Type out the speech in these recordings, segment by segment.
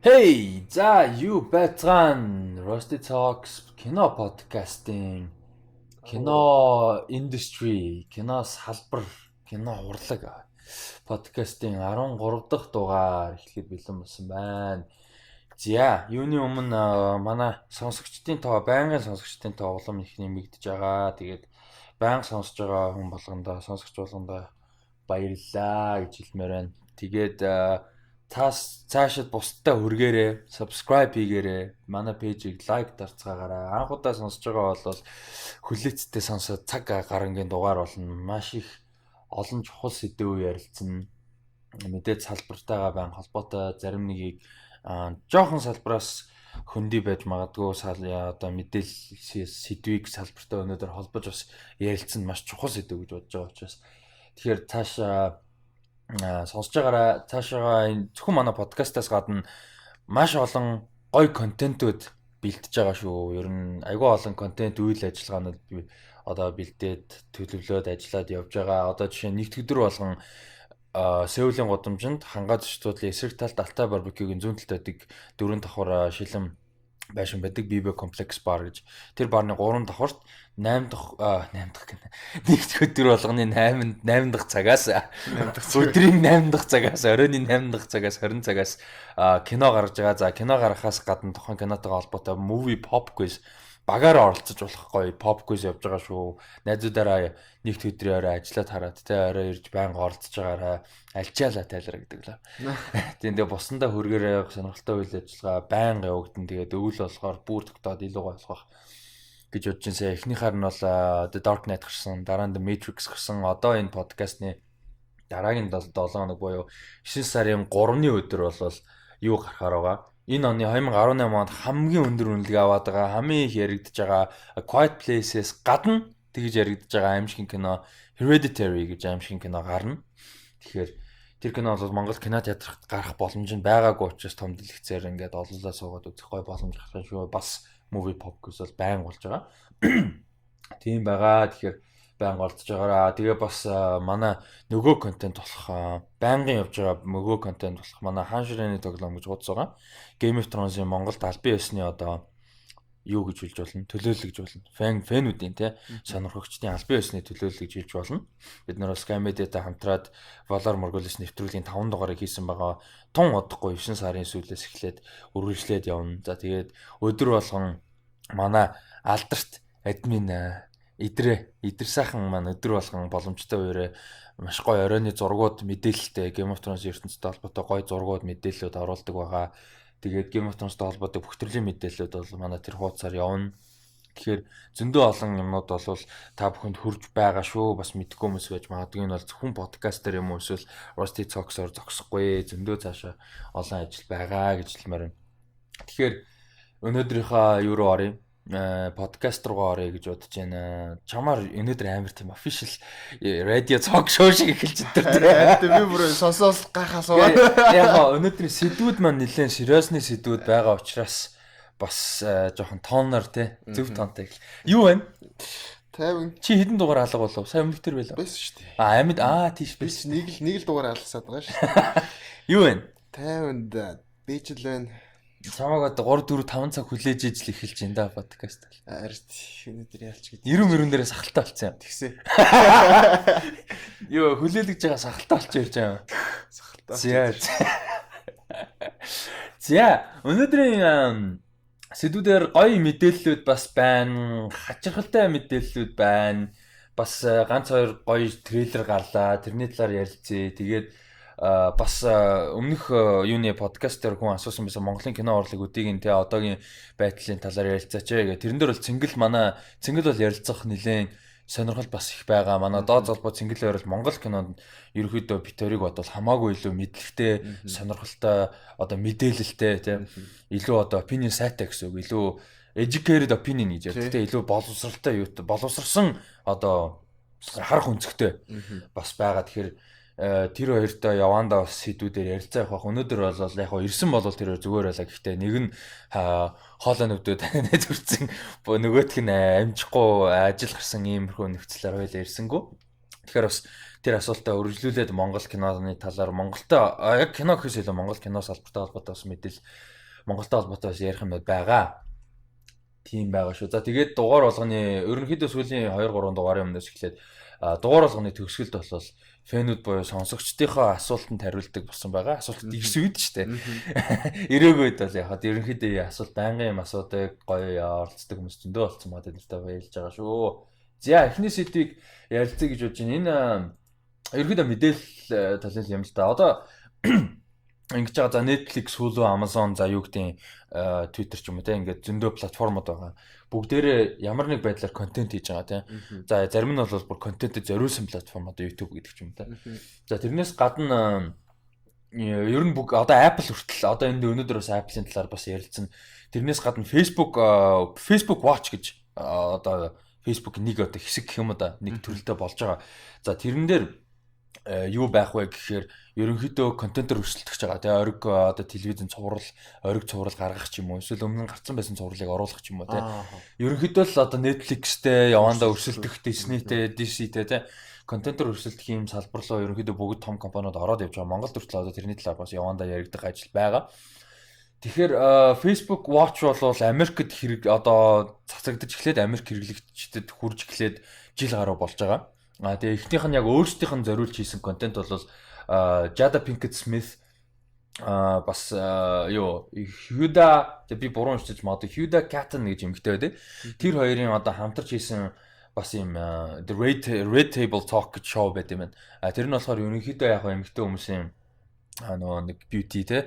Hey, за юу байцгаана? Rusty Talks кино подкастын кино индустри, кино салбар, кино урлаг подкастын 13 дахь дугаар эхлэхэд бэлэн болсон байна. За, юуны өмнө манай сонсогчдын тоо, байнгын сонсогчдын тоо улам их нэмэгдэж байгаа. Тэгээд байнга сонсож байгаа хүн болгондоо, сонсогч болгондоо баярлалаа гэж хэлмээр байна. Тэгээд цаашид бусдаа хүргээрээ, subscribe хийгээрээ, манай пэйжийг лайк дарцгаагаарай. Анх удаа сонсож байгаа бол хүлээцтэй сонсоод цаг гарангийн дугаар болно. Маш их олон чухал сэдв ярилцсан. Мэдээд салбартайгаа байн холбоотой зарим нэгийг жоохон салбараас хөндөй байж магадгүй одоо мэдээлэл сэдвийг салбартай өнөөдөр холбож бас ярилцсан маш чухал сэдв гэж бодож байгаа учраас тэгэхээр цаашаа сонсож байгаараа цаашаа зөвхөн манай подкастаас гадна маш олон гоё контентууд бэлтэж байгаа шүү. Ер нь айгүй олон контент үйл ажиллагаанууд одоо бэлдээд төлөвлөөд ажиллаад явж байгаа. Одоо жишээ нь нэгд өдөр болгон Сеулийн гудамжинд хангаа зочдлын эсрэг талд Алтай барбекюгийн зүүн талд байдаг 4 давхар шилэн байшин байдаг Бибе комплекс бар гэж. Тэр барны 3 давхарт 8 дахь гэнэ. Нэгд өдөр болгоны 8 дахь цагаас өдрийн 8 дахь цагаас оройн 8 дахь цагаас 20 цагаас кино гаргаж байгаа. За кино гаргахаас гадна тухайн кинотойгоо холбоотой movie pop quiz багаараа оролцож болох гоё pop quiz явж байгаа шүү. Найзуудаараа нэгд өдрийн орой ажиллаад хараад те орой ирж байнга оролцож байгаараа альчаалаа тайлраа гэдэг л. Тэгээ бусандаа хүргээрээ сонирхолтой үйл ажиллагаа байнга явагдана. Тэгээд өвөл болохоор бүр тогтоод илүү гоё болох гэж бодож байна. Эхнийхаар нь бол The Dark Knight гарсан, дараа нь The Matrix гарсан. Одоо энэ подкастны дараагийн 7 хоног буюу 9 сарын 3-ны өдөр бол юу гарахаар байгаа. Энэ оны 2018 онд хамгийн өндөр үнэлгээ аваад байгаа, хамгийн их яригдж байгаа Quiet Place-с гадна тэгж яригдж байгаа аимшигын кино Hereditary гэж аимшигын кино гарна. Тэгэхээр тэр кино бол Монгол кино театрт гарах боломж нь байгаагүй учраас том дэлгэцээр ингээд олоолаа суугаад үзэх гой боломж гарах шүү. Бас movie pop гэж бол байн болж байгаа. Тийм байгаа. Тэгэхээр байн олдож байгаараа. Тэгээ бас манай нөгөө контент болох байнгын явж байгаа нөгөө контент болох манай хаан ширээний тоглоом гэж бодож байгаа. Game of Thrones-ийн Монголд албан ёсны одоо юу гэж хэлж болно? Төлөөлөл гэж болно. Фэнүүдийн те сонирхогчдын албан ёсны төлөөлөл гэж хэлж болно. Бид нар бас Sky-Media-тай хамтраад Valar Morghulis нэвтрүүлгийн 5 дугаарыг хийсэн байгаа. Тун удахгүй 9 сарын сүүлээс эхлээд үргэлжлээд явна. За тэгээд өдөр болгон манай алдарт админ Идэр сайхан маань өдөр болгон боломжтой үеэрээ маш гоё оройны зургууд мэдээлэлтэй Game of Thrones ертөнцтэй холбоотой гоё зургууд мэдээлэлүүд оруулдаг байгаа. Тэгээд Game of Thrones-тай холбоотой бүх төрлийн мэдээлэлүүд бол манай тэр хуудасаар явна. Тэгэхээр зөндөө олон юмнууд бол та бүхэнд хүрж байгаа шүү. Бас мэдгүй хүмүүс байж магадгүй энэ бол зөвхөн подкастер юм уу эсвэл Rusty Talks-оор зогсохгүй. Зөндөө цаашаа олон ажил байгаа гэж хэлмээр байна. Тэгэхээр өнөөдрийнхөө юу руу оръё? Подкаст руу оръё гэж бодож байна. Чамаар өнөөдөр амар тийм official радио цог шоу шиг эхэлж өдөртэй. Би бүр сонсоос гайхаас уу. Яг өнөөдрийн сэдвүүд маань нэлээд сериосны сэдвүүд байгаа учраас бас жоохон тооноор те зөв тоонтой. Юу вэ? 50. Чи хэдэн дугаар алга болов? Сайн өмнөх төр байлаа. Байсан шүү дээ. Амьд тийш Би биш. нэг л дугаар алсаад байгаа шүү дээ. Юу вэ? 50-нд бийжл байна. Чамаг одоо 3 4 5 цаг хүлээж ижил эхэлж энэ да подкаст. Арт өнөөдөр яалч гэдэг. 90 дээрээ сахалтай болцсон юм. Тэгсээ. Юу хүлээлгэж байгаа сахалтай болчих ярьж байгаа юм. Сахалтай. За өнөөдрийн сэдвүүдээр гоё мэдээллүүд бас байна. Хачирхалтай мэдээллүүд байна. Бас ганц хоёр гоё трейлер гарлаа. Тэрний талаар ярилцъя. Тэгээд бас өмнөх юуны подкастер хүн асуусан байсан Монголын кино урлаг үдийг нь те одоогийн байдлын талаар ярилцаач гэх. Тэрэн дээр бол цэнгэл бол ярилцах нэлээд сонирхол бас их байгаа. Манай доод золбоо цэнгэл байрал Монгол кинонд ерөөхдөө бит төрийг бодвол хамаагүй илүү мэдлэгтэй, сонирхолтой, одоо мэдээлэлтэй те илүү одоо opinion сайтай гэсэн үг. Илүү educated opinion гэж ярьдаг те илүү боловсралтай юу боловсрсан одоо харах өнцгтэй бас байгаа. Тэгэхээр тэр хоёртой явандаа бас сэдвүүдээр ярилцаа явах. Өнөөдөр бол яг ирсэн бол тэр зүгээр байлаа. Гэхдээ нэг нь хоолой нүдүүд зүрцэн нөгөөх нь амжихгүй ажил гарсан иймэрхүү нөхцөлөөр хоёлаа ирсэнгүү. Тэгэхээр бас тэр асуултаа үргэлжлүүлээд Монгол киноны талаар Монголтой яг кино гэхээс илүү Монгол кино салбартай холбоотой бас мэдээлэл Монголтой холбоотой бас ярих юмуд байгаа. Тийм байгаа шүү. За тэгээд дугаар болгоны ерөнхийдөө сүүлийн 2 3 дугаарын өмнөөс эхлээд дугаар болгоны төгсгөлд болол фэнүүд буюу сонсогчдынхоо асуултанд хариулдаг болсон байгаа. Асуулт ирсэн үед ч тийм. Ирээгүй үед бол яг хад ерөнхийдөө асуулт байнгын юм асуудаг гоё оролцдог хүмүүс зөндөө болсон маа тэднэртэй баярлж байгаа шүү. За эхний сэдвийг ярилцъя гэж бодож байна. Энэ ерөнхийдөө мэдээлэл талын юм л да. Одоо ингэж байгаа за Netflix, Hulu, Amazon за юу гэдэг Twitter ч юм уу те ингээд зөндөө платформуд байгаа. Бүгдээрээ ямар нэг байдлаар контент хийж байгаа те. За зарим нь бол бүр контентэд зориулсан платформ одоо YouTube гэдэг ч юм те. За тэрнээс гадна ер нь бүх одоо Apple хүртэл одоо энэ өнөөдөр бас Apple-ийн талаар бас ярилцсан. Тэрнээс гадна Facebook Watch гэж одоо Facebook нэг одоо хэсэг гэх юм уу да нэг төрөлтэй болж байгаа. За тэрэн дээр юу байх вэ гэхээр ерөнхийдөө контентер өрсөлдөгч байгаа. Тэгээ ориг одоо телевизэн цуврал, ориг цуврал гаргах ч юм уу. Эсвэл өмнө нь гарсан байсан цувралыг оруулах ч юм уу те. Ерөнхийдөө л одоо Netflix-тэй, явандаа өрсөлдөх Disney-тэй, DC-тэй те контентер өрсөлдөх юм салбар руу ерөнхийдөө бүгд том компаниуд ороод явж байгаа. Монголд хүртэл одоо тэрний талаар бас явандаа яригдах ажил байгаа. Тэгэхээр Facebook Watch бол Америкт хэрэг одоо цацагдж эхлээд Америк хэрэглэгчдэд хурж эхлээд жил гаруй болж байгаа. Тэгээ эхнийх нь яг өөрсдийнх нь зориулж хийсэн контент бол Jada Pinkett Smith бас Huda би буруу уншиж магадгүй Huda Catton гэж эмэгтэй байдаг. Тэр хоёрын одоо хамтарч хийсэн бас юм The Red Table Talk гэж шоу байт юм байна. Тэр нь болохоор ерөнхийдөө яг эмэгтэй хүмүүсийн нөгөө нэг beauty те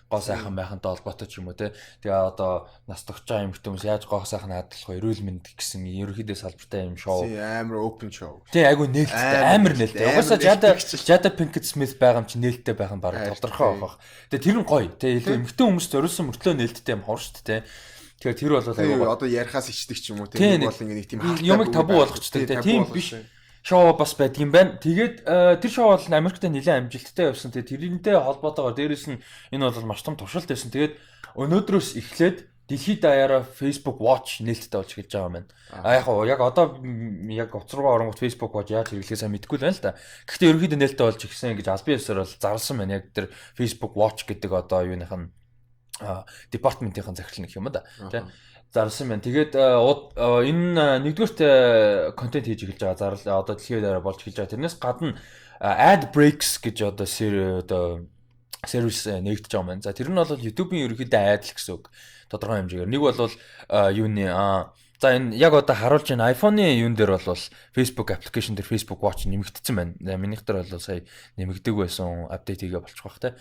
гоо сайхан байхантай холбоотой ч юм уу те. Тэгээ одоо нас тогтж байгаа эмэгтэй хүмүүс яаж гоо сайхан хадгалах вэ? Эрүүл мэнд гэсэн ерөнхийдөө салбартай юм шоу. Амар open show. Тий айгүй нээлттэй амар нээлттэй. Угаасаа Jada Pinkett Smith байгаа юм чи нээлттэй байх нь баг тодорхой байх. Тэгээ тэр нь гоё. Тэ илүү эмэгтэй хүмүүс зориулсан мөртлөө нээлттэй юм хор шүү дээ. Тэгэхээр тэр бол айгүй одоо ярихаас ичдэг ч юм уу те. Нэг бол ингэ нэг тийм юмыг табу болгочтой те. Тийм биш. Шоу бас байдаг юм байна. Тэгээд тэр шоу бол Америкт нэлээд амжилттай явсан. Тэгээд тэрнтэй холбоотойгоор дээрэс нь энэ бол маш том туршилт байсан. Тэгээд өнөөдрөөс эхлээд дэлхийд даяараа Facebook Watch нээлттэй болж эхэлж байгаа юм байна. Яг одоо яг уцруугаа оронгот Facebook Watch яаж хэрэглэхээ сайн мэдэхгүй л байна л да. Гэхдээ ерөнхийдөө нээлттэй болж эхэлсэн гэж албан ёсоор бол зарласан байна. Яг тэр Facebook Watch гэдэг одоо юуных нь департаментийн захирал нэг юм да. Тэ зарласан байна. Тэгээд энэ нэгдүгээрт контент хийж эхэлж байгаа. Зарлал одоо дэлхийд даяараа болж эхэлж байгаа. Тэрнээс гадна ad breaks гэж одоо сервис нэгдэж байгаа юм байна. За тэр нь бол YouTube-ийн ерөнхийдөө ad л гэсэн үг. Тодорхой хэмжээгээр. Нэг бол юуны за энэ яг одоо харуулж байна iPhone-ы юун дээр бол Facebook application дээр Facebook Watch нэмэгдсэн байна. Минийх дээр бол сая нэмэгдэг байсан апдейт хийгээ болчих бах те.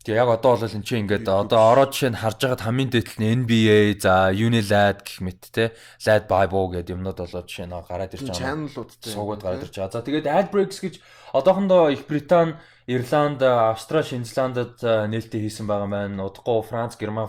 Тэгээ яг одоо бол энэ чинь ингээд одоо ороод жишээ нь харж байгаад хамгийн дээдл нь NBA за Unilad гэх мэт те Lad Bible гэдэг юмнууд болоо жишээ нь гараад ирж байгаа. Channel-уудтай суугаад гараад ирж байгаа. За тэгээд ad breaks гэж одоохондоо Их Британи, Ирланд, Австрали, Шинзландд нээлттэй хийсэн байгаа маань. Удахгүй Франц, Герман,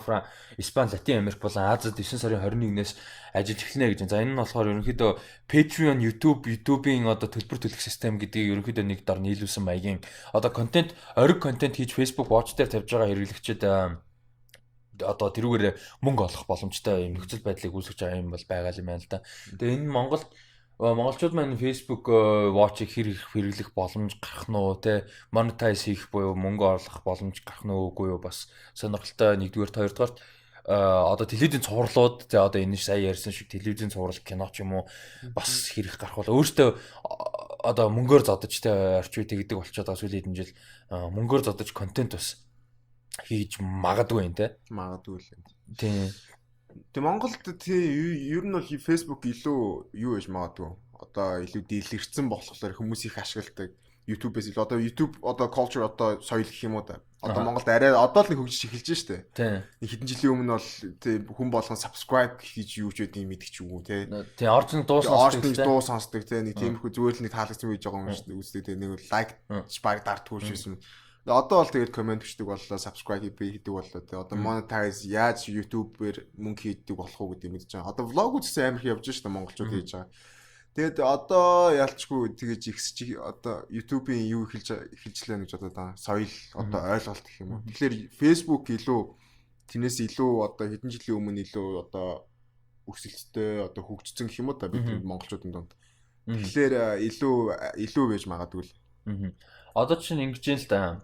Испани, Латин Америк болон Азид 9 сарын 21-ээс ажиллаж эхэлнэ гэж. За энэ нь болохоор ерөнхийдөө Patreon, YouTube-ийн одоо төлбөр төлөх систем гэдгийг ерөнхийдөө нэг дор нийлүүлсэн маягийн одоо ориг контент хийж Facebook Watch дээр тавьж байгаа хэрэглэгчид одоо тэрүүгээр мөнгө олох боломжтой юм нөхцөл байдлыг үүсгэж байгаа юм бол байгаа юм байна л да. Тэгээ энэ монголчууд маань Facebook Watch-ыг хэрэглэх боломж гарах нь уу те monetize хийх буюу мөнгө орлох боломж гарах нь үгүй юу бас сонирхолтой. Нэгдүгээр, хоёрдугаар одоо телевизийн цувралууд за одоо энэ сая ярьсан шиг телевизийн цуврал кино ч юм уу бас хэрэг гарах бол өөртөө одоо мөнгөөр зодож те орчин үеий гэдэг болчиход байгаа сүүлийн хэдэн жил мөнгөөр зодож контент бас хийж магадгүй юм те. Магадгүй л. Тийм. Тэг Монголд ер нь бол Facebook илүү юу гэж магадгүй. Одоо илүү дийлэрсэн болохоор хүмүүс их ашигладаг. YouTube-ээс илүү одоо YouTube одоо culture одоо соёл гэх юм уу да. Одоо Монголд арай одоо л нэг хөгжиж эхэлж штэ. Тийм. Хэдэн жилийн өмнө бол хүн болгон subscribe хийж юу ч үгүй мэдчих ч үгүй те. Тийм орчны дуу сонсдог те. Нэг тиймэрхүү зүгээр л нэг таалагдсан байж байгаа юм шүү дээ. Үздэг те. Нэг лайк баг дартгүй шээсэн. Одоо бол тэгээд комент бичдэг боллоо, subscribe хийдэг боллоо те. Одоо monetize яаж YouTube-ээр мөнгө хийдэг болох уу гэдэг мэдэж байгаа. Одоо vlog үзсэн амар их явж штэ монголчууд хийж байгаа. Тэгээд одоо ялчгүй тэгэж ихсэж одоо YouTube-ийн юу эхэлжлээ гэж одоо соёл одоо ойлголт гэх юм уу. Тэгэхээр Facebook илүү тэрнээс илүү одоо хэдэн жилийн өмнө илүү одоо өрсөлдөлттэй одоо хөгжсөн гэх юм уу та бид монголчуудын донд. Тэгэхээр илүү байж магадгүй л. Одоо чинь ингэж юм л да.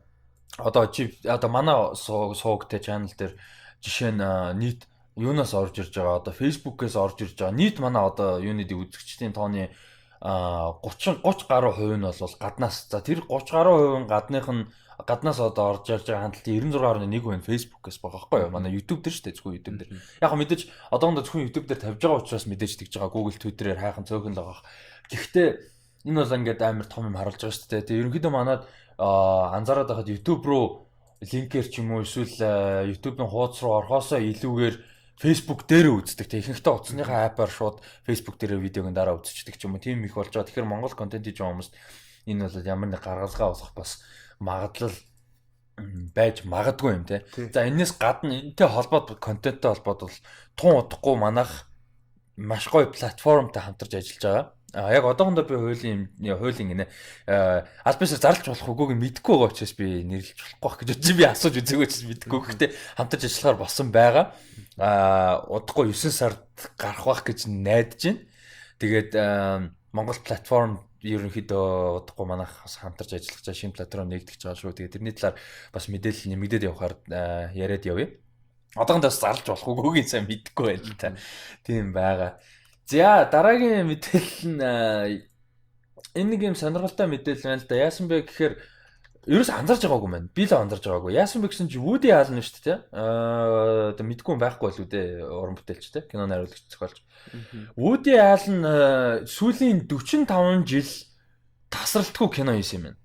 Одоо манай суугтай channel дээр жишээ нь нийт юунаас орж ирж байгаа одоо Facebook-ээс орж ирж байгаа нийт манай одоо юуны үзэгчдийн тооны 30 гаруй хувь нь бол гаднаас за тэр 30 гаруй хувь нь гаднаас одоо орж ирж байгаа хандлтын 96.1% нь Facebook-ээс байгаа байхгүй юу? Манай YouTube дээр шүү дээ зөвхөн YouTube дээр. Яг хөө мэдээж одоохондоо зөвхөн YouTube дээр тавьж байгаа учраас мэдээж тэгж байгаа Google, Twitter-ээр хайхан цөөхөн л байгаа. Гэхдээ энэ бол ингээд амар том юм харуулж байгаа шүү дээ. Тэгээ ерөнхийдөө манад анзаараад байхад YouTube руу линкээр ч юм уу эсвэл YouTube-ийн хуудас руу орохоосоо илүүгээр Facebook дээр үздэг. Тэг ихэнхдээ утасныхаа апаар шууд Facebook дээр видеог нь дараа үзчихдэг ч юм уу. Тийм их болж байгаа. Тэгэхээр Монгол контент хийж байгаа хүмүүст энэ бол ямар нэг гаргалгаа болох бас магадлал байж магадгүй юм те. За энэс гадна энэтэй холбоод контенттэй холбоод бол тун удахгүй манайх маш гоё платформтой хамтарч ажиллаж байгаа. Яг одоохондоо би хуулийн гинэ аль бисаар зарлж болох үгүйг мэдэхгүй байгаа учраас би нэрлэж болохгүй байх гэж бодчих. Би асууж үзээгүй ч мэдэхгүй. Гэхдээ хамтарч ажиллахаар болсон байгаа. Удахгүй 9 сард гарах байх гэж найдаж байна. Тэгээд Монгол платформ ерөнхийдөө удахгүй манайх бас хамтарч ажиллах чинь шинэ платформ нэгдэж байгаа шүү. Тэгээд тэрний талаар бас мэдээлэл нэмэгдээд явахаар яриад явъя. Одоохондоо бас зарлж болох үгүйг сайн мэдэхгүй байл та. Тийм байгаа. За дараагийн мэдээлэл нь энэ нэг юм сонирхолтой мэдээлэл байна л да. Яасан бэ гэхээр ерөөс анзаарч байгаагүй маань. Би л анзаарч байгаагүй. Яасан бэ гэсэн чи Woody Allen шүү дээ. Одоо мэдгүй байхгүй л үү дээ. Уран бүтээлч те. Кино найруулагч зохиолч. Woody Allen сүүлийн 45 жил тасралтгүй кино хийсэн юм байна.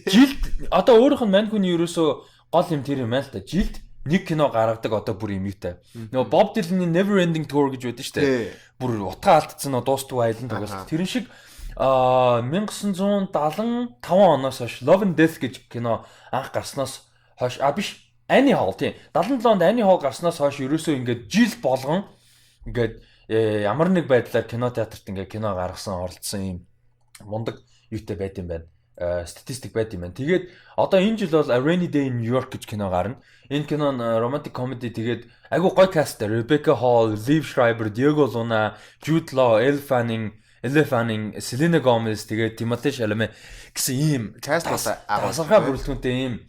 Жилд одоо өөрийнх нь мань хүний ерөөсөө гол юм тэр юм байна л да. Жилд нэг кино гаргадаг одоо бүр юм юутай. Нөгөө Bob Dylan-ийн Never Ending Tour гэж байдаг шүү дээ. Бүр утга алдсан нөө дуустгүй айлын тоглолт. Тэрэн шиг 1975 оноос хойш Love and Death гэж кино анх гарснаас хойш биш Annie Hall тийм 77 онд Annie Hall гарснаас хойш ерөөсөө ингээд жил болгон ингээд ямар нэг байдлаар кино театрт ингээд кино гаргасан оролцсон юм мундаг юутай байт юм байна. Статистик байт юм байна. Тэгээд одоо энэ жил бол A Rainy Day in New York гэж кино гарна. Энэ кино нь romantic comedy тэгээд айгу гоё каст Rebecca Hall, Liev Schreiber, Diego Luna, Jude Law, Elle Fanning, Selena Gomez тэгээд Timothée Chalamet гэсэн ийм каст асархай бүрэлдэхүүнтэй ийм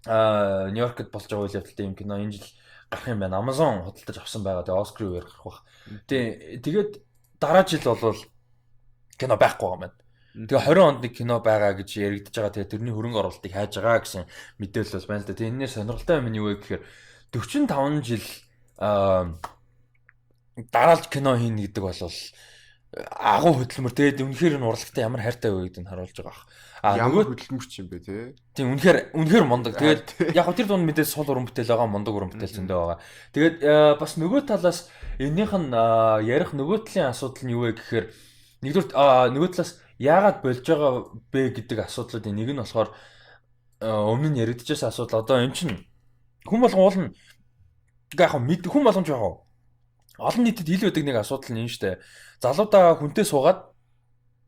Нью-Йоркт болж байгаа үйл явдалтай ийм кино энэ жил гарах юм байна. Amazon худалдаж авсан байгаа. Тэгээд Oscar үеэр гарах бах. Тэгээд дараа жил бол кино байхгүй байгаа юм байна. Тэгээ 20 онд нэг кино байгаа гэж яригдж байгаа. Тэгээ тэрний хөрөнгө оруулалтыг хайж байгаа гэсэн мэдээлэл бас байна л да. Тэгээ энэс сонирхолтой юм нь юу вэ гэхээр 45 жил дараалж кино хийнэ гэдэг бол агуу хөдөлмөр. Тэгээд үнэхээр энэ урлагтай ямар хайртай вэ гэдгийг харуулж байгаа. Ямар хөдөлмөрч юм бэ те. Тийм үнэхээр мундаг. Тэгээд яг тэр дунд мэдээ сул уран бүтээл байгаа, мундаг уран бүтээл зөндөө байгаа. Тэгээд бас нөгөө талаас энэнийх нь ярих нөгөө талын асуудал нь юу вэ гэхээр нэгдүгээр нөгөө талаас яагаад болж байгаа бэ гэдэг асуудлуудын нэг нь болохоор өмнө нь яригдчихсан асуудал. Одоо юм чинь хүн болгон уулна. Яг хүн болгон жоо. Олон нийтэд ил байдаг нэг асуудал нь энэ штэ. Залуудаа хүнтэй суугаад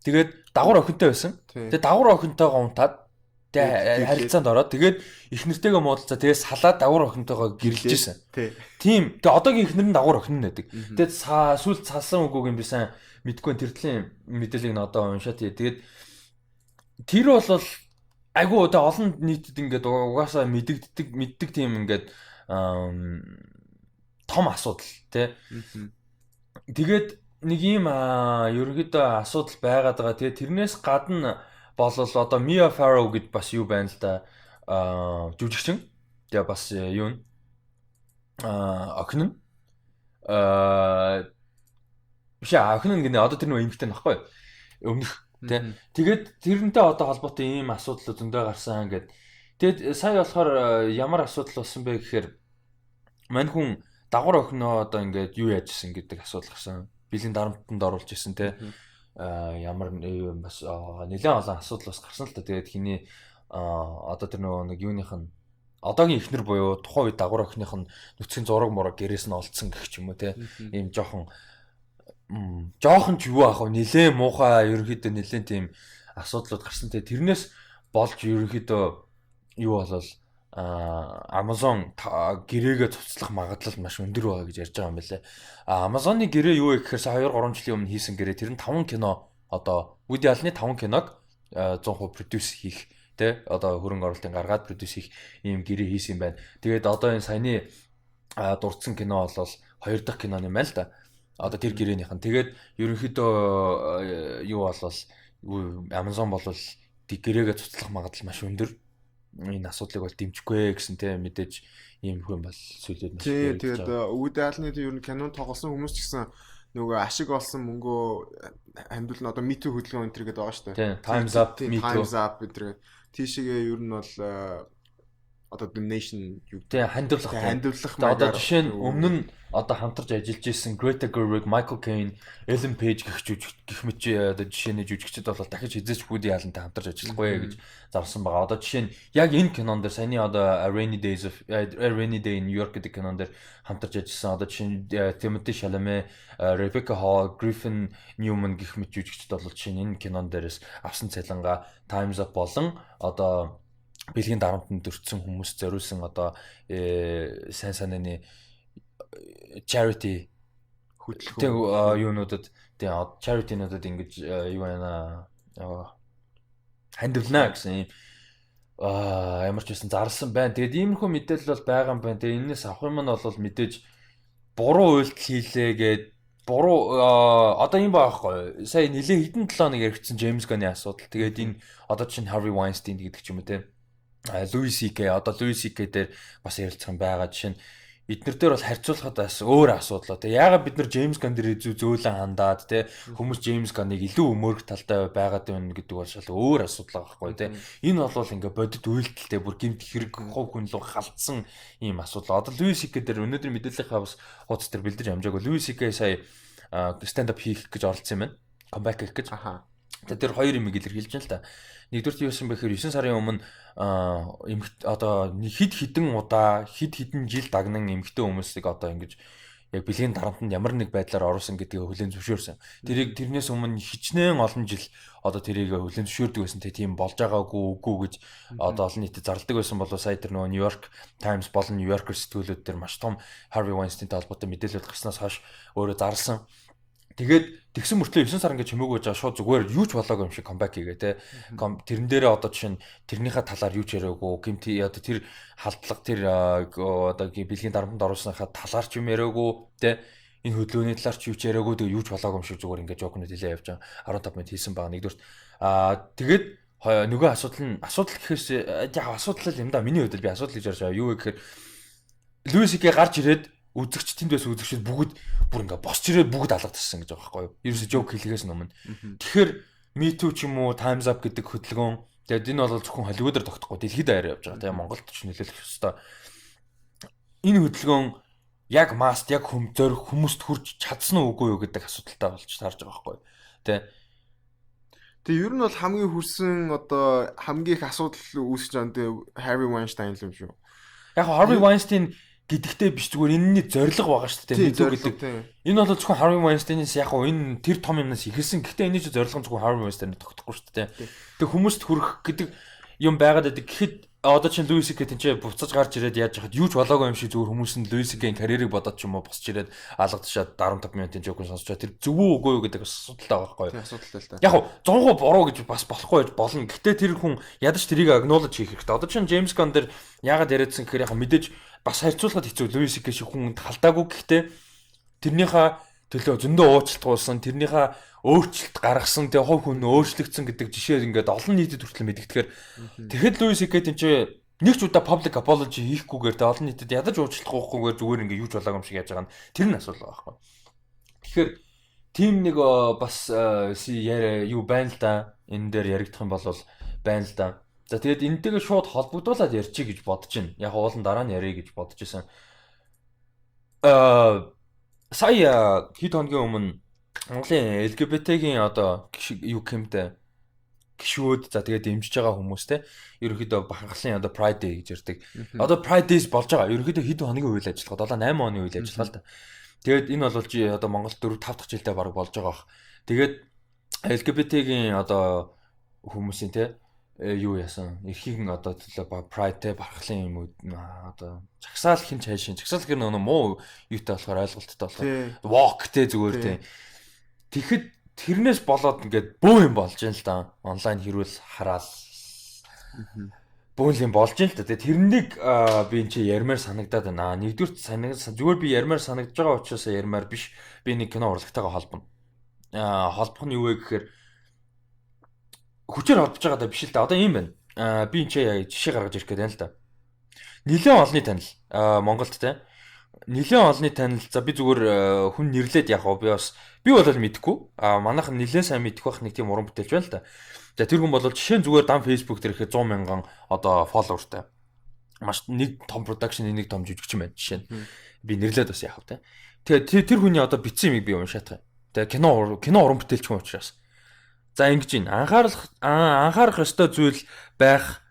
тэгээд дагуур охинтой байсан. Тэгээд дагуур охинтойгоо унтаад тэгээд харилцаанд ороод тэгээд их нэртэйгээ муудалцаа тэгээд салаад дагуур охинтойгоо гэрлэж исэн. Тийм. Тэгээд одоогийн ихнэр нь дагуур охин нь байдаг. Тэгээд сүүл цалсан үгүйг юм би сайн мэдгүй тэртлийн мэдээллийг нь одоо уншаад тэгээд тэр бол айгүй одоо олон нийтэд ингээд угаасаа мэддэг тийм ингээд том асуудал тий. Тэгээд нэг ийм ерөнхийдөө асуудал байгаад байгаа. Тэгээд тэрнээс гадна болол одоо Mia Farrow гэд бас юу байна л да жүжигчин. Тэгээ бас юу н охин нь биш охин нь гинэ одоо тэр нөө эмэгтэй нөхгүй өмнөх тий. Тэгээд тэрнтэй одоо холбоотой ийм асуудал зөндөө гарсан гэд. Тэгээд сая болохоор ямар асуудал болсон бэ гэхээр мань хүн дагуур охиноо одоо ингээд юу яажсэн гэдэг асуудал гарсан. Бэлэн дарамтанд оруулж исэн тий. Ямар бас нэлээд олон асуудал бас гарсан л та. Тэгээд хиний одоо тэр нэг юуных нь одоогийн ихнэр буюу тухайн үед дагуур охиных нь нүцгэн зураг мураг гэрээс нь олдсон гэх ч юм уу тий. Ийм жоохон ч юу аах вэ? Нэлээд муухай ерөнхийдөө нэлээд тийм асуудлууд гарсан тий. Тэрнээс болж ерөнхийдөө юу болол Amazon гэрээгээ цуцлах магадлал маш өндөр байгаа гэж ярьж байгаа юм байна лээ. Amazon-ы гэрээ юу вэ гэхээр 2-3 жилийн өмнө хийсэн гэрээ тэр нь 5 кино одоо Woody Allen-ы 5 киног 100% produce хийх тэ одоо хөрөнгө оруулалтын гаргаад produce хийх ийм гэрээ хийсэн юм байна. Тэгээд одоо энэ саяны дурдсан кино бол 2 дахь кино юм байна л да. Одоо тэр гэрээнийх нь. Тэгээд ерөнхийдөө юу болвол Amazon болвол гэрээгээ цуцлах магадлал маш өндөр. Энэ асуудлыг бол дэмжихгүй гэсэн тэ мэдээж ийм хүн бол сүлээд маш тий, тэгээд Woody Allen-ийн ер нь кинонд тоглосон хүмүүс ч гэсэн нөгөө ашиг олсон мөнгөө хандвал нь одоо Me Too хөдөлгөөн энэ төр гэдэг байгаа шүү дээ. Times Up, Me Too. Times Up гэдэг. Тийшээ ер нь бол одоо donation юу тий хандварлах. Одоо жишээ нь өмнө нь одоо хамтарч ажиллаж исэн Greta Gerwig, Michael Caine, Ellen Page гэх мэт одоо жишээний жүжигчид бол дахиж хизээч Woody Allen-тай хамтарч ажиллахгүй гэж зарсан байгаа. Одоо жишээ нь яг энэ кинон дээр саяны одоо Rainy Day in New York гэдэг кинон дээр хамтарч ажилласан. Одоо жишээ нь Timothy Chalamet, Rebecca Hall, Griffin Newman гэх мэт жүжигчид бол жишээ нь энэ кинон дээрээс авсан цалингаа Times Up болон одоо бэлгийн дарамтанд өртсөн хүмүүс зориулсан одоо сайн санааны charity хөтөлбөр юунуудад charity-нуудад ингэж юу байна хандивна гэсэн юм ямар ч байсан зарласан байна. Тэгээд иймэрхүү мэдээлэл бол байгаа юм байна. Тэгээд энэс авах юм нь бол мэдээж буруу үйлдэл хийлээгээд буруу одоо юм байхгүй. Сая нэлээ хэдэн 7 хоног яригдсан James Gunn-ийн асуудал. Тэгээд энэ одоо чинь Harvey Weinstein гэдэг ч юм уу те. Louis CK дээр бас ярилцах юм байгаа. Жишээ нь эднэр дээр бол харьцуулахад бас өөр асуудал. Тэ яагаад бид нар James Gunn дээр зөөлөн хандаад тэ хүмүүс James Gunn-ыг илүү өмөрөх талтай байгаад байна гэдэг бол шал өөр асуудал байгаа байхгүй тэ. Энэ бол ингээ бодит үйлдэлтэй бүр гэмт хэрэг хов хүн рүү халтсан ийм асуудал. Одоо Louis CK дээр өнөөдөр мэдээллийнхаа бас хуудас дээр бэлдэж амжаагүй. Louis CK сая stand up хийх гэж оролцсон юм байна. Comeback хийх гэж. Тэр хоёр юм илэрхийлж байна л да. Нэгдүгээр юу юм бэ гэхээр 9 сарын өмнө одоо хид хідэн удаа хид хідэн жил дагнан эмгтэй хүмүүсийг одоо ингэж яг бэлгийн дарамтанд ямар нэг байдлаар оруулсан гэдгийг хүлээн зөвшөөрсөн. Тэрнээс өмнө хичнээн олон жил одоо тэрийг хүлээн зөвшөөрдөг байсан тийм болж байгаагүй үгүй гэж одоо олон нийтэд зарладаг байсан болов сая тэр нөгөө New York Times болон New Yorker сэтгүүлүүд дээр маш том Harvey Weinstein-тэй холбоотой мэдээлэл гаргаснаас хойш өөрөө зарласан. Тэгээд тэгсэн мөртлөө 9 сар ингээд чимээгүй жаа шууд зүгээр юу ч болоогүй юм шиг камбэк хийгээ те. Тэрэн дээрээ одоо жишээ нь тэрнийхээ талаар юу ч яриаггүй, гэмти одоо тэр халдлага тэр одоо бэлгийн дарамтанд оруулсныхаа талаар ч юм яриаггүй те. Энэ хөдөлгөөний талаар ч юу ч яриаггүй тэгээ юу ч болоогүй юм шиг зүгээр ингээд жокнод хэлээ явж байгаа. 15 минут хийсэн байгаа нэгдүгээр. Тэгээд нөгөө асуудал гэхээс яг асуудал юм да. Миний хувьд би асуудал гэж ярьж байгаа. Юу вэ гэхээр Louis CK гарч ирээд үзэгч тэнд байсан үзэгчид бүгд бүр ингээ босч ирээд бүгд алгадчихсан гэж байгаа байхгүй юу. Ерөөсө жок хэлхээс өмнө. Тэгэхээр Me Too ч юм уу Times Up гэдэг хөдөлгөөн тэгээд энэ бол зөвхөн Холливуудаар тогтохгүй дэлхийд даяар явж байгаа. Тэгээд Монголд ч нөлөөлөх ёстой. Энэ хөдөлгөөн яг маст яг зорих хүмүүст хүрч чадсан уу үгүй юу гэдэг асуудалтай болж таарж байгаа байхгүй юу. Тэгээ ер нь бол хамгийн хүрсэн одоо хамгийн их асуудал үүсэж байгаа нь Harvey Weinstein юм шүү. Яг Harvey Weinstein гэдэгтэй биш зүгээр энэний зориг байгаа шүү дээ. Мэдүү гэдэг. Энэ бол зөвхөн Harvey Weinstein-ээс яг энэ тэр том юмнаас ихэлсэн. Гэхдээ энэ ч зориг нь зөвхөн Harvey Weinstein-ыг тогтохгүй шүү дээ. Тэг хүмүүст хүрэх гэдэг юм байгаад байдаг. Гэхэд одоо чинь Louis CK тэнцээ буцаж гарч ирээд яаж яхад юу ч болоогүй юм шиг зүгээр хүмүүс нь Louis CK-ийн карьерийг бодоод ч юм уу босч ирээд алгадчихад 15 минутын жокон сонсчоо тэр зөв үү үгүй юу гэдэг асуудалтай байгаа байхгүй юу. Асуудалтай л та. Яг 100% буруу гэж бас болохгүй болно. Гэхдээ тэр хүн ядаж тэрийг acknowledge хийх хэрэгтэй. Одоо чинь James Gunn дээр яагаад яриадсан гэхээр яг мэдээж бас харьцуулахад хэцүү. Louis CK шиг хүнд халдаагүй гэхдээ тэрнийхээ төлөө зөндөө уучлалт гуйсан, тэрнийхээ өөрчлөлт гаргасан, тэгээ хувь хүн өөрчлөгдсөн гэдэг жишээ ингээд олон нийтэд хүртэл мэдгэдгээр тэгэхэд Louis CK тэнцээ нэг ч удаа public apology хийхгүйгээр тэгээ олон нийтэд ядаж уучлалт гуйхгүйгээр зүгээр ингээд юу ч болоогүй юм шиг яаж байгаа нь тэр нь асуудал байгаа байхгүй. Тэгэхээр тийм нэг бас юу байна л да энэ дээр яригдах юм бол байна л да. За тэгээд энэтэйгээ шууд холбогдуулаад ярьчих гэж бодож байна. Яг уулын дараа нь ярих гэж бодож байсан. Сая хэд хоногийн өмнө Монголын LGBT-гийн одоо юу гэмтэй гişүүд за тэгээд дэмжиж байгаа хүмүүс те ерөнхийдөө бахархлын одоо Pride Day гэж ярьдаг. Одоо Pride Days болж байгаа. Ерөнхийдөө хэд хоногийн үйл ажиллагаа 7-8 хоногийн үйл ажиллагаа л да. Тэгээд энэ бол одоо Монголд 4-5 дахь жилдээ баг болж байгаа бах. Тэгээд LGBT-гийн одоо хүмүүсийн те юу яасан эрхийг одоо төлөө Pride те бахархлын юм одоо чагсаал хин чайшин чагсаал гэр нөгөө муу юутай болохоор ойлголттой болохоор walk те зүгээр те. Тэгэхэд тэрнээс болоод ингээд бөө юм болж юм л да. Онлайн хэрүүл хараал. Бөөл юм болж юм л да. Тэрнийг би энэ чи ярмаар санагдаад байна. Нэгдүгээр зүгээр би ярмаар санагдж байгаа учраас ярмаар биш. Би нэг кино урлагтайгаа холбоно. Холбох нь юу вэ гэхээр хүчээр холбож байгаа даа биш л да. Одоо юм байна. Би энэ чи жишээ гаргаж ирэх гээд байна л да. Нилээн олны танил Монголд те. Нилээн олны танил за би зүгээр хүн нэрлээд яг би бол мэдэхгүй. Манайх нилээн сайн мэдэх байх нэг тийм уран бүтээлч байна л да. За тэр хүн бол жишээ нь зүгээр дан Facebook дээр ихэд 100 мянган одоо фолловертай. Маш нэг том production нэг том жүжигчин байна жишээ нь. Би нэрлээд бас яах вэ те. Тэгээ тэр хүний одоо бичсэн юмыг би уншаах юм. Тэгээ кино уран бүтээлч хүн учраас. За ингэж ин анхаарах ёстой зүйл байх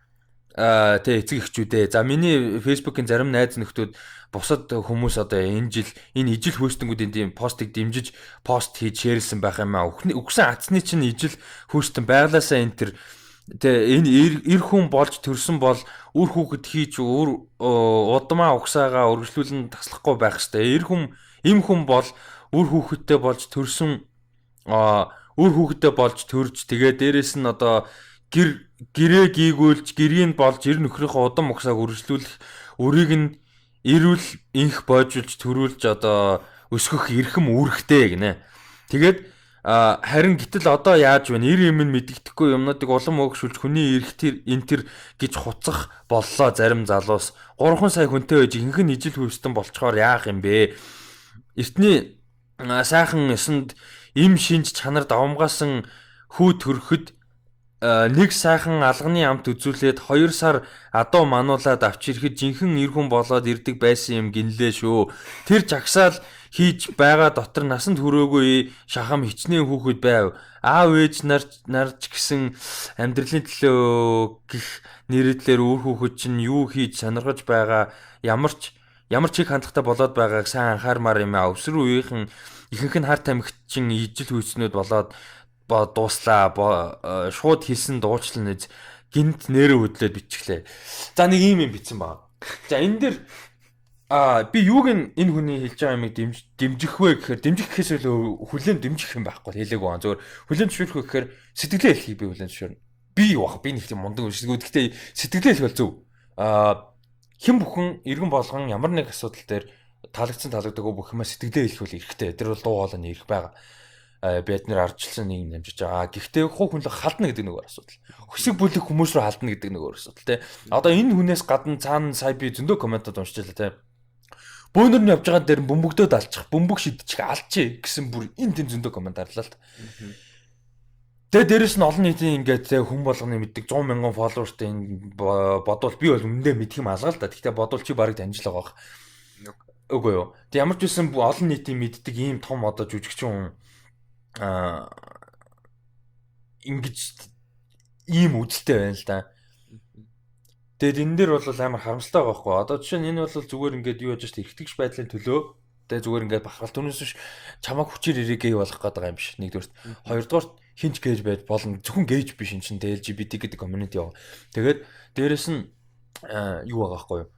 тэ эцэг эхчүүдээ. За миний Facebook-ын зарим найз нөхдүүд бусад хүмүүс одоо энэ ижил хөөстөнгүүдийн тийм постыг дэмжиж пост хийж шеэрлсэн байх юм аа. Үгсэн атсны чинь ижил хөөстөн байглаасаа энэ тэр тэ энэ эр хүн болж төрсөн бол үр хүүхэд хийж удмаа угсаагаа өргөжлүүлэн таслахгүй байх хэвээр. Им хүн бол үр хүүхэдтэй болж төрсөн үр хүүхэдтэй болж төрж тэгээ дээрэс нь одоо гэрээ гийгүүлж гэрийг болж эр нөхрийнхөө удам угсааг үргэлжлүүлэх өрийг нь эрүүл инх бойжулж төрүүлж одоо өсгөх эрхэм үүрэгтэй гинэ. Тэгээд харин гэтэл одоо яаж вэ? Эр юм нь мэддэхгүй юмнуудыг улам өгшүүлж хүний эрх энэ төр гэж хуцах боллоо зарим залуус. 3 сая хүнтэй байж ихэнх нь ижил хөвстөн болцохоор яах юм бэ? Эртний сайхан эсэнд им шинж чанар давамгаасан хүү төрөхөд нэг сайхан алганы амт үзүүлээд 2 сар адуу мануулаад авч ирэхэд жинхэнэ эр хүн болоод ирдэг байсан юм гинлээ шүү. Тэр жагсаал хийж байгаа дотор насанд хүрээгүй шахам хичнээн хүүхэд байв. Аав ээж нарч гисэн амьдралын төлөө гих нэрэдлэр үр хүүхэд чинь юу хийж сонирхож байгаа ямар ч их хандлагатай болоод байгааг сайн анхаармаар юм аа. Өвсрөн үеийнхэн ихэнх нь хар тамхичин ижил хүйцнүүд болоод дууслаа шууд хэлсэн дуучлал нэз гинт нэрээ хөдлөөд бичглээ. За нэг юм бичсэн байгаа. За энэ дэр би юуг энэ хүний хэлж байгаа юмыг дэмжих вэ гэхээр дэмжих гэхээс илүү хүлээн дэмжих юм байхгүй хэлээгүй байгаа. Зөвөр хүлээн зөвшөөрөх гэхээр сэтгэлээ хэлхийг би хүлээн зөвшөөрнө. Би нэг тийм мундаг үсгүүд гэхдээ сэтгэлээ хэлэх бол зөв. Хэн бүхэн иргэн болгон ямар нэг асуудал дээр таалагддаг бүх юмаа сэтгэлээ хэлэх бол эрэхтэй. Тэр бол дуу хоолойны эрх байгаа. Бид нэр ардчилсан нэг юм дамжиж байгаа. Гэхдээ хувь хүн л халдна гэдэг нэг асуудал. Хөсөг бүлэг хүмүүс рүү халдна гэдэг нэг асуудал тий. Одоо энэ хүнээс гадна цаана сая би зөндөө комментод уншижлаа тий. Бөөнөр нь явж байгаа дээр бөмбөгдөөд алчих, бөмбөг шидчих алчи гэсэн бүр энэ тийм зөндөө коммент арлаа л та. Тэгээ дээрэс нь олон нийтийн ингээд хүн болгоны мэддэг 100 мянган фолловертэй бодвол би бол өмнөдөө мэдх юм алгаа л да. Гэхдээ бодвол чи барыг таньжлаа байгаа. Үгүй юу. Тэг ямар ч үсэн олон нийтийн мэддэг ийм том одоо жүжигчин ингэж ийм үзэлтэй байна л да. Тэгээд энэ дээр бол амар харамсалтай байгаа байхгүй. Одоо жишээ нь энэ бол зүгээр ингээд юу яаж эргэтгэж байдлын төлөө тэгээд зүгээр ингээд бахархал түүнээс биш чамайг хүчээр ирээгээ болох гээд байгаа юм биш. Нэгдүгээрт. Хоёрдугаарт хинч гээж байж болно. Зөвхөн гээж биш энэ чинь LGBT гэдэг community яа. Тэгээд дээрэс нь юу байгаа байхгүй юу?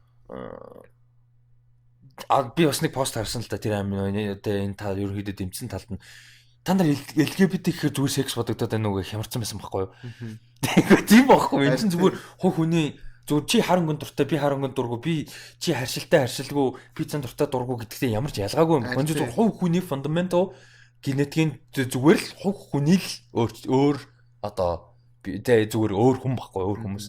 Би бас нэг пост харсан л да тэр амин энэ та ерөнхийдөө дэмжсэн талд нь та нар LGBT гэхээр зүгээр секс бодогдоод байна уу гэх хямарсан байсан байхгүй юу? Тэгээд тийм байхгүй. Энэ чинь зүгээр хувь хүний зүгээр чи харангуй дуртай би харангуй дургу би чи харшилгүй пиццан дуртай дургу гэдэгтээ ямар ч ялгаагүй юм. Гонж зүгээр хувь хүний фундаментал генетикийн зүгээр л хувь хүний л өөр одоо тэ зүгээр өөр хүн байхгүй өөр хүмүүс.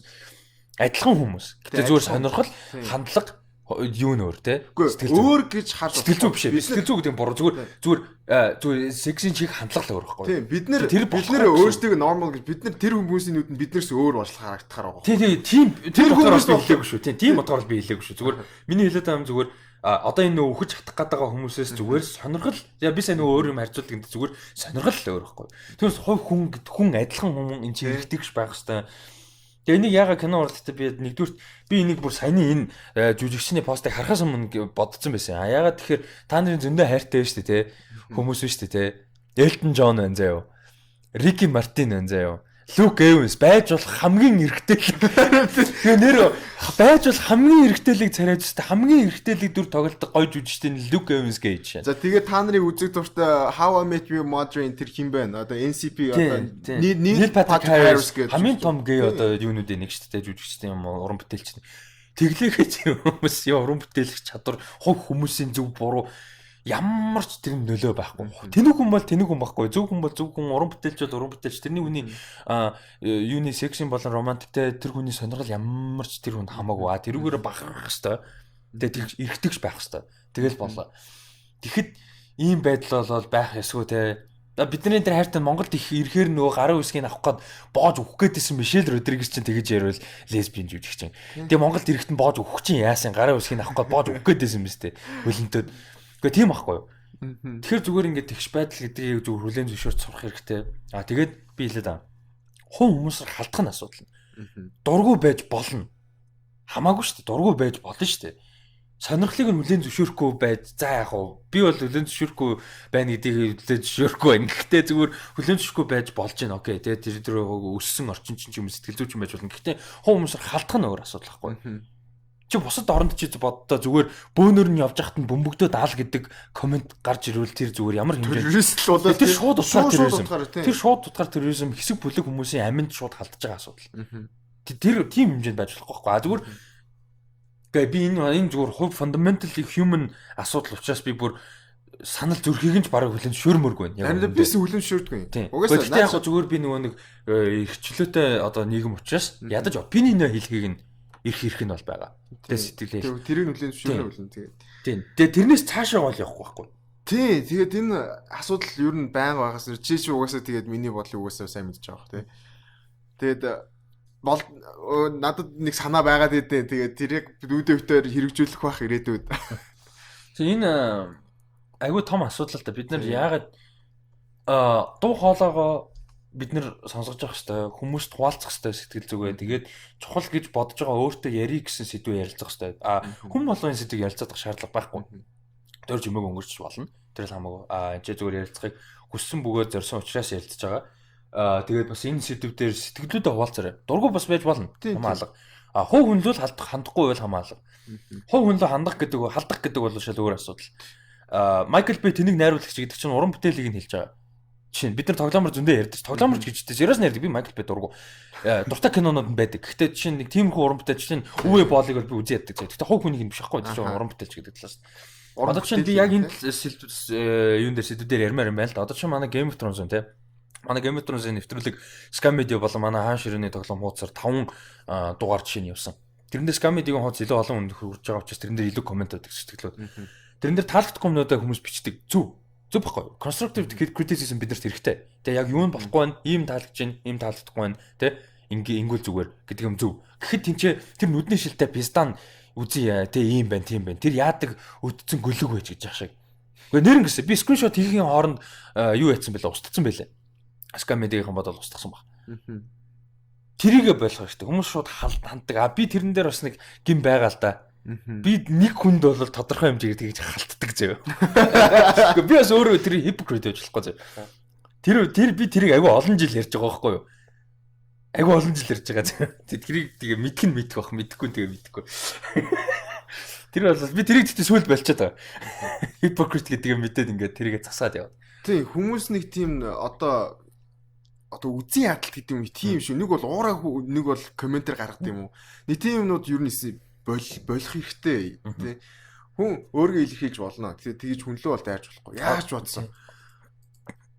Адилхан хүмүүс. Гэтэ зүгээр сонирхол хандлага юу нөр те өөр гэж харж сэтгэл зүй биш ээ сэтгэл зүй гэдэг нь буруу зүгээр сексийн чих хандлага л өөр байхгүй тийм бид нэр өөрсдөө нормал гэж бид нар тэр хүмүүсийн нүдэнд биднээс өөр болж харагдахаар байгаа тийм утгаараас би хэлээгүй шүү тийм утгаараа би хэлээгүй шүү зүгээр миний хэлээд байгаа юм зүгээр одоо энэ нөө өгч хатах гээд байгаа хүмүүсээс зүгээр сонирхол би сайн нөө өөр юм харьцуулдаг юм зүгээр сонирхол л өөр байхгүй тэрс хувь хүн адилхан хүн энэ чинь хэрэгтэйгш байх хэвээр. Тэгээ энийг яага кино урлагтаа би нэгдүгürt би энийг бүр саяны энэ жүжигчний постыг харахаас өмнө бодсон байсан. Яагаад тэгэхээр та нарын зөндөө хайртай шүү дээ те. Хүмүүс шүү дээ те. Элтон Джон байна заяо. Рики Мартин байна заяо. Luke Evans байж болох хамгийн эрэгтэйлэг. Тэгээ нэр байж болох хамгийн эрэгтэйлэг царайж өстэй хамгийн эрэгтэйлэг дүр тоглолдог гоё жүжигчтэй нь Luke Evans гэж. За тэгээд та нарын үзэг дуртай How I Met Your Mother энэ тэр хин байна. Одоо NCP одоо Neil Patrick Harris гэх хамгийн том гей одоо юунуудын нэг шүү дээ жүжигчтэй юм уран бүтээлч. Тэглээхэж хүмүүс уран бүтээлэх чадвар хувь хүмүүсийн зөв буруу ямар ч тэр нөлөө байхгүй. Тэнэг хүн бол тэнэг хүн байхгүй. Зөв хүн бол зөв хүн, уран бүтээлч бол уран бүтээлч. Тэрний хүний юуны сексийн болон романтиктэй тэр хүний сонирхол ямар ч тэр хүнд хамаагүй. Тэрүүгээр бахарах хэвээр. Тэгээд эргэтгэж байх хэвээр. Тэгэл болоо. Тэгэхэд ийм байдал бол байх ёсгүй те. Бидний тэр хайртай Монголд их ирэхээр нөгөө гарын үсгийг авах гээд боож өгөх гээдсэн Мишель Родригес чинь тэгэж ярил лесбийн жүжигч чинь. Тэгээ Монголд ирэхэд нь боож өгөх чинь яасан гарын үсгийг авах гээд боож өгөх гээдсэн юм сте. Хөлөнтөд. Гэхдээ тийм байхгүй юу? Тэгэхээр зүгээр ингээд тэгш байдал гэдгийг зүгээр хүлээн зөвшөөрч сурах хэрэгтэй. Тэгээд би хэлээд аа. Хувь хүмүүсээр халдах нь асуудал. Дургу байж болно. Хамаагүй шүү дээ. Дургу байж болно шүү дээ. Сонирхлыг нь хүлээн зөвшөөрөхгүй байж за яах вэ? Би бол хүлээн зөвшөөрөхгүй байна гэдгийг хүлээн зөвшөөрөхгүй байна. Гэхдээ зүгээр хүлээн зөвшөөрөхгүй байж болж байна. Окей. Тэгээд тэр өссөн орчин чинь юм сэтгэл зүйч юм байж болно. Гэхдээ хувь хүмүүсээр халдах нь өөр асуудал байхгүй. Чи бусад оронд чи боддоо зүгээр бөөнөр нь явж хахад нь бөмбөгдөө даал гэдэг комент гарч ирвэл тэр зүгээр ямар хэмжээ террорист л болоо тэр шууд утгаар терроризм хэсэг бүлэг хүмүүсийн аминд шууд халдж байгаа асуудал. Тэр тийм хэмжээнд байж болохгүй байхгүй. Зүгээр би энэ зүгээр хувь fundamentally human асуудал учраас би бүр санал зүрхийг нь ч бараг хүлэн шүрмөргүй байна. Харин бис хүлэн шүрдэггүй. Угаасаа яг зүгээр би нөгөө нэг эрхчлөөтэй одоо нийгэм учраас ядаж opinion хэлхийг нь ирэх нь бол байгаа. Тэгээ сэтгэлээ. Тэрийг нүлэн зөвшөөрөх болно тэгээд. Тийм. Тэгээ тэрнээс цаашаа гол явахгүй байхгүй. Тий, тэгээд энэ асуудал ер нь байнга байгаас чи угаасаа тэгээд миний бодлыг угаасаа сайн мэдж байгаа бох тий. Тэгээд бол надад нэг санаа байгаад идэв. Тэгээд тэрийг үүдээ хэрэгжүүлэх байх ирээдүйд. Тэгээ энэ айгүй том асуудал та бид нар яагаад дуу хоолойгоо бид нэр сонсгож явах хэвээр хүмүүст хуваалцах хэвээр сэтгэл зүгээ. Тэгээд чухал гэж бодож байгаа өөртөө ярих гэсэн сэдвээ ярилцах хэвээр. Хүн болгоны сэдвийг ярилцах шаардлага байхгүй. Тэр жимээг өнгөрч болно. Тэр л хамаагүй. Энд чи зүгээр ярилцахыг хүссэн бөгөөд зорьсон учраас ярилцж байгаа. Тэгээд бас энэ сэдв дээр сэтгэлдүүдээ хуваалцаарай. Дургу бас байж болно. Хамаалга. Хувь хүн л хандахгүй байл хамаалга. Хувь хүн л халдах гэдэг бол шал өөр асуудал. Майкл Бэй тэнийг найруулагч гэдэг чинь уран бүтээлийг нь хэлж байгаа. Жишээ нь бид нар тоглоомор зөндөө ярьдаг. Тоглооморч гэж дээ. Сериус ярьдаг. Би Майкл Бэй дургу. Дуртай кинонууд нь байдаг. Гэхдээ жишээ нь нэг тиймэрхүү уран бүтээлч чинь өвөө боолыг бол би үзээ яддаг. Гэхдээ хувь хүнийг нь биш байхгүй. Тэр чинь уран бүтээлч гэдэг талаас. Одоо чинь би яг энэ юун дээр сэдвээр ярмаар юм байна л да. Одоо чинь манай Game of Thrones тий. Манай Game of Thrones-ийн нэвтрүүлэг Scam Media болон манай Хаан ширээний тоглоом хуудасаар 5 дугаар жишээ нь явсан. Тэрнээс Scam Media-гийн хуудас илүү олон хүнд хүрч байгаа учраас тэрэн дээр илүү комент өгдөг сэтгэлүүд. Тэрэн дээр таалагдахгүй юмнуудаа хүмүүс бичдэг. Зүв баггүй. Constructive criticism бидэрт хэрэгтэй. Тэгээ яг юу нь болохгүй байна, ийм таалагдж байна, ийм таалагдахгүй байна, тэ? Ингүүл зүгээр гэдэг юм зүв. Гэхэд тэнцээ тэр нүдний шилтэй пистан үзье, тэ ийм байна, тийм байна. Тэр яадаг өдцөн гөлөг байж гэж яах шиг. Гэхдээ нэр ингэсэн. Би скриншот хийхийн хооронд юу яатсан бэлээ, устгацсан бэлээ. Scam Media-ийн бодол устгасан баг. Тэрийгэ болох хэрэгтэй. Хүмүүс шууд ханддаг. Би тэрэн дээр бас нэг гин байгаа л да. Би нэг хүнд бол тодорхой хэмжээгээр тэгж халтдаг зөө. Гэхдээ би бас өөрөө тэр hypocrite байж болохгүй зөө. Тэр би тэрийг айгүй олон жил ярьж байгаа байхгүй юу? Айгүй олон жил ярьж байгаа зөө. Тэрийг тэгээ мэдэх бах, мэдэхгүй тэгээ мэдэхгүй. Тэр бол би тэрийг тэгтээ сүлд болчиход байгаа. Hypocrite гэдгийг мэдээд ингээд тэрийгэ засаад яваад. Тий, хүмүүс нэг тийм одоо үзий ядалт гэдэг юм тийм шүү. Нэг бол уураа нэг бол комментэр гаргадаг юм уу? Нэг тийм юмнууд ер нь болох хэрэгтэй тий. Хүн өөрийгөө илэрхийлж болно. Тэгэж хүнлөө бол дайрч болохгүй. Яаж бодсон?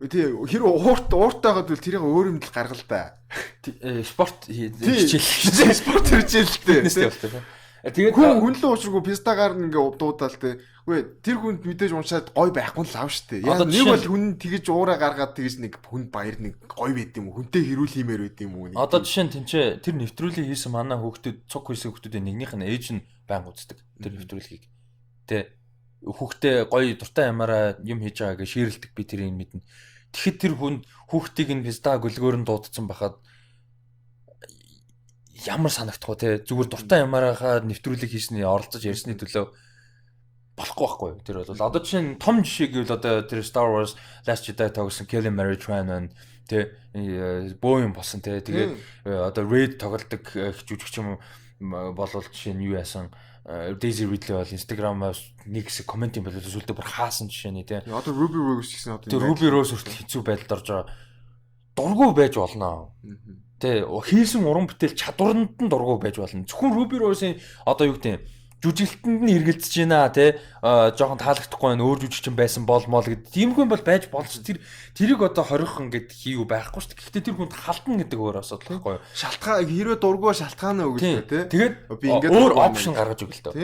Тий, хэр ууртайгаад бол тэрийг өөр юм л гаргал да. Спорт хичээл. Спорт хичээлтэй. Тэгээд хүнлөө уучраагүй пистагаар ингээ дуудаал тий. Үгүй тэр хүнд мэдээж уншаад гой байхгүй л ав штэ. Яг нэг бол хүн тэгэж уураа гаргаад тэгэж нэг хүн баяр нэг гой байд юм уу? Хүнтэй хэрүүл хиймээр байд юм уу? Одоо жишээ нь тэнцээ тэр нэвтрүүлгийг хийсэн манай хүүхдүүд цуг хийсэн хүүхдүүдийн нэгнийх нь ээж нь байн үздэг тэр нэвтрүүлгийг. Тэ хүүхдээ гой дуртай ямаараа юм хийж байгаа гэж шиэрлдэг би тэрийг мэднэ. Тэгэхэд тэр хүнд хүүхдийг нь писта гөлгөөр нь дуудсан байхад ямар санагдах вэ те зүгээр дуртай ямаараа нэвтрүүлэг хийсний оролцож ярьсны төлөө болохгүй байхгүй. Тэр бол одоо чинь том жишээ гэвэл одоо тэр Star Wars Last Jedi тогсон Kelly Marie Tran Тэ бөө юм болсон тэ. Тэгээд одоо Raid тоглодог жүжигч юм болвол жишээ нь юу яасан Daisy Ridley бол Instagram-аас нэг хэсэг комент юм болоо сүлдө бүр хаасан жишээ нь тэ. Одоо Ruby Rose гэсэн одоо Ruby Rose хүртэл хэцүү байдалд орж байгаа. Дургу байж болно. Тэ хийсэн уран бүтээл чадварнд нь дургу байж болно. Зөвхөн Ruby Rose-ийн одоо юу гэдэг жүжиглэлтэнд нь эргэлдэж байна те жоохон таалагдахгүй байна өөр жүжигчин байсан болмоо л гэдэг тийм хүн бол байж болж тэрийг одоо хорих ингээд хийв байхгүй шүү дээ. Гэхдээ тэр хүнд халдна гэдэг өөр асуудал байхгүй юу? Шалтгаан хэрвээ дургуй шалтгаанаа өгөх те. Тэгээд би ингээд өөр опшн гаргаж өгөл тоо.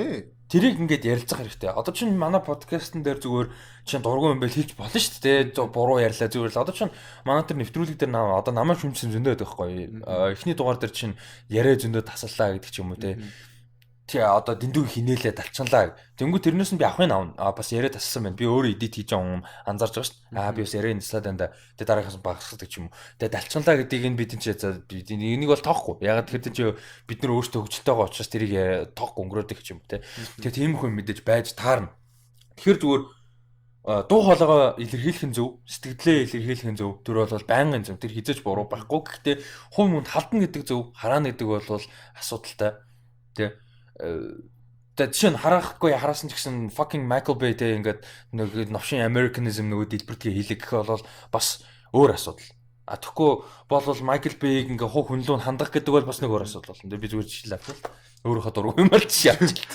Тэрийг ингээд ярилцах хэрэгтэй. Одоо чинь манай подкастн дээр зүгээр чинь дургуй юм байл хэлж болно шүү дээ. Буруу ярьлаа зүгээр л. Одоо чинь манай тэр нэвтрүүлэг дээр одоо намайг шүмжсэн зөндөө байдаг байхгүй юу? Эхний дугаар дээр чинь яриа зөндөө тасаллаа гэдэг ч юм уу те. Тий одоо дэндүү хинээлээ далчналаа. Тэнгүү тэрнээс нь би авахын аавна. Бас яриа тассан байна. Би өөрөө эдит хийж байгаа юм анзаарч байгаа шүү дээ. Би бас яриа нэслээд байна да. Тэгээ дараагаас нь багасгадаг ч юм уу. Тэгээ далчналаа гэдгийг нь бид энэ чи энийг бол тоохгүй. Ягаад тэгэхээр чи бид нар өөрсдөө хөвгөлтэй байгаа учраас тэрийг тоохгүй өнгөрөөдөг ч юм те. Тэгээ тийм хүн мэдээж байж таарна. Тэгэхээр зүгээр дуу хоолойгоо илэрхийлэх нь зөв, сэтгэлдээ илэрхийлэх нь зөв. Тэр бол байнгын зөв. Тэр хизэж буруу байхгүй. Гэхдээ хувь хүнд халдна гэдэг зөв, хараана гэдэг бол асуудалтай. Тэ тэгээд жишээ нь харахгүй хараасан ч гэсэн fucking Michael Bay те ингээд нэг новшин Americanism нөгөө дэлбэртгээ хийлэг гэх бол бас өөр асуудал. Тэгэхгүй бол Michael Bay-г ингээ хуу хүнлүүн хандах гэдэг бол бас нэг өөр асуудал болно. Би зүгээр жишээлээ авчихвал өөрөөхөө дургүй юм л тийш явж.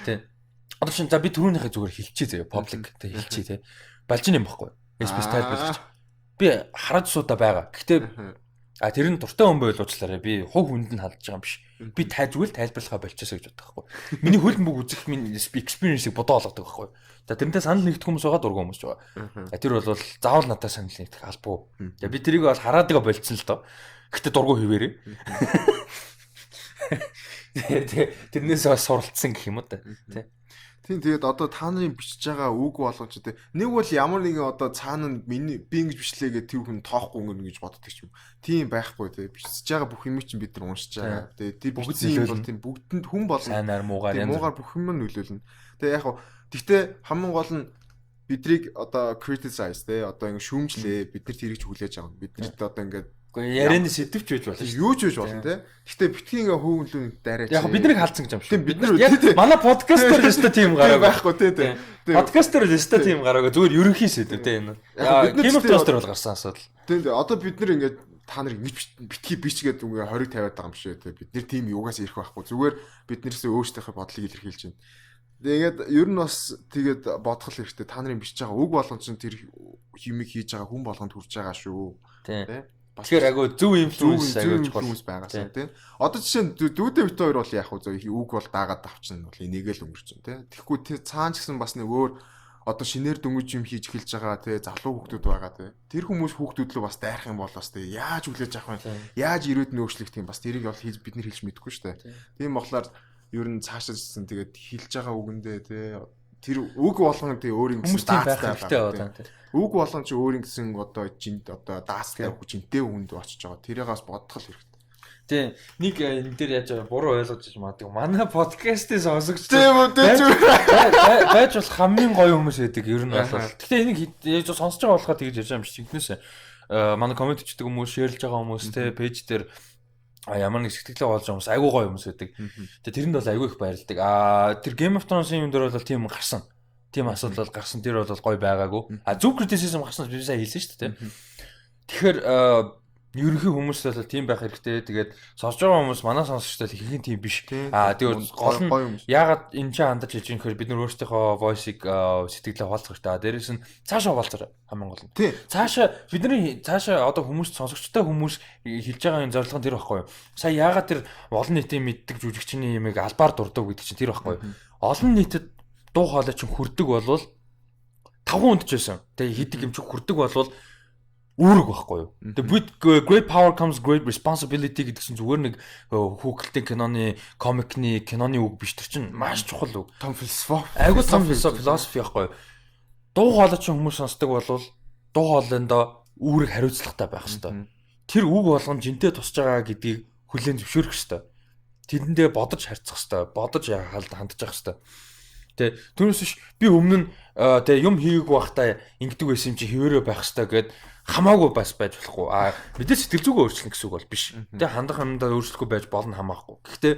Тэ. Одоо чинь за би түрүүнийхээ зүгээр хэлчихье заяа public те хэлчихье те. Балжин юм баггүй. Space тайлбарлаж. Би хараад суудаа байгаа. Гэхдээ тэр нь дуртай хүн байл уучлаарай. Би хуг хүнд нь хандж байгаа юм биш. Би тайжгүй л тайлбарлахаа болчихсоо гэж боддог байхгүй. Миний хөлбөмбөг үзэх минь experience-ийг бодоо олгодог байхгүй. За тэрнтэй санал нэгдэх хүмүүс байгаа дургүй хүмүүс байгаа. Тэр бол заавал надад санал нэгдэх албагүй. За би тэрийг бол хараад байгаа болцсон л доо. Гэтэ дургүй хэвээрээ. Тэрнээс бас суралцсан гэх юм уу та. Тэ. Тийм тэгээд одоо та нарын бичиж байгаа үг болгож тэ нэг бол ямар нэгэн одоо цаана нь миний би ингэж бичлээ гэдэг тэр хүн тоохгүй өнгөрнө гэж боддог ч юм. Тийм байхгүй тэ бичиж байгаа бүх юм чинь бид нар уншиж байгаа. Тэгээд тэр бүгд юм бол тийм бүгдэнд хүн болно. Сайнаар муугаар бүх юм нөлөөлнө. Тэгээд яг хав гэхдээ хамгийн гол нь бидрийг одоо criticize тэ одоо ингэ шүүмжлээ бид нар тэрийг ч хүлээж авах. Биднэрт одоо ингэ ярианы сэтвч байж болно шүү. Юу ч байж болно те. Гэхдээ битгий ингээ хөөвлөн дараач. Яг биднийг хаалцсан гэж юм шүү. Бид нар яг манай подкастер л өстой тийм гараагүй байхгүй те. Подкастер л өстой тийм гараагүй зүгээр ерөнхий сэдв те энэ. Game of Thrones дээр бол гарсан асуудал. Тийм одоо бид нар ингээ та нар ингэж битгий бич гэдэг ингээ 20 50-аад байгаа юм шиг те. Бид нар тийм юугаас ирэх байхгүй. Зүгээр биднэрсээ өөрсдийнхээ бодлыг илэрхийлж байна. Тэгээд ер нь бас тэгээд бодох хэрэгтэй. Та нарын бичиж байгаа үг болгон чинь тэр химиг хийж байгаа хүн болгонд хүрч байгаа шүү. Тийм. Тэгэхээр агуу зөв инфлюенс агуулж байгаасан тийм. Одоо жишээ нь дүүдээ бит хоёр бол яг уу зөв үг бол даагаад авчихна бол энийг л өнгөрч байна тийм. Тэгэхгүй тэр цаан ч гэсэн бас нэг өөр одоо шинээр дөнгөж юм хийж эхэлж байгаа тийм залуу хүүхдүүд байгаа тийм. Тэр хүмүүс хүүхдүүд лөө бас дайрах юм бол бас тийм яаж хүлээж авах вэ? Яаж ирээд нөөцлөх тийм бас тэрийг бол бид нар хэлж мэдэхгүй шүү дээ. Тийм болохоор ер нь цаашаасан тэгээд хэлж байгаа үгэндээ тийм тэр үг болгон тийм өөр юм даацтай байна. Үг болгон ч өөр ингэсэн одоо жинт одоо даастай хүчинтэй хүнд очиж байгаа. Тэрээс бодох л хэрэгтэй. Тийм. Нэг энэ дээр яаж буруу ойлгож магадгүй. Манай подкастыг сонсогч байж бол хамгийн гоё хүмүүс байдаг. Ер нь бол. Гэхдээ энийг яаж сонсож байгаа болохоо тэгж яаж юм шиг тэгнэсээ. Манай комент хийдэг хүмүүс, шеэрлж байгаа хүмүүс те пэйж дээр ямар нэг сэтгэлээ болж байгаа хүмүүс айгүй гоё хүмүүс байдаг. Тэгээ тэрэнд бол айгүй их баярлдаг. Тэр Game of Thrones-ийн юм дээр бол тийм гарсан. Тийм асуудал гарсан. Тэр бол гоё байгаагүй. Зөв criticism гарсан би сая хэлсэн шүү дээ. Тэгэхээр ерөнхий хүмүүс бол тийм байх хэрэгтэй. Тэгээд сонсож байгаа хүмүүс манай сонсогчтой ихэнх тийм биш. Тэгээд гол нь яагаад энэ ч хандаж хийж юм гэхээр бид нар өөрсдийнхөө voice-ыг сэтгэлээ хуваалцах хэрэгтэй. Дээрээс нь цаашаа хуваалцараа хамгийн гол нь. Цаашаа бидний цаашаа одоо хүмүүс сонсогчтой хүмүүс хэлж байгаа юм зорилго нь тэр байхгүй юу? Сая яагаад тэр олон нийтийн мэддэг жүжигчний юмыг албаар дурдаг гэдэг чинь тэр байхгүй юу? Олон нийтэд дуу хоолой чинь хүрдэг болвол 5 хүнд ч байсан. Тэгээ хийдэг юм чинь хүрдэг болвол үүрэг байхгүй юу. Тэгээ with great power comes great responsibility гэдгсэн зүгээр нэг хүүхэлдэйн киноны комикны киноны үг биш тэр чинь маш чухал үг. Том философи. Айгуу том философи байхгүй юу. Дуу хоолой чинь хүмүүс сонсдог болвол дуу хоолойндоо үүрэг хариуцлагатай байх хэрэгтэй. Тэр үг болгон жинтэй тусч байгаа гэдгийг хүлээн зөвшөөрөх хэрэгтэй. Тэрэндээ бодож харьцах хэрэгтэй. Бодож хандж явах хэрэгтэй. Тэ түүнээс биш би өмнө нь тэ юм хийгээгүй байхдаа ингэдэг байсан юм чи хэвээрээ байх хэрэгтэй гэд хамаагүй байж болохгүй. Мэдээ сэтгэл зүгөө өөрчлөх гэсэн үг бол биш. Тэ хандах хандаа өөрчлөхгүй байж болно хамаахгүй. Гэхдээ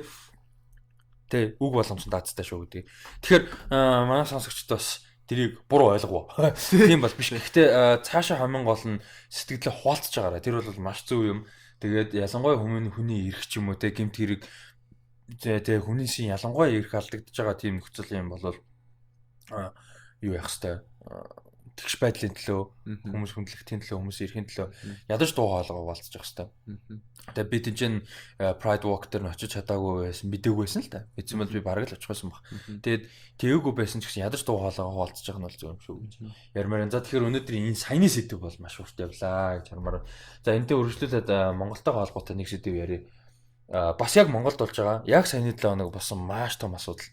тэ үг боломжтой даацтай шүү гэдэг. Тэгэхээр манай сонсогчд бас тэрийг буруу ойлгов. Тийм бол биш. Гэхдээ цаашаа хамгийн гол нь сэтгэлээ хуваалцж байгаарай. Тэр бол маш зөв юм. Тэгээд ялангуяа хүний эрх ч юм уу те гэмт хэрэг тэгээ хүнийсийн ялангуяа эрх алдагдж байгаа тийм нөхцөл юм бол юу яах вэ? Тэгш байдлын төлөө хүмүүс хүндлэгтийн төлөө хүмүүс эрхийн төлөө ядаж дуу хоолойгоо хуваалцж явах хэрэгтэй. Тэгээ би тийч Pride Walk дээр очиж чадаагүй байсан мэдээгүй байсан л та. Эцэм бол би бараг л очих байсан баг. Тэгээд тэгээгүй байсан ч гэсэн ядаж дуу хоолойгоо хуваалцж байгаа нь бол зөв юм шүү гэж. Ярмаар. За тэгэхээр өнөөдөр энэ саяны сэдв бол маш урт явлаа гэж хармаар. За энэтэй үргэлжлүүлээд Монголтойгоо холбоотой нэг сэдв ярив. Бас яг Монголд болж байгаа. Яг саяны 7 хоног болсон маш том асуудал.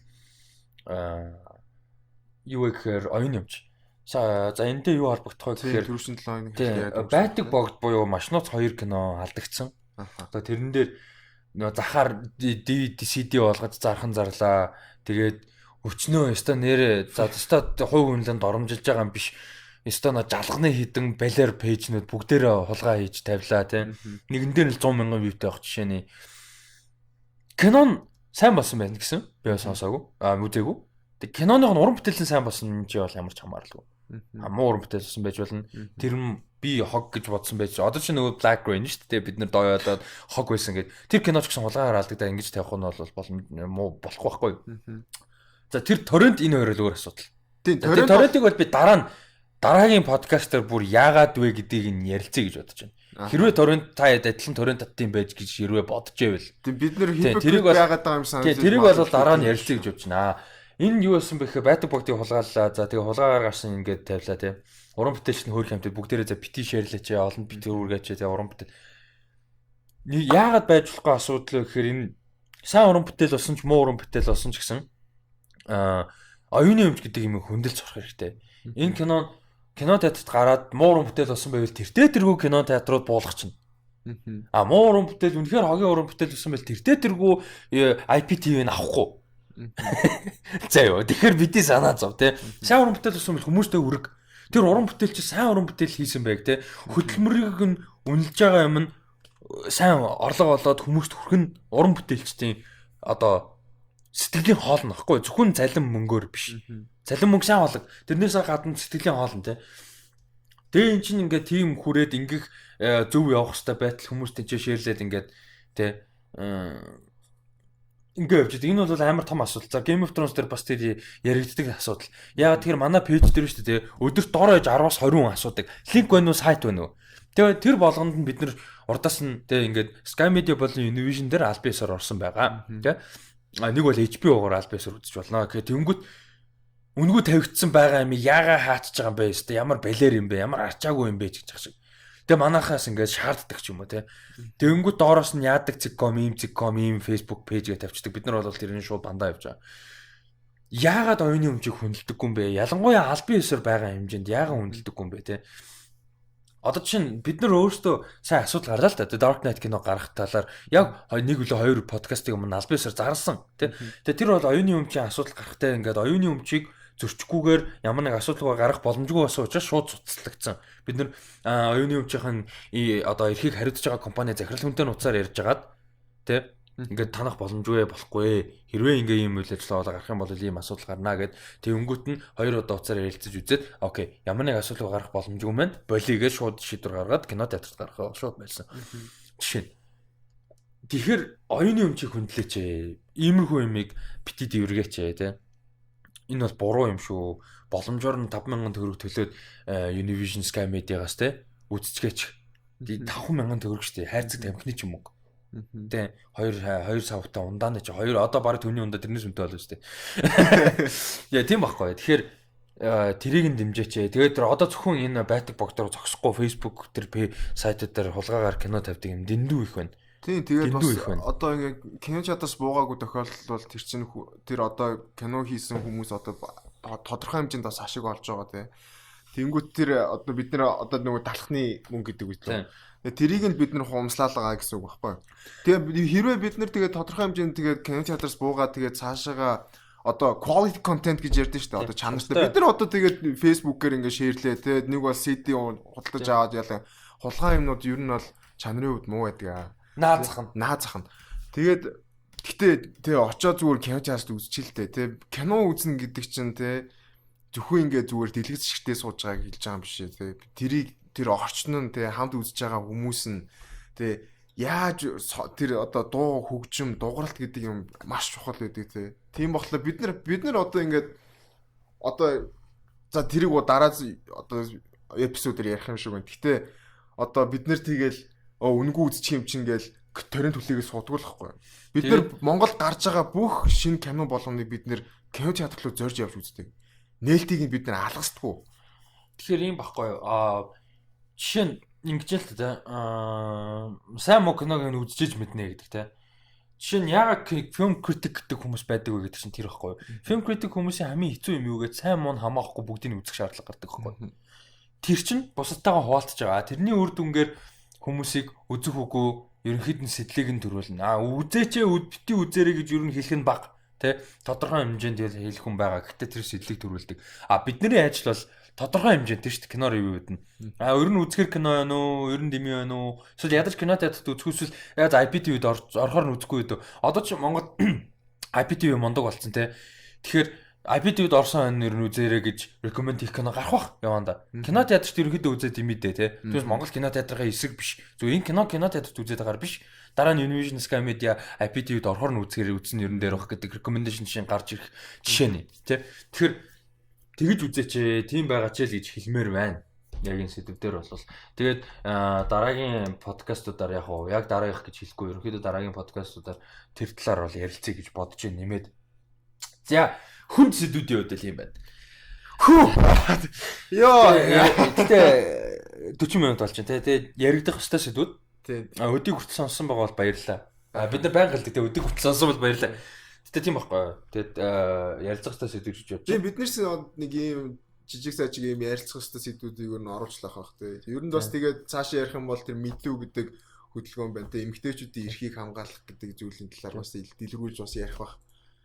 Юу гэхээр оюун юмч. За энэтэй юу холбогдох вэ гэхээр түрүүшин 7 хоног Байтаг богд буюу Машнууц 2 кино алдагдсан. Одоо тэрэн дээр нөө захаар DVD CD болгож зархан зарлаа. Тэгээд өчнөө өстө нэрээ за өстө хувь хүнлэнд оромжилж байгаа юм биш. Өстө нөө жалганы хідэн балер пэйжнүүд бүгдээрээ хулгай хийж тавилаа тийм. Нэгэн дээр л 100 мянган viewтэй авах жишээний кинон сайн болсон байна гэсэн. Би сонсоогүй. Үзээгүй. Тэг киноных нь уран бүтээлэн сайн болсон юм чи бол ямар ч хамааралгүй. Муу уран бүтээл болсон байж болно. Тэр нь би хог гэж бодсон байж. Одоо чи нөгөө Black Rain шүү дээ. Бид нэр дооёодод хог байсан гэд. Тэр киноч гэсэн хулгайгаар алдагдаа ингэж тавих нь бол муу болох байхгүй. За тэр торрент энэ хоёр л өөр асуудал. Тийм торрентыг бол би дараагийн подкастер бүр яагаад вэ гэдгийг нь ярилцъя гэж бодож байна. Хэрвээ торрент та адилхан торрент татсан байж гэж хэрвээ бодож байвал. Тийм бид нэр hypocrite байгаад байгаа юм санагдаж. Тэрийг бол дараа нь ярилцъя гэж бодож байна. Энэ юу болсон бэ гэхээр Байтаг богдыг хулгааллаа. За тэгээ хулгаагаар гарсан ингээд тавилаа тийм. Уран бүтээлч нь хөрх хамтд бүгдээрээ за бити шеэрлээч олон бити үргээч тэгээ уран бүтээл. Яагаад байж болохгүй асуудал вэ гэхээр энэ сайн уран бүтээл болсон ч муу уран бүтээл болсон ч гэсэн оюуны өмч гэдэг юм хөндлөж сурах хэрэгтэй. Энэ кино театрт гараад муу уран бүтээл болсон байвал тэртээ тэргүй кино театрууд буулгах чинь. Муу уран бүтээл үнэхээр хогийн уран бүтээл болсон байвал тэртээ тэргүй IPTV-г авахгүй. За ёо тэгэхээр бидний санаа зов те сайн уран бүтээл болсон бол хүмүүстэй өрг тэр уран бүтээлч сайн уран бүтээл хийсэн байг те хөдөлмөрийг нь үнэлж байгаа юм нь сайн орлого олоод хүмүүст хүрхэн уран бүтээлчдийн одоо сэтгэлийн хоол нөхгүй зөвхөн цалин мөнгөөр биш цалин мөнгө сайн хоолог тэрнээс гадна сэтгэлийн хоол нь те тэгээ эн чинь ингээд тийм хүрээд ингэх зөв явах хэрэгтэй байтал хүмүүс тийч шеэрлээд ингээд те ингээ явж байгаа. Энэ бол амар том асуудал. За Game of Thrones дээр бас тэр яригддаг асуудал. Яагаад тэгэхээр манай пэйж дээр шүү дээ. Өдөрт дор хаяж 10-аас 20 хүн асуудаг. Линк байна уу, сайт байна уу? Тэгээ тэр болгонд нь бид нэр урдаас нь тэг ингээд Sky Media болон Univision дээр аль биесээр орсон байгаа. Тэ? Нэг бол HBO-гоор аль биесээр үзэж болно. Тэгэхээр тэнгүүт үнгүү тавигдсан байгаа юм яага хаачж байгаа юм бэ? Өстө ямар балер юм бэ? Ямар арчаагүй юм бэ гэж байгаа шиг. Тэгээ манайхаас ингээд шаарддаг ч юм уу те. Тэнгүүд доороос нь яадаг цэгком, ийм Facebook пэйжгээ тавьчихдаг. Бид нар бол тэрний шууд дандаа явж байгаа. Яагаад оюуны өмчийг хүндэлдэггүй юм бэ? Ялангуяа аль биесээр байгаа хэмжээнд яагаад хүндэлдэггүй юм бэ те? Одоо чинь бид нар өөрсдөө сайн асуудал гарлаа л да. Dark Knight кино гаргах талаар яг нэг үлээ хоёр подкастыг өмнө аль биесээр зарласан те. Тэгээ тэр бол оюуны өмчийн асуудал гарахтай ингээд оюуны өмчийг зөрчихгүйгээр ямар нэг асуудал гарах боломжгүй болсон учраас шууд цуцлагдсан. Бид нэр оюуны өмчийн одоо эрхийг хариуцж байгаа компани захирал хүнтэй нуцаар ярьж агаад тий ингээд танах боломжгүй болохгүй. Хэрвээ ингээ ийм үйл ажиллагаа гарах юм бол ийм асуудал гарна гэд тэнгүүт нь хоёр удаа уцаар ярилцаж үзээд окей ямар нэг асуудал гарах боломжгүй мэн болигээ шууд шийдвэр гаргаад кино театрт гаргах шууд байсан. Жишээ. Тэгэхээр оюуны өмчийг хөндлөөч. Иймэрхүү юмыг бити дэвэргээч тий. Энэ бол буруу юм шүү. Боломжоор нь 5,000 төгрөг төлөөд Univision Sky Media-гаас те үзчихгээч. 5,000 төгрөг штэ. Хайрцаг тамхины ч юм уу. Тэ 2 савтай ундааны ч 2 одоо баг төвний ундаа тэрнээс үнэтэй болов штэ. Яа тийм байхгүй. Тэгэхээр тэрийг нь дэмжээч. Тэгээд тэр одоо зөвхөн энэ Байтаг богдоор зогсохгүй Facebook тэр сайтууд дээр хулгаагаар кино тавьдаг юм дэндүү их байна. Тийм тэгээд бас одоо ингээ кино чадас буугаагүй тохиолдол бол тэр чинь тэр одоо кино хийсэн хүмүүс одоо тодорхой хэмжээнд бас ашиг олж байгаа тий. Тэнгүүт тэр одоо бид нэр одоо нөгөө талхны мөнгө гэдэг үү. Тэрийг нь бид нэр хуумслаалгаа гэсэн үг байхгүй. Тэгээ хэрвээ бид нэр тэгээд тодорхой хэмжээнд тэгээд кино театраас буугаад тэгээд цаашаага одоо quality content гэж ярьдэн шүү дээ. Одоо чанартай. Бид нар одоо тэгээд Facebook-ээр ингээ шеэрлээ те. Нэг бол CD худалдаж аваад яла хулгай юмнууд ер нь бол чанарын хувьд муу байдаг. Наазах нь. Тэгээд гэтээ тэ очоо зүгээр кино част үзчихэлтэй те. Кино үзнэ гэдэг чинь те зөвхөн ингээ зүгээр дэлгэц шигтээ сууж байгааг хэлж байгаа юм биш ээ те. Тэр орчин нь те хамт үзэж байгаа хүмүүс нь те яаж тэр одоо дуу хөгжим дууралт гэдэг юм маш чухал байдаг те. Тийм болохоор бид нар одоо ингээд одоо за тэрийг дараа одоо эпизодээр ярих юм шиг байна. Гэхдээ одоо бид нар тэгэл үнгүй үзчих юм чинь гээл торрент хүлээгээ суудгуулахгүй. Бид нар Монголд гарч байгаа бүх шинэ кино болгоныг бид нар кино театр руу зорж явж үздэг. Нээлтийг бид нар алгасдаггүй. Тэгэхээр юм баггүй юу? Жишээ нь ингэж л тэ сайн муу киног нь үзчихэж мэднэ гэдэг тэ. Жишээ нь яагаад film critic гэдэг хүмүүс байдаг вэ гэдэг чинь тэр байхгүй юу? Film critic хүмүүсийн хамгийн хэцүү юм юу гэж сайн муу нь хамаахгүй бүгдийг үзэх шаардлага гардаг байхгүй юу? Тэр чинь бусадтайгаа хуваалцаж байгаа. Тэрний үр дүнгээр хүмүүсийг үзэх үгүй ерөнхийд нь сэтлийг нь төрүүлнэ. Үзээч бити үзээрэй гэж юу н хэлэх нь баг. Тэ тодорхой хэмжээнд хэлэх хүн байгаа. Гэхдээ тэр сэтлийг төрүүлдэг. Бидний ажил бол тодорхой хэмжээнд тийш кино ревю гэдэг нь. Ер нь үзэхэр кино байна уу? Ер нь дими байна уу? Эсвэл ядаж кино театрт үзэхүүсэл яаж IPTV-д орохоор нь үзэхгүй үү? Одоо ч Монгол IPTV мондог болсон те. Тэгэхээр IPTV-д орсон хүн ер нь үзээрэй гэж recommend хийх кино гарах бах яванда. Кино театрт ерөнхийдөө үзээд имидээ те. Тэгээс Монгол кино театрын эсрэг биш. Зөв энэ кино театрт үзээд байгаа биш. Дараа нь Univision Sky Media IPTV-д орохоор нь үзэхээр үзсэн ер нь дээр бах гэдэг recommendation шин гарч ирэх жишээ нь те. Тэгэхээр тэгэж үзээч тийм байгаа ч л гэж хэлмээр байна. Яг энэ сэдвээр бол. Тэгээд дараагийн подкастуудаар яг дараагийнх гэж хэлэхгүй ерөнхийдөө дараагийн подкастуудаар тэр талаар бол ярилцъя гэж бодож байна нэмээд. За хүн сэдвүүдийн хувьд л юм байна. Йоо гэтээ 40 минут болж байна те. Тэгээд яригдах хөстэй сэдвүүд. Өдийг хүртэл сонссон байгаа бол баярлалаа. Бид нар байнга хэлдэг те өдийг хүртэл сонссон бол баярлалаа. Гэтэ тийм байхгүй. Тэгэд ярилцах хэвээр сэдвүүд гэж бодчих. Биднээс нэг юм жижиг сажиг юм ярилцах хэвээр сэдвүүдийг ер нь оруулчлах байх те. Ер нь бас тэгээд цаашаа ярих юм бол тэр мэдүү гэдэг хөдөлгөөн байна те. Эмэгтэйчүүдийн эрхийг хамгаалах гэдэг зүйлийн талаар бас дэлгэрүүлж бас ярих байх.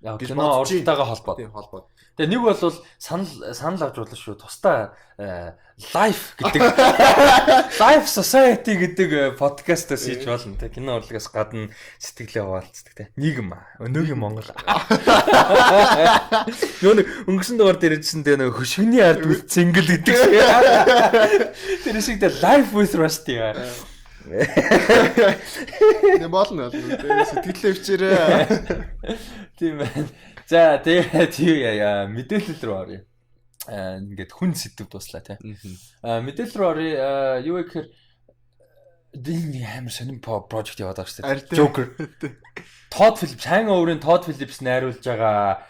Яг кино уралтайгаа холбоод. Тийм холбоод. Тэгээ нэг бол санал авч болно шүү. Тусдаа life гэдэг life society гэдэг подкастаас хийж болно. Тэ кино урлагаас гадна сэтгэлээ хуваалцдаг те. Нийгэм өнөөгийн Монгол. Нөө өнгөрсөн дугаар дээр ирсэн тэ нөө хөшгөний ард үл цэнгэл гэдэг шиг. Тэр шиг тэ life with rusty. Не болно. Сэтгэлээ өвчээрээ. Тийм байна. За тэгээ мэдээлэл рүү оръё. Ингээд хүн сэдв дуслаа тий. Мэдээлэл рүү оръё. Юу гэхээр дин амар сонин project яваад байгаа шүү дээ. Joker. Todd Phillips, Hangover-ын Todd Phillips найруулж байгаа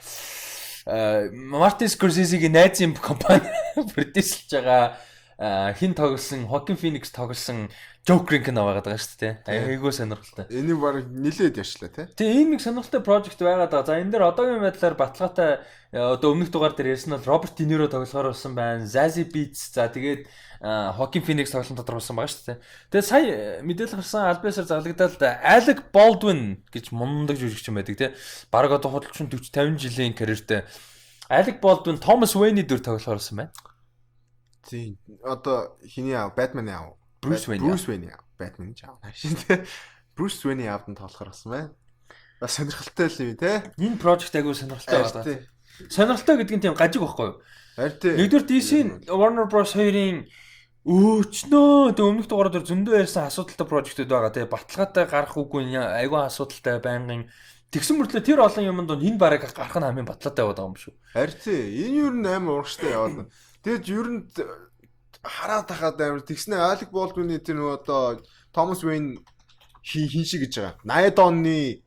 Martin Scorsese-гийн найзын компани продюсерлж байгаа хин тоглосон Joaquin Phoenix тоглосон Joker кино байгаа шүү дээ. Айгуу сонирхолтой. Энийг баг нилээд яшлаа тий. Тэгээ ийм нэг сонирхолтой project байгаад байгаа. За энэ дээр одоогийн байдлаар баталгаатай одоо өмнөх дугаар дээр ярьсан бол Robert De Niro тоглохоор болсон байна. Zazie Beetz за тэгээд Joaquin Phoenix тоглолтод тодорхойсон байгаа шүү дээ. Тэгээ сая мэдээлэл гарсан альбасаар зарлагдаад Alec Baldwin гэж мундаг жүжигч юм байдаг тий. Бараг одоо худалчин 40-50 жилийн карьертэй Alec Baldwin Thomas Wayne-ийн дүр тоглохоор болсон байна. Тийм. Одоо хиний Batman яав. Bruce Wayne яав. Batman ч аав. Bruce Wayne яавд нь тоглохоор болсон байна. Бас сонирхолтой л юм тий. Энэ project агуу сонирхолтой байна. Сонирхолтой гэдэг нь тийм гажиг байхгүй юу? Харин тий. Нэгдүгээр DC Warner Bros 2-ын өөчнөө тэг өмнөх дугаар дээр зөндөө ярьсан асуудалтай project-ууд байгаа тий. Баталгаатай гарах үгүй айгүй асуудалтай байнгын тэгсэн мөртлөө тэр олон юмд энэ бараг гарах нь хамгийн баталгаатай яваад байгаа юм шүү. Харин тий. Энэ юу н амар урагштай яваад. Тэгэж ер нь хараад тахаад амар тэгснэ Alec Baldwin-ийн тэр нөгөө одоо Thomas Wayne хин шиг гэж байгаа. 80-ад оны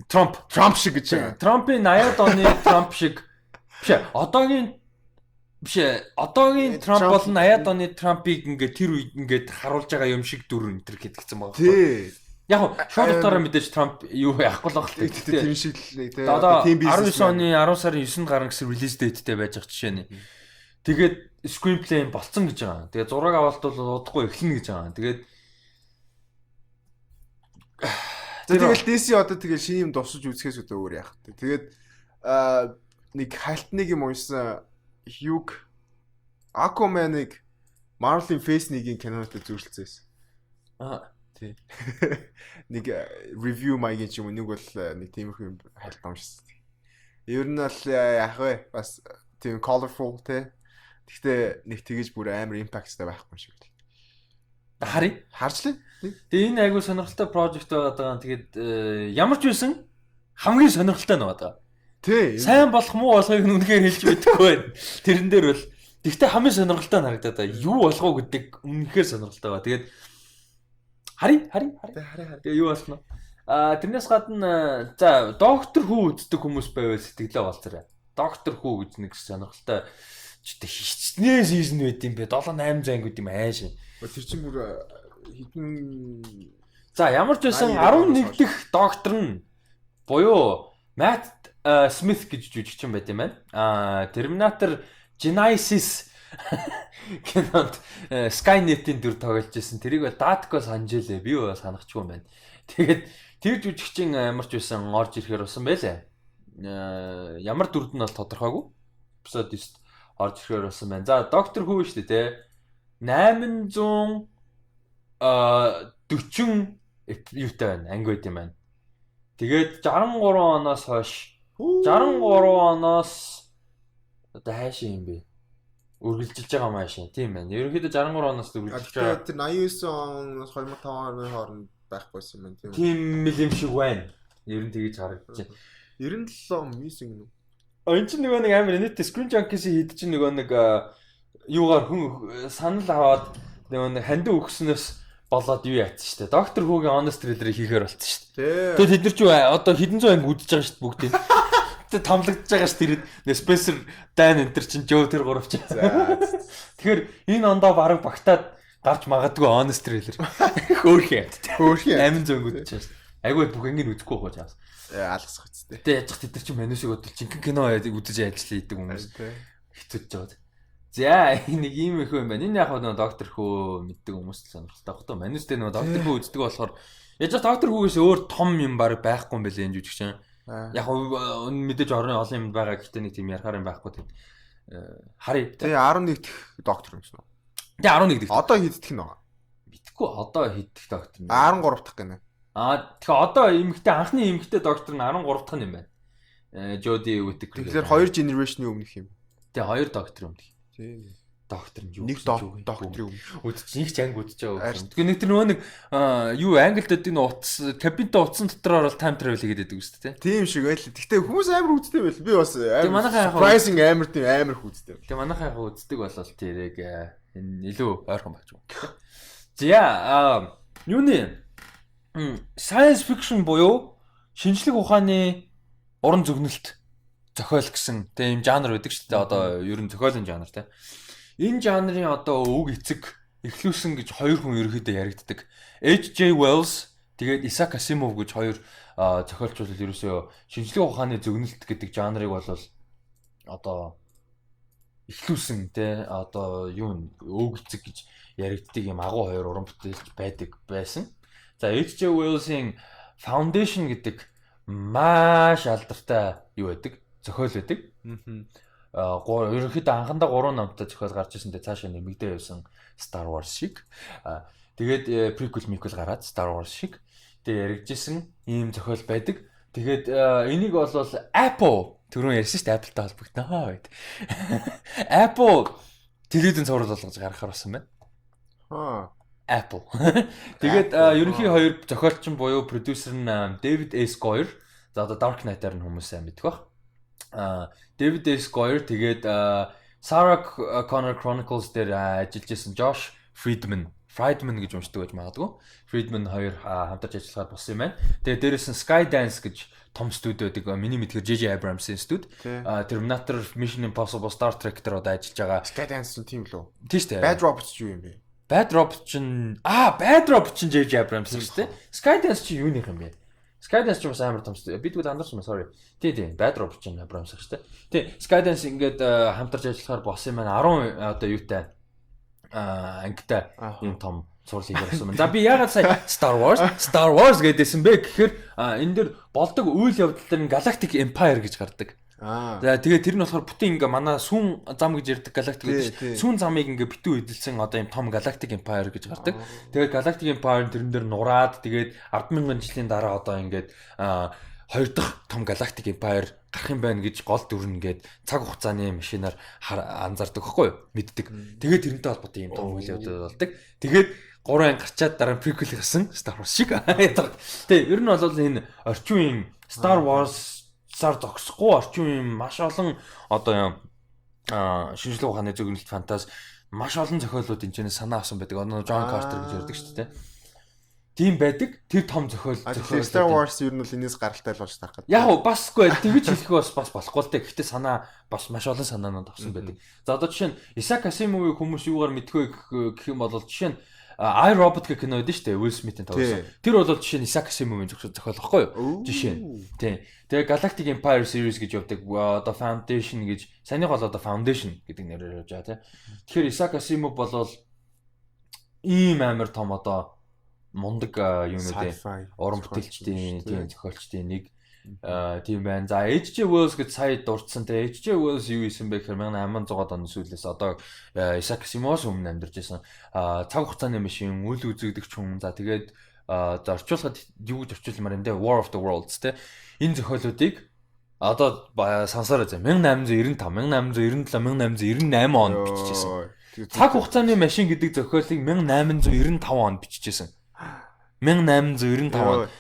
Trump шиг гэж байгаа. Trump-ийн 80-ад оны Trump шиг биш одоогийн Trump бол 80-ад оны Trump-ийг ингээд тэр үед ингээд харуулж байгаа юм шиг дүр энэ төр гэдгийгсэн байгаа. Тий. Яг шууд утгаараа мэдээж Trump юу яахгүй л байгаа л тийм шиг л тий. Одоо 19 оны 10 сарын 9-нд гарна гэсэн release date-тэй байж байгаа жишээ нь. Тэгээд screenplay болцсон гэж байгаа. Тэгээд зураг авалт бол удахгүй эхлэнэ гэж байгаа. Тэгээд тэгэл DC одоо тэгэл шинэ юм дусаж үзэхээс өдөө өөр яах вэ? Тэгээд нэг халтныг юм уншсан Hugh Aquaman-ыг Marvel-ийн Phase 1-ийн кинонотой зүйрлцсэн. Тий. Нэг review маягийн ч юм уу нэг бол нэг тиймэрхүү юм хальт уншсан. Ер нь бол яах вэ? Бас тийм colorful те. Гэхдээ нэг тэгэж бүр амар impactтай байхгүй юм шиг. Харжлаа. Тэгээ энэ айгуу сонирхолтой project байгаа. Тэгээд ямар ч байсан хамгийн сонирхолтой нь байгаа. Тий. Сайн болох муу болохыг үнэхээр хэлж мэдэхгүй байна. Тэрэн дээр бол тэгтээ хамгийн сонирхолтой нь харагдаад байгаа. Юу болох вэ гэдэг үнэхээр сонирхолтой байгаа. Тэгээд хари. Тэгээ юу болно? Тэрнээс гадна за доктор хүү үздэг хүмүүс байвал сэтгэлээ болцорой. Доктор хүү гэж нэг сонирхолтой хичнээн сизон байд юм бэ? 7 8 зангууд юм ааш. Тэр чинь бүр хитэн за ямар ч байсан 11 дахь доктор нь буюу Matt Smith гэж жүжигчин байт юм байна. Terminator Genesis кинонд Skynet-ийн дүр тоглож байсан. Тэрийг бол Datko санджээлээ. Би бол санахчгүй юм байна. Тэгээд тэр жүжигчин ямар ч байсан орж ирэхээр усан байлаа. Ямар дүрд нь бол тодорхойгүй. Episode 9 орж ирэхээр усан байна. За доктор хүү шүү дээ те. 840 юутай байна. Анги байт юм байна. Тэгээд 63 оноос хойш 63 оноос одоо хаашаа юм бэ? Үргэлжилж байгаа маашин тийм байна. Ерөнхийдөө 63 оноос үргэлжилж байгаа. Тэр 99 оноос 2005 оны хооронд байхгүй юм байна тийм үү? Тийм юм шиг байна. Ер нь тэгэж харагдаж байна. 97 мисинг нү. Энэ чинь нөгөө нэг амар нийт Screen Junkies-ийн хэд чинь нөгөө нэг юугаар хүн санал аваад нөгөө нэг хандив өгснөөс болоод юу яатсан шүү дээ. Доктор Хүүгийн honest trailer-ыг хийхээр болчихсон шүү дээ. Тэгээд тэд нар ч одоо хэдэн зуун анги үдчихэж байгаа шүү дээ бүгдийг. Тэгээд тамлагдж байгаа шүү дээ. Spencer Dan энэ төр чинь Joe тэр гуравч. Тэгэхээр энэ ондоо бараг багтаад гарч магадгүй honest trailer. Хөөхий. 800 үдчихэж шүү дээ. Айгүй бүх ангийг үзэхгүй хоо чаас. Алгасах үстэй. Тэгээд яж тэд нар чинь манусыг бодвол жинхэнэ кино үзэж ажиллаа идэг хүмүүс. Хэцүүж байгаа. За нэг ийм их юм байна. Энэ яг нөгөө доктор хөө мэддэг хүмүүс л сонирхолтой баг тоо. Манустэй нөгөө доктор хөө үздэг болохоор яаж доктор хөөс өөр том юм баг байхгүй юм бэлээ энэ жүжигчин. Яг мэдээж олон юм байгаа гэхдээ нэг тийм ярахаар юм байхгүй тийм. Харъя. Тэгээ 11 дэх доктор юм шиг үү? Тэгээ 11 дэх. Одоо хийддэг нь байгаа. Мэдхгүй одоо хийддэг доктор нь. 13 дахь гэнэ. Тэгэхээр одоо анхны эмэгтэй доктор нь 13 дахь нь юм байна. Jodie Whittaker. Тэгэхээр 2 generation-ийн өмнөх юм. Тэгээ 2 доктор өмнөх. Тийм. Доктор нь юу нэг докторын өмнө. Үдчих нэг ч анги үдчих байгаа. Тэгэхээр нэг тэр нөгөө нэг юу англид гэдэг нь утас кабинтаа утсан дотор орол time travel хийгээд байдаг үстэй тий. Тийм шиг байл. Гэхдээ хүмүүс амар үздэг байл. Би бас амар surprising амар тийм амар үздэг. Тэгээ манайхаа яг үздэг болол тэрэг энэ илүү ойрхон багч юм. За юуны science fiction буюу шинжлэх ухааны уран зөгнөлт зохиол гэсэн тийм жанр байдаг шүү дээ. Одоо ер нь зохиолын жанр тийм. Энэ жанрын одоо үг эцэг эхлүүлсэн гэж хоёр хүн ерөөхдөө яригддаг. H.J. Wells тэгээд Isaac Asimov гэж хоёр зохиолчвол ерөөсөө шинжлэх ухааны зөгнөлт гэдэг жанрыг бол одоо эхлүүлсэн тийм. Одоо юу үг эцэг гэж яригддаг юм агуу хоёр уран бүтээлч байсан. За H.J. Wells-ийн Foundation гэдэг маш алдартай юу байдаг? Зохиол байдаг. Ерөнхийдөө анхандаа 3 номтой зохиол гарч ирсэн дээ цаашаа нэмэгдээ явсан Star Wars шиг. Тэгээд prequel гараад Star Wars шиг тэгээд яригдчихсэн ийм зохиол байдаг. Тэгээд энийг бол Apple түрүүн ярьсан шүү дээ Apple-тай холбогдноо гэд. Apple телевизэн цуврал болгож гаргахаар болсон байна. Apple. Тэгээд ерөнхий хоёр зохиолчин буюу продюсер нь David S. Goyer. За одоо Dark Knight-аар нь хүмүүс сайн мэддэг баг. David S. Goyer тэгээд Sarah Connor Chronicles дээр ажиллаж байсан Josh Friedman гэж уншдаг байж магадгүй. Friedman хоёр хамтарч ажиллахад болсон юм байна. Тэгээд дээрээс нь Skydance гэж том студи байдаг. Миний мэдхээр J.J. Abrams-ийн студи. Terminator, Mission Impossible, Star Trek дээр одоо ажиллаж байгаа. Skydance нь тийм лөө. Тийм шүү дээ. Bad Robots юу юм бэ? Bad Robot чинь J.J. Abrams шүү дээ. Skydance чинь юуных юм бэ? Skydance ч бас амар том студи. Би тэгвэл андарсан ба sorry. Тийм. Bad Robot чинь Abrams шүү дээ. Тийм. Skydance ингээд хамтарч ажиллахаар болсон юм байна. 10 одоо юутай ангитай юм том сурлыг ярьсан байна. За би яагаад сая Star Wars гэдээсэн бэ гэхээр энэ дэр болдог үйл явдал дээр Galactic Empire гэж гардаг. За тэгээд тэр нь болохоор бүтэн ингээ манай сүүн зам гэж ярьдаг галактик гэдэг чинь сүүн замыг ингээ битүү эдэлсэн одоо юм том галактик empire гэж гардаг. Тэгээд галактик empire тэрэн дээр нураад тэгээд 100000 жилийн дараа одоо ингээд хоёр дахь том галактик empire гарах юм байна гэж гол дүр нэгээд цаг хугацааны машинаар анзаардаг байхгүй юу? Мэддэг. Тэгээд тэрнтэй холбоотой юм том үйл явдал болдог. Тэгээд 3 анги гарчаад дараа нь prequel гарсан Star Wars шиг. Тэгээ ер нь бол энэ орчин үеийн Star Wars-аар зогсохгүй орчин үеийн маш олон одоо юм шинжлэх ухааны зөвлөлт фантаз маш олон зохиолууд энэ санаа авсан байдаг. Одоо John Carter гэж ярьдаг шүү дээ. Тийм байдаг. Тэр том зохиол Star Wars ер нь бол энэс гаралтай л болж таах гэдэг. Яг уу басгүй тэгж хэлэх бас болохгүй л дээ. Гэхдээ санаа бас маш олон санаанууд авсан байдаг. За одоо жишээ нь Isaac Asimov-ыг хүмүүс юугаар мэдгүй гэх юм бол жишээ нь I Robot гэх кино байдаг шүү дээ. Will Smith-ийн тоглосон. Тэр бол жишээ нь Isaac Asimov-ийн зохиол байхгүй юу? Жишээ нь. Тийм. Тэгээ Galactic Empire series гэж явдаг. Одоо Foundation гэж санийх бол одоо Foundation гэдэг нэрээр явж байгаа тийм. Тэгэхээр Isaac Asimov бол ийм амар том одоо мундаг юмнуудын уран бүтээлчдийн тийм зохиолчдын нэг тийм байна. За H.G. Wells гэж сая дурдсан. Тэгээ H.G. Wells юу исэн бэ гэхээр 1800-аад оны сүүлээс одоо Isaac Asimov-с өмнө амьдарч байсан цаг хугацааны машин, үл үзэгдэгч хүн. За тэгээд орчуулахад юу гэж орчуулмаар юм бэ? War of the Worlds те. Энэ зохиолуудыг одоо сансараа за 1895, 1897, 1898 онд бичижсэн. Цаг хугацааны машин гэдэг зохиолыг 1895 онд бичижсэн. 1895 он.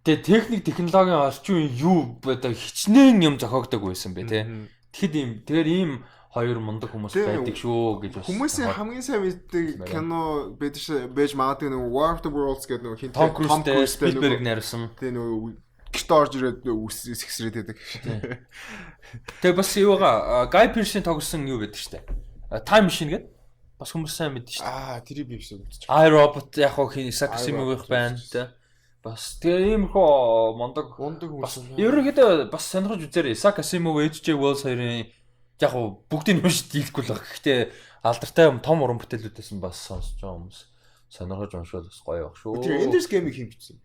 Тэгээ техник технологийн орчин үеийн юу одоо хичнээн юм зохиогддог байсан бэ те. Тэгэхээр ийм хоёр мундаг хүмүүс байдаг шүү гэж бас. Хүмүүсийн хамгийн сайн мэддэг кино байж магадгүй нэг War of the Worlds гэдэг нэг хин Tom Cruise-тэй найруулсан. Тэгээ нэг гэрт орж ирээд сэгсрээд байдаг. Тэгээ бас юугаа Guy Pearce-ийн тоглосон юу гэдэг штэ. Time Machine гэдэг. Бас хүмүүс сайн мэддэг штэ. Тэрийг би биш үзчих. I Robot яг хоо хин Isaac Asimov-ийн байна те. Бас тэгээ иймэрхүү мондог хүмүүс. Ерөнхийдөө бас сонирхож үзээрэй. Isaac Asimov, H.G. Wells хоёрын яг хоо бүгдийг нь уншиж дийлэхгүй л баг. Гэхдээ алдартай том уран бүтээлүүдээс нь бас сонсож байгаа хүмүүс сонирхож уншвал бас гоё баг шүү. Тэр Ender's Game-ийг хэн бичсэн?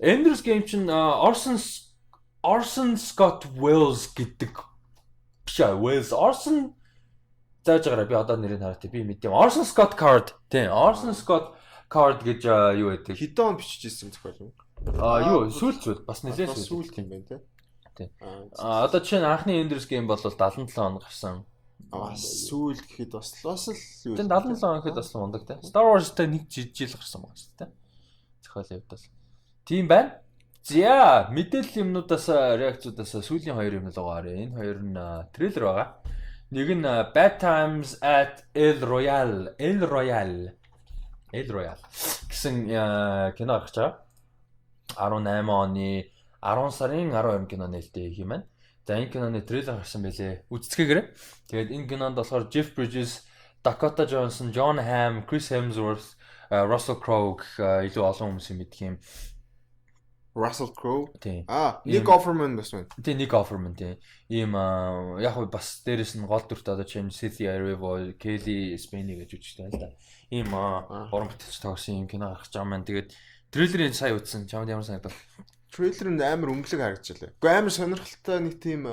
Ender's Game чинь Orson Scott Wells гэдэг биш аа Wells Orson зааж байгаарай би одоо нэрийг хараад би мэдэм Orson Scott Card тийм Orson Scott Card гэж юу гэдэг хэдэн он бичиж ирсэн зохиол юм? Юу сүүлд бас нэлээд сүүлд юм байна тийм. Одоо жишээ нь анхны Ender's Game бол 77 он гарсан. Сүүл гэхэд бас л юу. Тийм 77 он гэхэд бас мундаг тийм. Star Wars-тай нэг жил гарсан байгаа шүү дээ. Зохиолын хувьд бол тийм байна. За мэдээлэл юмнуудаас реакцуудаас сүүлийн хоёр юм л байгаа. Энэ хоёр нь трейлер байгаа. Нэг нь Bad Times at El Royale гэсэн кино гарч байгаа. 18 оны 10 сарын 12 кино нээлттэй юм байна. За энэ киноны трейлер гарсан байлээ. Үзцгээгээрэй. Тэгээд энэ кинонд болохоор Jeff Bridges, Dakota Johnson, John Hamm, Chris Hemsworth, Russell Crowe илүү олон хүмүүсийн мэдх юм. Russell Crowe. Nick Offerman бас байна. Тийм Nick Offerman тийм. Ийм яг хөө бас дээрэс нь гол дүртэй одоо чинь Cynthia Erivo, Kelly Spany гэж үжигтэй л да. Ийм уран бүтээлч тоглосон юм кино гарч байгаа маань. Тэгээд трейлерыг сая үзсэн. Чамд ямар санагдав? Трейлер нь амар өнгөлөг харагдчихлаа. Гэхдээ амар сонирхолтой нэг тийм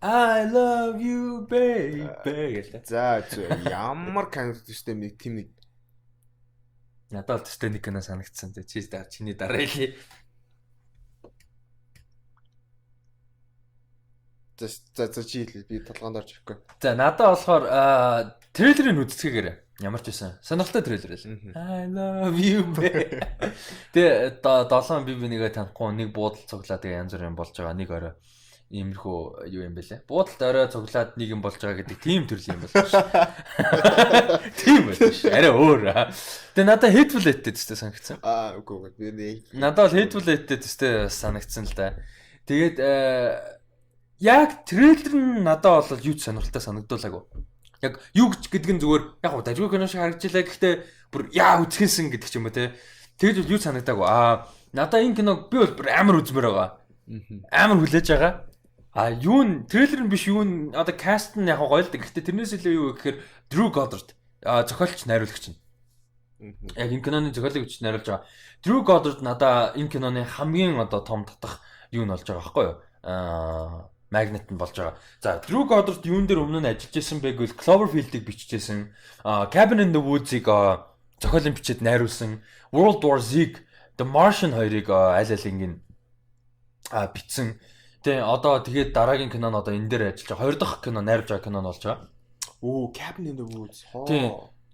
I love you baby гэдэг. За ямар каналтай нэг тийм нэг надад төстэй нэг кино санагдсан. Чиний дараа хэлээ. За чи хэлээ би толгоонд орж ирэхгүй. За надад болохоор трейлерыг үзцгээгээрэй. Ямар ч байсан. Сонирхолтой трейлер л. I love you baby. Тэгээ 7 би нэгээ танихгүй нэг буудал цуглаад тэгээ янз бүрийн болж байгаа. Нэг орой иймэрхүү юу юм бэлээ. Буудалд орой цуглаад нэг юм болж байгаа гэдэг тийм төрлийн юм байна шүү. Тийм байна шүү. Арай өөр. Тэгээ надад Hateful Eight-тэй төстэй санагдсан. Үгүй би нэг. Надад бол Hateful Eight-тэй төстэй санагдсан л да. Тэгээд яг трейлер нь надад бол юу ч сонирхолтой санагдуулаагүй. Яг юу гэдэг нь зүгээр яг дажгүй кино шиг харагдчихлаа гэхдээ бүр яа үзхэнсэн гэдэг ч юм уу те. Тэгж юу санагдаагүй. Надаа энэ киног би бол бүр амар үзмээр байгаа. Амар хүлээж байгаа. Юу н трейлер нь биш юу н одоо каст нь яг гоё л дээ. Гэхдээ тэрнээс илүү юу гэхээр Drew Goddard зохиолч найруулагч нь. Яг энэ киноны зохиолыг бичиж найруулж байгаа. Drew Goddard надаа энэ киноны хамгийн одоо том татах юу нь болж байгаа байхгүй юу? Magnet нь болж байгаа. За Drew Goddard юун дээр өмнө нь ажиллаж байсан бэ гэвэл Cloverfield-ыг бичижсэн. Cabin in the Woods-ыг зохиолын бичээд найруулсан. World War Z-г The Martian 2-ыг аль алингийн бичсэн. Тэгээ одоо тэгээд дараагийн кино нь одоо энэ дээр ажиллаж байгаа. Хоёр дахь кино найруулж байгаа кино нь болж байгаа. Оо, Cabin in the Woods.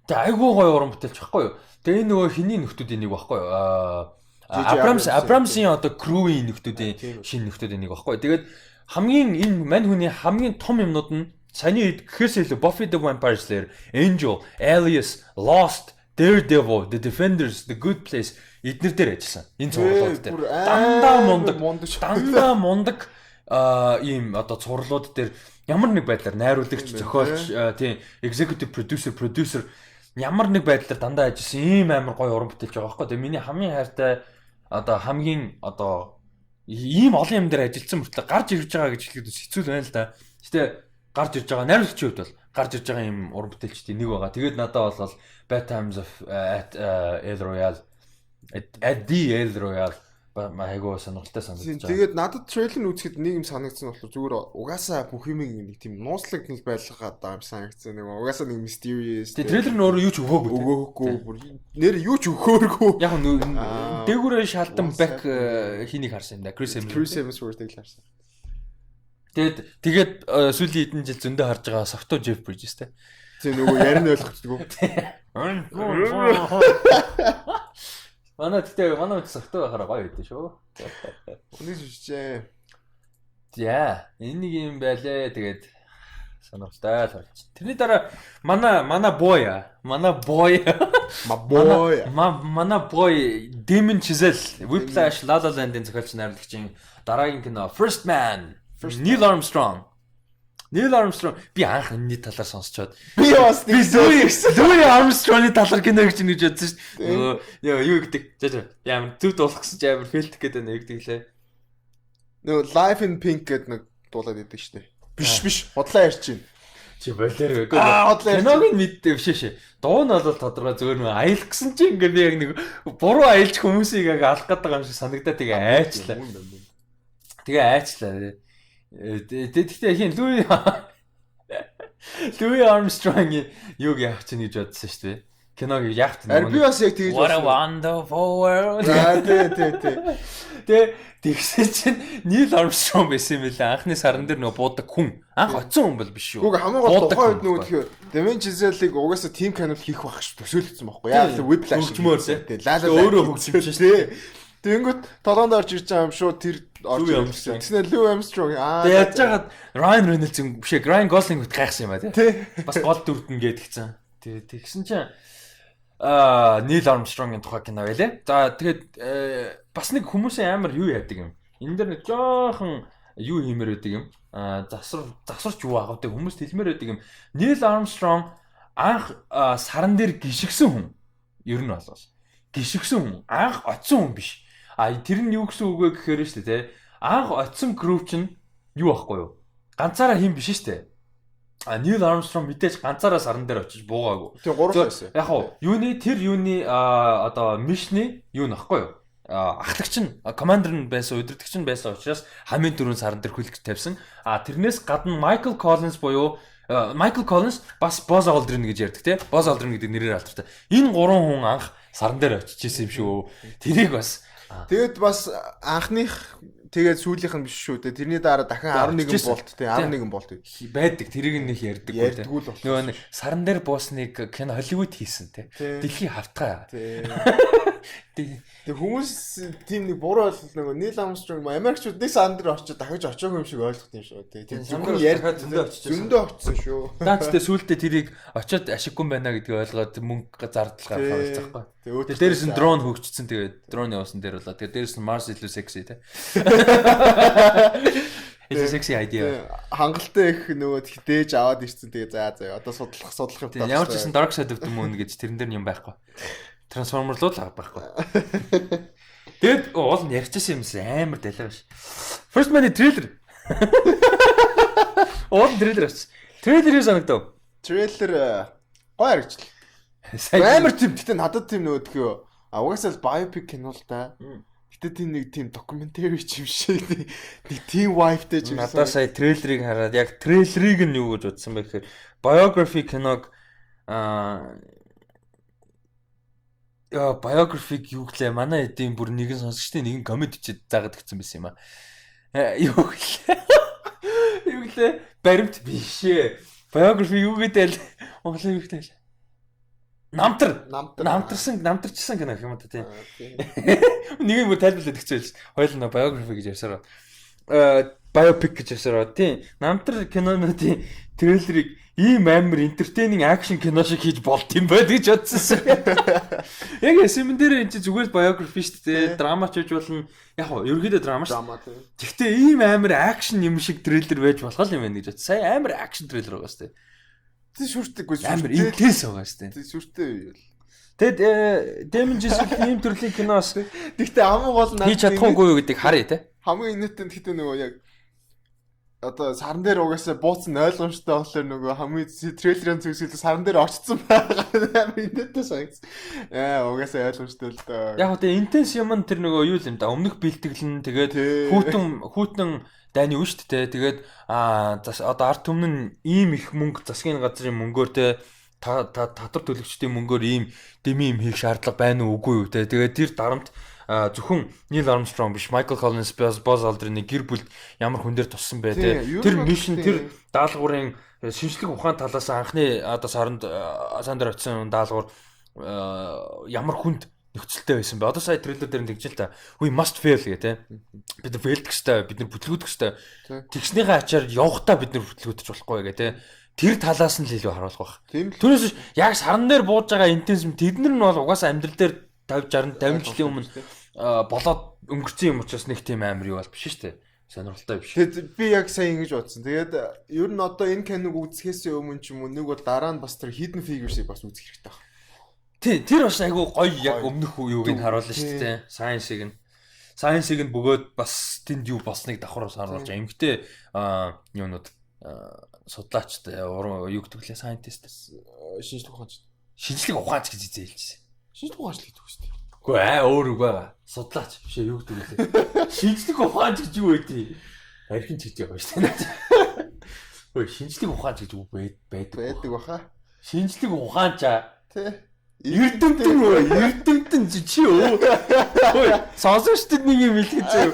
Тэгээ айгүй гоё уран бүтээлч байхгүй юу? Тэгээ энэ нөгөө хиний нөхдүүдийн нэг байхгүй юу? Abramsийн одоо crew-ийн нөхдүүдийн шинэ нөхдүүдийн нэг байхгүй юу? Тэгээд хамгийн энэ мань хүний хамгийн том юмнууд нь саяны хэд гэхээс илүү Buffy the Vampire Slayer, Angel, Alias, Lost, Daredevil, The Defenders, The Good Place эднэр дээр ажилласан. Энэ цувралууд дээр дандаа мундаг ийм одоо цувралууд дээр ямар нэг байдлаар найруулагч, зохиолч, тийм executive producer ямар нэг байдлаар дандаа ажилласан ийм амар гоё уран бүтээлч байгаа байхгүй. Тэгээ миний хамгийн хайртай одоо хамгийн одоо ийм олон юм дээр ажилласан мөртлөө гарч ирж байгаа гэж хэлэхэд хэцүү байна л да. Гэтэ гарч ирж байгаа найруулагчийн хувьд бол гарч ирж байгаа ийм уран бүтээлчдийн нэг байгаа. Тэгээд надад бол Bad Times of at El Royale at the El Royale айгуу сонирхолтой санагдаж байна. Тэгээд надад трейлер нь үзэхэд нэг юм санагдсан болохоор зүгээр угаасаа бүх юм нэг тийм нууцлагнал байлгаад байгаа юм санагдсан. Нэг угаасаа нэг mysterious. Тэгээд трейлер нь өөрөө юу ч өгөөгүй. Нэр юу ч өгөөргүй. Яг нь дээгүүрээ шалдан back хийнийг харсан юм да. Chris Hemsworth-ыг л харсан. Тэгээд сүүлийн хэдэн жил зөндөө харж байгаа Softo Jeff Bridges те. Тэг нөгөө ярин ойлгохдгоо. Манай Softo байхаараа гоё байдсан шүү. Үнэ шүчээ. За, энэ нэг юм байлээ. Тэгээд сонирхолтой л болж. Тэрний дараа манай boy Damon Chazelle, Whiplash, La La Land-ийн зохиолч найруулагчийн дараагийн кино First Man, Neil Armstrong би анх энэний талаар сонсчоод би бас Louis Armstrong-ы талаар кино гэж бодсон шүү дээ. Юу гэдэг. Ямар зүг дуулах гэсэн чи амар фэлтэх гэдэг нэг гэдэг лээ. Нөгөө Life in Pink гэдэг нэг дуулаад идэв шүү дээ. Биш бодлоо ярьж байна. Чи болоор үгүй. Киног нь мэддээ биш ээ. Дуу нь бол тодорхой зөвөр нэг аялах гэсэн чи ингээд яг нэг буруу аялж хүмүүсийг яг алах гэдэг юм шиг санагдаад тэгээ айчлаа. Тэгэхдээ хин Louis Armstrong-ийн юуг яах чинь гэж бодсон шүү дээ. Киног яах чинь. Би бас яг тэгж What a wonderful world. Тэгсэн чинь Neil Armstrong байсан юм лээ. Анхны саран дээр нөгөө буудаг хүн. Анх оцсон хүн бол биш шүү. Уг хамгийн гол тухайн үед нөгөө тэгэхээр Damon Chazelle-ыг угаасаа team канал хийх байх ш төсөөлсөн байхгүй яа. Whiplash хөгжмөр лаа өөрөө хөгжмөж шүү. Тэнгүүт толгоонд орж ирж байгаа юм шүү тэр орж ирсэн. Тэснэ Louis Armstrong яаж жагаад Ryan Reynolds биш ээ Ryan Gosling-д гайхсан юм ба тий. Бас гол дүрдэн гэдгцэн. Тэгсэн чинь Neil Armstrong-ийн тухай кино байлээ. За тэгээд бас нэг хүмүүсийн амар юу яадаг юм. Энэ дэр нэг жоохон юу хиймээр байдаг юм. Засварч юу агавдаг хүмүүс хэлмээр байдаг юм. Neil Armstrong анх саран дээр гიშгсэн хүн. Ер нь бол гიშгсэн хүн. Анх оцсон хүн биш. Тэр нь юу гэсэн үг вэ гэхээр шүү дээ, тэ. Анх оцсон групп чинь юу байхгүй юу? Ганцаараа хин биш шүү дээ. Neil Armstrong мэдээж ганцаараа саран дээр очиж буугаагүй. Тэг гурван байсан. Яг уу, юуны одоо мишны юу нөхгүй юу? Ахлагч нь командер нь байсан, удирдагч нь байсан учраас хамгийн дөрөв саран дээр хүлэгч тавьсан. Тэрнээс гадна Michael Collins бас Buzz Aldrin гэж ярьдаг те. Buzz Aldrin гэдэг нэрээр алдартай. Энэ гурван хүн анх саран дээр очиж исэн юм шүү. Тэрийг бас тэгээд бас анхных тэгээд сүүлийнх нь биш шүү дээ. Тэрний дараа дахин 11 болт тий 11 болт байдаг. Тэрийг нэг ярьдаг үү. Нөгөө нэг саран дээр буусныг кино Холливуд хийсэн тий. Дэлхий хавтгай. Тэг хүмүүс тийм нэг буруу ойлголт нөгөө Neil Armstrong Америкчууд нэг саран дээр очиж дахиж очоогүй юм шиг ойлгох юм шүү. Тийм зөвхөн ярьж зөндөө очсон шүү. Даацтай сүултээ тэрийг очиод ашиггүй байна гэдгийг ойлгоод мөнгө зардал гаргах байхгүй. Тэгээд дээрээс нь дрон хөгжсөн. Тэгээд дрон явуулсан дээр болоо. Тэгээд дээрээс нь Mars илүү секси тий. It's a sexy idea. Хангалттай их нөгөө дээж аваад ирсэн. Тэгээд за одоо судлах юм байна. Ямар ч гэсэн Dark Side of the Moon гэж тэрэн дээр юм байхгүй. Трансформерлууд л байхгүй. Тэгэд уул нь ярьчихсан юмсан амар далай биш. First Man-ийн трейлер. Уул трейлер авчих. Трейлер юу санагдав? Трейлер гоё харагчлаа. Амар тийм гэтээ надад тийм нөгөө тхөө угаасаа л biopic кино л та. Гэтэ тийм нэг тийм докюментари ч юм шиг нэг тийм вайбтай ч юм. Надад сая трейлерыг хараад яг трейлерыг нь юу гэж утсан бэ гэхээр biography киног biography юу гэлээ манай эдийн бүр нэгэн сонсогчтой нэгэн коммент хийгээд заагаад гисэн байсан юм аа. Юу гэлээ? Юу гэлээ? Баримт биш ээ. Biography юу гэдэг Монголын юу гэдэг? Намтарчсан кино юм да тийм. Нэг юм тайлбарлаад өгчөө л. Хоёул biography гэж ярьсараа. Biopic гэж ярьсараа тийм. Намтар кинонуудын трейлерыг ийм амар entertaining action кино шиг хийж болт юм байл гэж бодсон. Яг эсэмэн дээр энэ зүгээр biography шүү дээ. Драма ч хийж болно. Яг нь ерөөдөө драма шүү. Гэхдээ ийм амар action юм шиг трейлер байж болох юм байна гэж бодсон. Сая амар action трейлер байгаа шүү дээ. Тэг шүртэггүй амар intense байгаа шүү дээ. Тэг шүртэй юу. Тэгэд Damon Jesuit ийм төрлийн киноос тэгтээ амуу гол хийж чадахгүй юу гэдгийг харъя те. Хамгийн инээдтэй тэгтээ нөгөө яг одоо саран дээр угаасаа бууцсан ойлгомжтой болохоор нөгөө хамгийн трейлерын зүгсэлээ саран дээр очсон байгаа амар инээдтэй санагц. Угаасаа ойлгомжтой л доо. Яг одоо intense юм тэр нөгөө юу л юм да. Өмнөх бэлтгэл нь тэгээд хүүтэн дайны үн шүү дээ. Тэгээд одоо ард түмэн нь ийм их мөнгө засгийн газрын мөнгөөр те татвар төлөгчдийн мөнгөөр ийм дэми юм хийх шаардлага байна уу үгүй юу те. Тэгээд тэр дарамт зөвхөн Neil Armstrong биш Michael Collins, Buzz Aldrin гэр бүл ямар хүн дээр туссан бай те. Тэр мишн тэр даалгаврын шинжлэх ухаан талаас анхны одоо санд дээр очисон даалгавар ямар хүнд нөхцөлтэй байсан бэ? Одоо сая трейлер дээр тэгж л та. We must fail гэх те. Бид нар фейлдэх хэвээр, бид нар бүтлгүүдэх хэвээр. Тэгснийхээ ачаар явахтаа бид нар бүтлгүүдэж болохгүй гэх те. Тэр талаас нь л илүү харуулах байх. Түүнээс яг саран дээр бууж байгаа интенсив тэднэр нь бол угаасаа амьдрал дээр 50 60 50 жилийн өмнө болоод өнгөрцөн юм учраас нэг тийм амар юу бол биш шүү дээ. Сонирхолтой биш. Тэгээд би яг сая ингэж бодсон. Тэгээд ер нь одоо энэ киног үзэхээс өмнө ч юм уу нэг бол дараа нь бас тэр hidden figures-ыг бас үзэх хэрэгтэй байна. Тэр бас айгүй гоё яг өмнөх юуг нь харуулна шүү дээ. Science-ыг нь бөгөөд бас тэнд юу болсныг давхар харуулж эмгтэй юунууд судлаачтай юу гэдэг лээ scientist шинжлэх ухаанч. Шинжлэх ухаанч гэж зээлжсэн. Шинжлэх ухаанч л гэдэг үстэй. Үгүй өөр үг байгаа. Судлаач биш ээ юу гэдэг лээ. Шинжлэх ухаанч гэж юу байдгийг архин ч гэж байгаа шүү дээ. Ой шинжлэх ухаанч гэж үг байдаг баха. Шинжлэх ухаанчаа тий Эрдэмтэн чи өө. Ой, сонсогчдод нэг юм хэлэх зөө.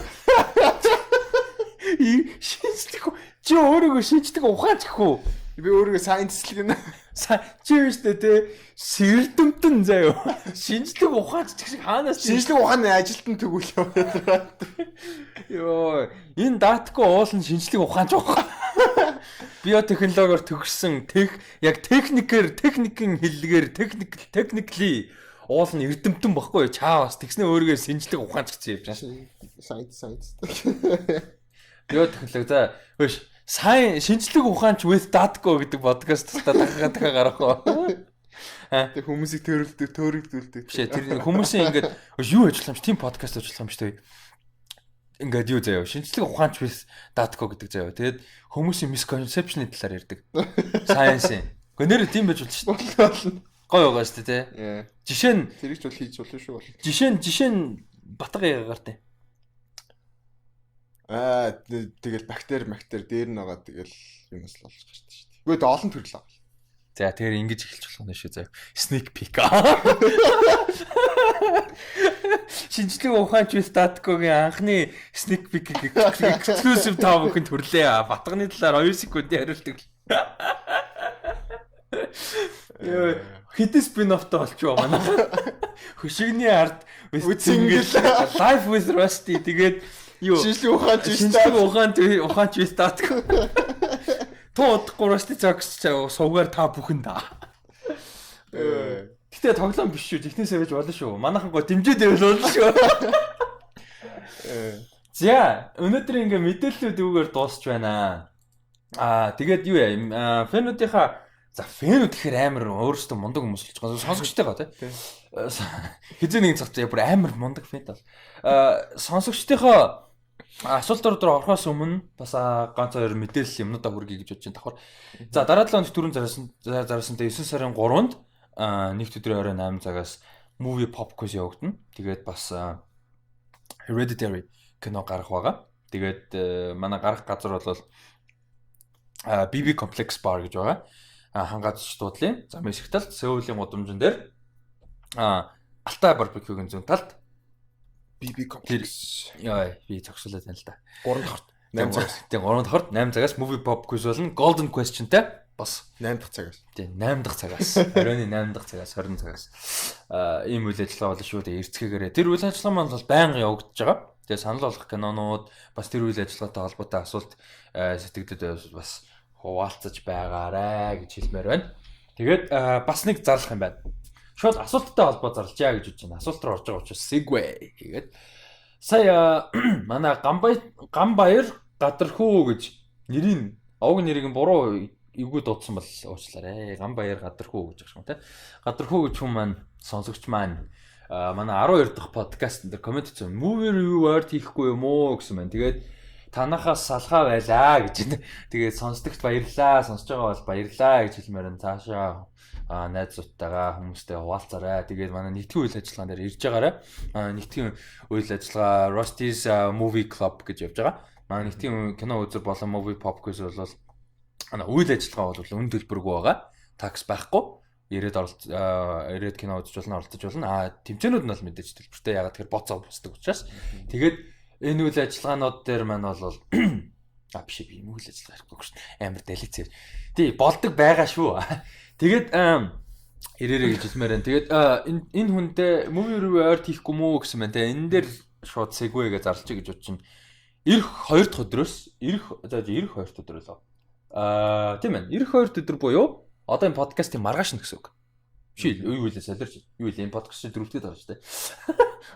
Шинжлэх чи өөрийгөө шинжлэх ухаанч гэх үү? Би өөрийгөө scientist л гэнэ. Чи юустэй те эрдэмтэн заяа. Шинжлэх ухаанч гэх шиг хаанаас шинжлэх ухааны ажилтан төгөөлөө. Йоо, энэ даатгүй уул нь шинжлэх ухаанч байгаа. Биотехнологиор төгссөн яг техникийн хэллэгээр technically уул нь эрдэмтэн баггүй чаавас тэгснэ өөрийгөө шинжлэх ухаанч гэж явж байна. Science. Биотехнологи за хөөш шинжлэх ухаанч with Datco гэдэг подкаст дахиад гарах уу? Тэг хүмүүсийг төөрөгдүүлдэг. Биш тэр хүмүүсийн ингээд юу ажиллах юм чи тийм подкаст ажиллах юм шүү дээ. Ингээд юу заяа шинжлэх ухаанч with Datco гэдэг заяа. Тэгээд хүмүүсийн misconception-ийн талаар ярьдаг. Science-ийн. Гэхдээ нэр тийм байж болж шүү дээ. Гоё байгаа шүү дээ тий. Жишээ нь тэрийг ч бол хийж болно шүү. Жишээ нь батга гартай. Тэгэл бактери дээр нь байгаа тэгэл юмс л болж гарч шүү дээ. Үгүй олон төрөл байгаа. За тэгэхээр ингэж эхэлж болох нь шүү заяа. Sneak peek. Шинжлэх ухаанч with Datco-гийн анхны sneak peek-ийг exclusive та бүхэнд хүрлээ. Батганы талаар 2 секундын хариултыг. Яа, хэдэн спин-оффтой болчихоо манай. Хөшигний ард үцэнгэл Life with Rusty тэгээд юу шинжлэх ухаанч with Datco. Туудахгүй Rusty Zocks сувгаар та бүхэнд. Гэтэ тоглоом биш шүү. Технээсээ байж болно шүү. Манайхан гоо дэмжиж байвал болно шүү. За, өнөөдөр ингээ мэдээллүүд үгээр дуусч байна. Тэгээд юу яа, фэнүүдийнхаа фэнүүд гэхээр амар өөрөөсөө мундаг хүмүүс л ч байгаа. Сонсогчтойгоо тий. Хизээ нэг цагт бүр амар мундаг фэнт бол. Сонсогчтойгоо асуулт руу орохоос өмнө бас ганц хоёр мэдээлэл юмнуудаа хүргэе гэж бодож байна давхар. За, дараа 7 хоног түрүүн зарсан 9 сарын 3-нд нэгд өдрийн орой 8 цагаас movie pop quiz явагдана. Тэгээд бас Hereditary кино гарах байгаа. Тэгээд манай гарах газар бол BB Complex Bar гэж байгаа. Хангаач дуудлын замын шигтэл Сеулийн гудамжин дээр Алтай барбекюгийн зүүн талд BB Complex. Яа, би зогсоолоо тань л да. 3 дахь 8 цагаас. Тийм 3 дахь 8 цагаас Movie Pop Quiz болно. Golden Question-тэй бас 8 дахь цагаас. Тийм 8 дахь цагаас. Оройн 8 дахь цагаас 20 цагаас. Ийм үйл ажиллагаа болно шүү. Тэгээ эрцгээгээрээ. Тэр үйл ажиллагаа маань бол байнга явагдаж байгаа. Тэгээ санал болгох кинонууд бас тэр үйл ажиллагаатай холбоотой асуулт сэтгэгдэд бас хуваалцаж байгаарэ гэж хэлмээр байна. Тэгээд бас нэг зарлах юм байна. Шууд асуулттай холбоо зарлжаа гэж бодож байна. Асуулт руу орж байгаа учраас segue хийгээд сая манай Гамбаяр Гадархүү гэж нэрийн овг нэрийг нь буруу эвгүй дуудсан бол уучлаарай. Гамбаяр Гадархүү гэж байгаа юм тий. Гадархүү гэж хүн маань сонсогч маань манай 12 дахь подкаст дээр комент хийсэн. Movie review word хийхгүй юм уу гэсэн байна. Тэгээд танахаас салхаа байлаа гэж байна. Тэгээд сонсдогт баярлаа. Сонсож байгаа бол баярлаа гэж хэлмээр энэ цаашаа найзуудтайгаа хүмүүстэй хуваалцаарай. Тэгээд манай нэгтгэн үйл ажиллагаан дээр ирж байгаарай. Нэгтгэн үйл ажиллагаа Rusty's Movie Club гэж явж байгаа. Манай нэгтгэн кино үзэр болон Movie Pop Quiz бол үйл ажиллагаа бол үн төлбөргүй байгаа. Такс байхгүй. Ирээд кино үзэж болно, оролцож болно. Тэмцээнүүд нь бол мэдээж төлбөртэй. Ягаад тэгэхээр боцоо бусдаг учраас. Тэгээд энэ үйл ажиллагаанууд дээр маань бол биш би үйл ажиллагаа хэрэггүй шүү дээ. Амар далицээ. Тий, болдог байгаа шүү. Тэгээд ирээрээ гэж хэлмээр байна. Тэгээд энэ хүнтэй movie review ойрт хийхгүй мүү гэсэн байна. Тэгээд энэ дээр шууд segue-гээ зарлчих гэж бодож байна. Ирэх 2 дахь өдрөөс ирэх 2 дахь өдрөө лөө. Тийм ээ. Ирэх 2 дахь өдөр буюу одоо энэ подкастын маргааш нь гэсэн үг. Биш юу вэ солирч. Юу вэ энэ подкаст 4-р дараа шүү дээ.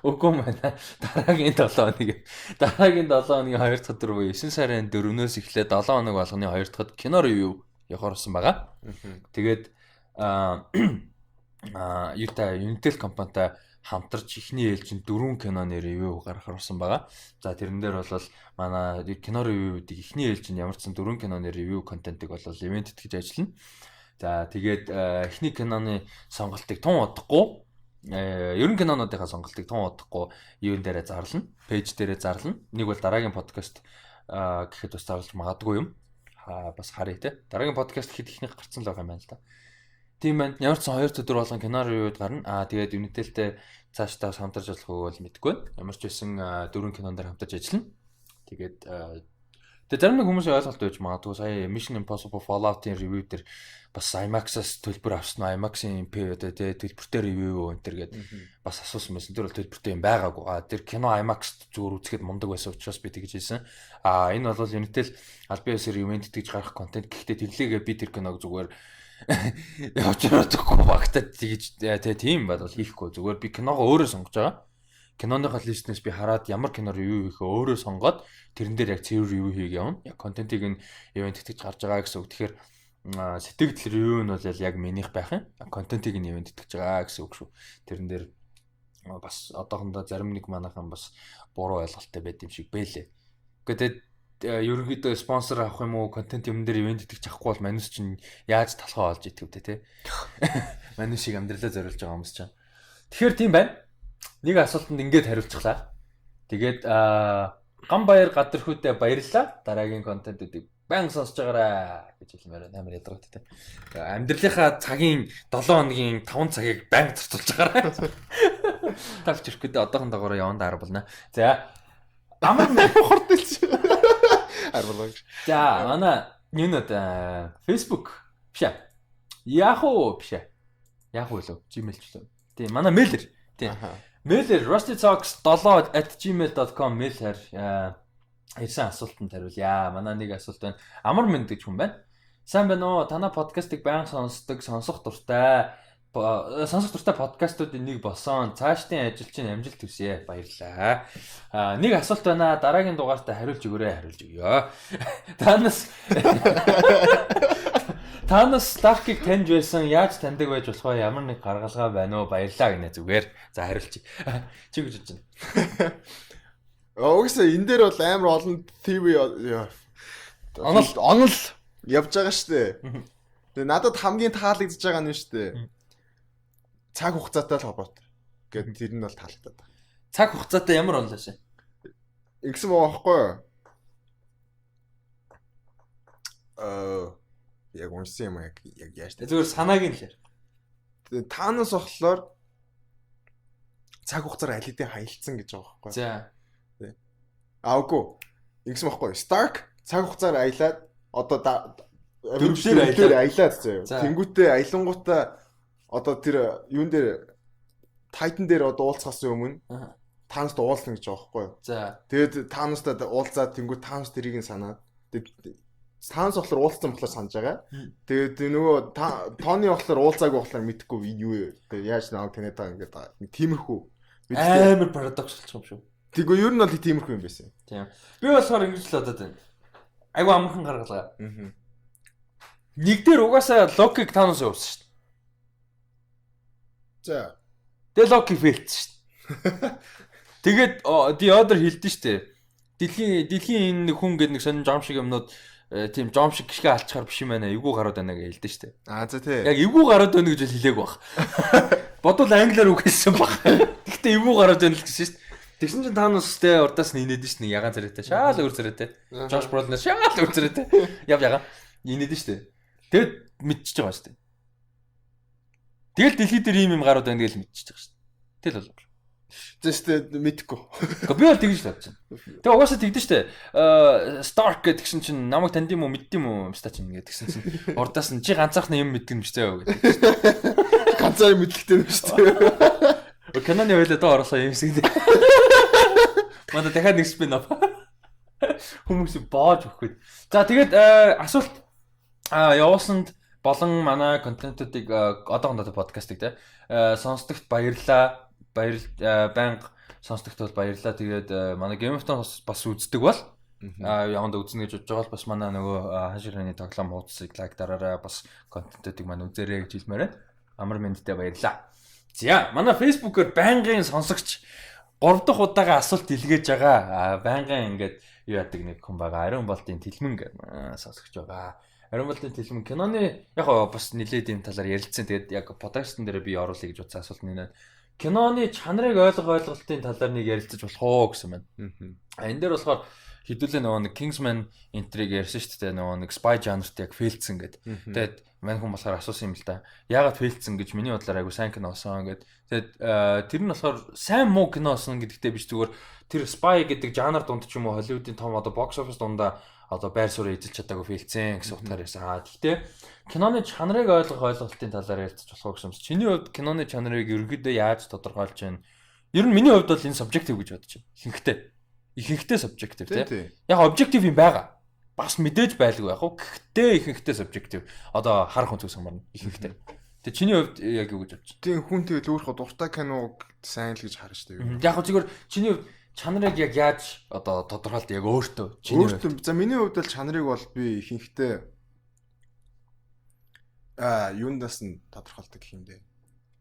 Үгүй байна. Дараагийн 7 хоног. Дараагийн 7 хоногийн 2 дахь өдөр буюу 9 сарын 4-өөс эхлээд 7 хоног болгоны 2 дахьд кино ревю явахаар болсон байгаа. Тэгээд юутай Unitel компанитай хамтарч ихний ээлжинд 4 киноны ревю гаргахаар болсон байгаа. За тэрэн дээр бол манай кино ревюудыг ихний ээлжинд ямар ч сан 4 киноны ревю контентыг бол ивент итгэж ажиллана. За тэгээд эхний киноны сонголтыг тун удахгүй ерөн кинонуудынхаа сонголтыг тун удахгүй юун дээрээ зарлана. Пэйж дээрээ зарлана. Нэг бол дараагийн подкаст гэхэд бас зарлж магадгүй юм. Бас харъя те. Дараагийн подкаст хэд ихнийх гарцсан л байгаа юм байна л да. Тийм байна. Ямар ч сан 2 өдөр болгон кино ревюуд гарна. Тэгээд Unitel-тэй цаашдаа хамтарч ажиллах уу бол мэдэхгүй байна. Ямар ч байсан 4 кинон дээр хамтарч ажиллана. Тэгээд зарим нэг хүмүүсийн ойлголт байж магадгүй сая Mission Impossible Fallout-ийн ревю дээр бас IMAX-аас төлбөр авсан IMAX-ийн төлбөртэй ревю энэ төр гээд бас асуусан байсан. Тэр бол төлбөртэй юм байгаагүй. Тэр кино IMAX зүгээр үзэхэд мундаг байсан учраас би тэгж хэлсэн. Энэ бол Unitel аль биесээр ивент гэж гарах контент. Гэхдээ тэглээгээ би тэр киног зүгээр очроохгүй багтаад тэгж тийм бол хийхгүй. Зүгээр би киногоо өөрөө сонгож байгаа. Киноныхоо листнээс би хараад ямар кино ревю хийхээ өөрөө сонгоод тэрэн дээр яг цэвэр ревю хийгээ явна. Яг контентыг нь ивент итгэж гарч байгаа гэсэн үг. Тэгэхээр сэтгэл ревю нь бол яг минийх байх юм. Контентыг нь ивент итгэж байгаа гэсэн үг шүү. Тэрэн дээр бас одоохондоо зарим нэг манайхан бас буруу ойлголттой байд юм шиг бэлээ. Гэхдээ ерөнхийдөө спонсор авах юм уу, контент юм дээр ивент итгэж авахгүй бол манус чинь яаж талхаа олж идэвдэ те. Манусыг амьдралаа зориулж байгаа хүмүүс чинь. Тэгэхээр тийм байна. Нэг асуултанд ингэж хариулчихлаа. Тэгээд Гамбаяр Гадархүүтэй баярлалаа. Дараагийн контентуудыг баян сонсож байгаарай гэж хэлмээр амар ядаргатай. Амьдралынхаа цагийн 7 хоногийн 5 цагийг баян зарцуулж байгаарай. Тавч ирэхэд одоохондоо явна даар болно. За амар хурдэлж. Арбалаг. За манай юунод Facebook биш ээ. Yahoo биш ээ. Yahoo лөө Gmail ч лөө. Тийм манай мэйлэр. Тийм. Мэйлэр rustytalks7@gmail.com мэйлэр ирсэн асуултанд хариулъя. Манай нэг асуулт байна. Амар мэнд гэж хүн байна. Сайн байна уу? Танай подкастыг баян сонсдог, сонсох дуртай подкастуудын нэг болсон. Цаашдын ажил чинь амжилт хүсье. Баярлалаа. Нэг асуулт байна. Дараагийн дугаартаа хариулж өгөөрэй. Танаас Stark-ыг таньж байсан. Яаж таньдаг байж болох вэ? Ямар нэг гаргалгаа байна уу? Баярлалаа гинэ зүгээр. За хариулчих. Чи гэж бодож байна. Угсаа энэ дээр бол амар олон TV онол явж байгаа штэ. Тэгээ надад хамгийн таалагдж байгаа нь штэ. Цаг хугацаатай л холбоотой. Гэт тэр нь бол таалагдаад байна. Цаг хугацаатай ямар онлоо шээ? Ингэсэн байгаа байхгүй юу? Яг уншсан юм яг яаж Зүгээр санааг нь л. Танос болохоор цаг хугацаар аль хэдийн хаялцсан гэж байгаа байхгүй. За. Үгүй. Ингэсэн байхгүй. Stark цаг хугацаар аялаад одоо дөрвдөр аялаад заяа. Тэнгүүтээ аялангуудаа одоо тэр юун дээр Titan дээр одоо уулзахаас өмнө Таност уулзна гэж байгаа байхгүй. За. Тэгээд Таностад уулзаад тэнгүүт Танос тэрийг нь санаад Танос болохоор уулзсан болохоор санаж байгаа. Тэгээд нөгөө Тони болохоор уулзаагүй болохоор мэдэхгүй юу яаж нааг танаад байгаа ингээд тиймэрхүү амар парадокс болчих юм шүү. Тэгвэл ер нь бол тиймэрхүү юм байсан. Тийм. Би болохоор ингэж л бодоод байна. Айгу амархан гаргалгаа. Нэг дээр угаасаа Локиг Танос явуулсан шүү дээ. За. Тэгээ Локи фейлдсэн шүү дээ. Тэгээд the other хэлдэн шүү дээ. Дэлхийн энэ хүн гэдэг нэг сонин жом шиг юмнууд тийм жом шиг гიშгэ алчаар биш юм байна. Эвгүй гарууд байна гэж хэлдэн шүү дээ. За тий. Яг эвгүй гарууд байна гэж хэлээг баг. Бодвол англиар үг хэлсэн баг. Гэхдээ эвгүй гарууд байна л гэсэн шүү дээ. Тэгсэн чинь Таностэй урдаас нь инээдэн шүү дээ. Ягаан царайтай. Шаал өөр царайтай. Жош Бролнер шаал өөр царайтай. Яга. Инээдэн шүү дээ. Тэгэд мэдчихэж байгаа шүү дээ. Тэгэл дэлхий дээр ийм юм гарууд байна гэж мэдчихэж байгаа шүү дээ. Тэгэл бол. Тэстэй мэдхгүй. Гэхдээ би бол тэгж л бодож байна. Тэгээ угаасаа тэгдэж шүү дээ. Stark гэдгсэн чинь намайг танд юм уу мэддэм үү юмста чинь гэдгсэн чинь урдаас нь чи ганцаархны юм мэддэг юм шүү дээ гэдэг. Ганцаар мэдлэгтэй юм шүү дээ. Кананы ойлоо доо ороосоо юм шиг. Манай дахиад нэг спин оф. Хүмүүс боож өгөхгүй. За тэгээд асуулт явуулсанд болон манай контентуудыг одоохондоо подкастыг те сонсдогт баярлаа. Баянга сонсдогт бол баярлаа. Тэгээд манай Game of Thrones бас үздэг бол яванд үзнэ гэж бодож байгаа бол бас манай нөгөө хашираны тоглоом хуудсыг лайк дараарай. Бас контентуудыг маань үзээрэй гэж хэлмээрээ. Амар мэндтэй баярлаа. За манай Facebook-оор байнгын сонсогч 3 дахь удаага асуулт илгээж байгаа. Байнгын ингээд юу яадаг нэг хүн байгаа. Ариун болтын тэлмэн гэх сонсогч байгаа. Ариун болтын тэлмэн киноны яг бас нэлээд юм талаар ярилцсан. Тэгээд яг подкастн дээр би оруулъя гэж утсан асуулт нэ. Киноны чанарыг ойлголтын талаар нэг ярилцаж болох уу гэсэн байна. Энэ дээр болохоор хэдүүлээ нөгөө нэг Kingsman энтриг ярьсан шүү дээ. Нөгөө нэг spy genre-т яг фейлдсэн гэд. Тэгээд мань хүн болохоор асуусан юм л да. Яагаад фейлдсэн гэж миний бодлоор айгу сайн кино осон гэд. Тэгээд тэр нь болохоор сайн муу кино осон гэдэгтээ биш зүгээр тэр spy гэдэг жанр дунд ч юм уу Hollywood-ийн том одоо box office дундаа одоо байр суурь эзэлж чадаагүй фейлдсэн гэсэн утгаар ярьсан. Гэхдээ киноны чанарыг ойлголтын талаар ярилцаж болох гэсэн. Чиний хувьд киноны чанарыг ерөөдөө яаж тодорхойлж байна? Ер нь миний хувьд бол энэ subjective гэж бодож байна. Ихэнхдээ subjective тийм. Яг objective юм байгаа. Бас мэдээж байлгүй яг. Гэхдээ ихэнхдээ subjective. Одоо харах хүн зүгс хамаарна. Ихэнхдээ. Тэгээ чиний хувьд яг юу гэж бодож байна? Тийм хүн тэгэл өөрөө дуртай киног сайн л гэж харна шүү дээ. Яг зүгээр чиний хувьд чанарыг яг яаж одоо тодорхойлт яг өөртөө чиний хувьд. За миний хувьд бол чанарыг бол би ихэнхдээ юундаас нь тодорхойлдог гэх юм дээ.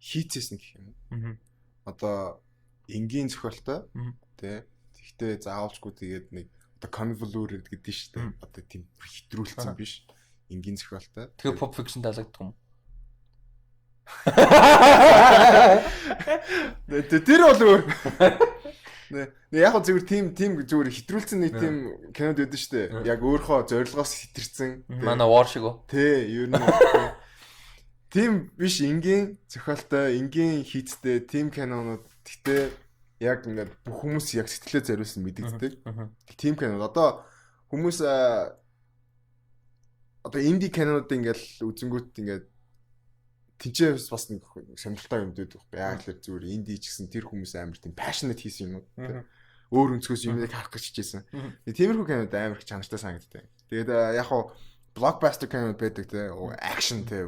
Хийцээс нь гэх юм. Одоо энгийн зохиолтой тий. Гэхдээ заавалчгүй тэгээд нэг одоо convoluted гэдэг нь шүү дээ. Одоо тийм хэтрүүлсэн биш. Энгийн зохиолтой. Тэгээ pop fiction таалагддаг юм. Тэр бол өөр. Нэ яг зүгээр тийм зүгээр хэтрүүлсэн нэг тийм кинод өгдөн шүү дээ. Яг өөрийнхөө зорилгоос хэтэрсэн. Манай war шиг үү? Тий, ер нь тийм биш энгийн зохиолтой, энгийн хийцтэй тийм кинонууд. Гэхдээ яг ингээд бүх хүмүүс яг сэтгэлээ зориулсан мэдэгддэг. Тийм кинод одоо хүмүүс одоо инди кинонууд ингээд үзэнгүүт ингээд тэнцээс бас нэг сонирхолтой юм дээд байхгүй. Яг л зүгээр инди ч гэсэн тэр хүмүүс амар тийм passionate хийсэн юм уу. Өөр өнцгөөс юмыг харах гэж хичээсэн. Тиймэрхүү кинод амар их чанартай санагддаг. Тэгээд яг хуу blockbuster кинод байдаг те action те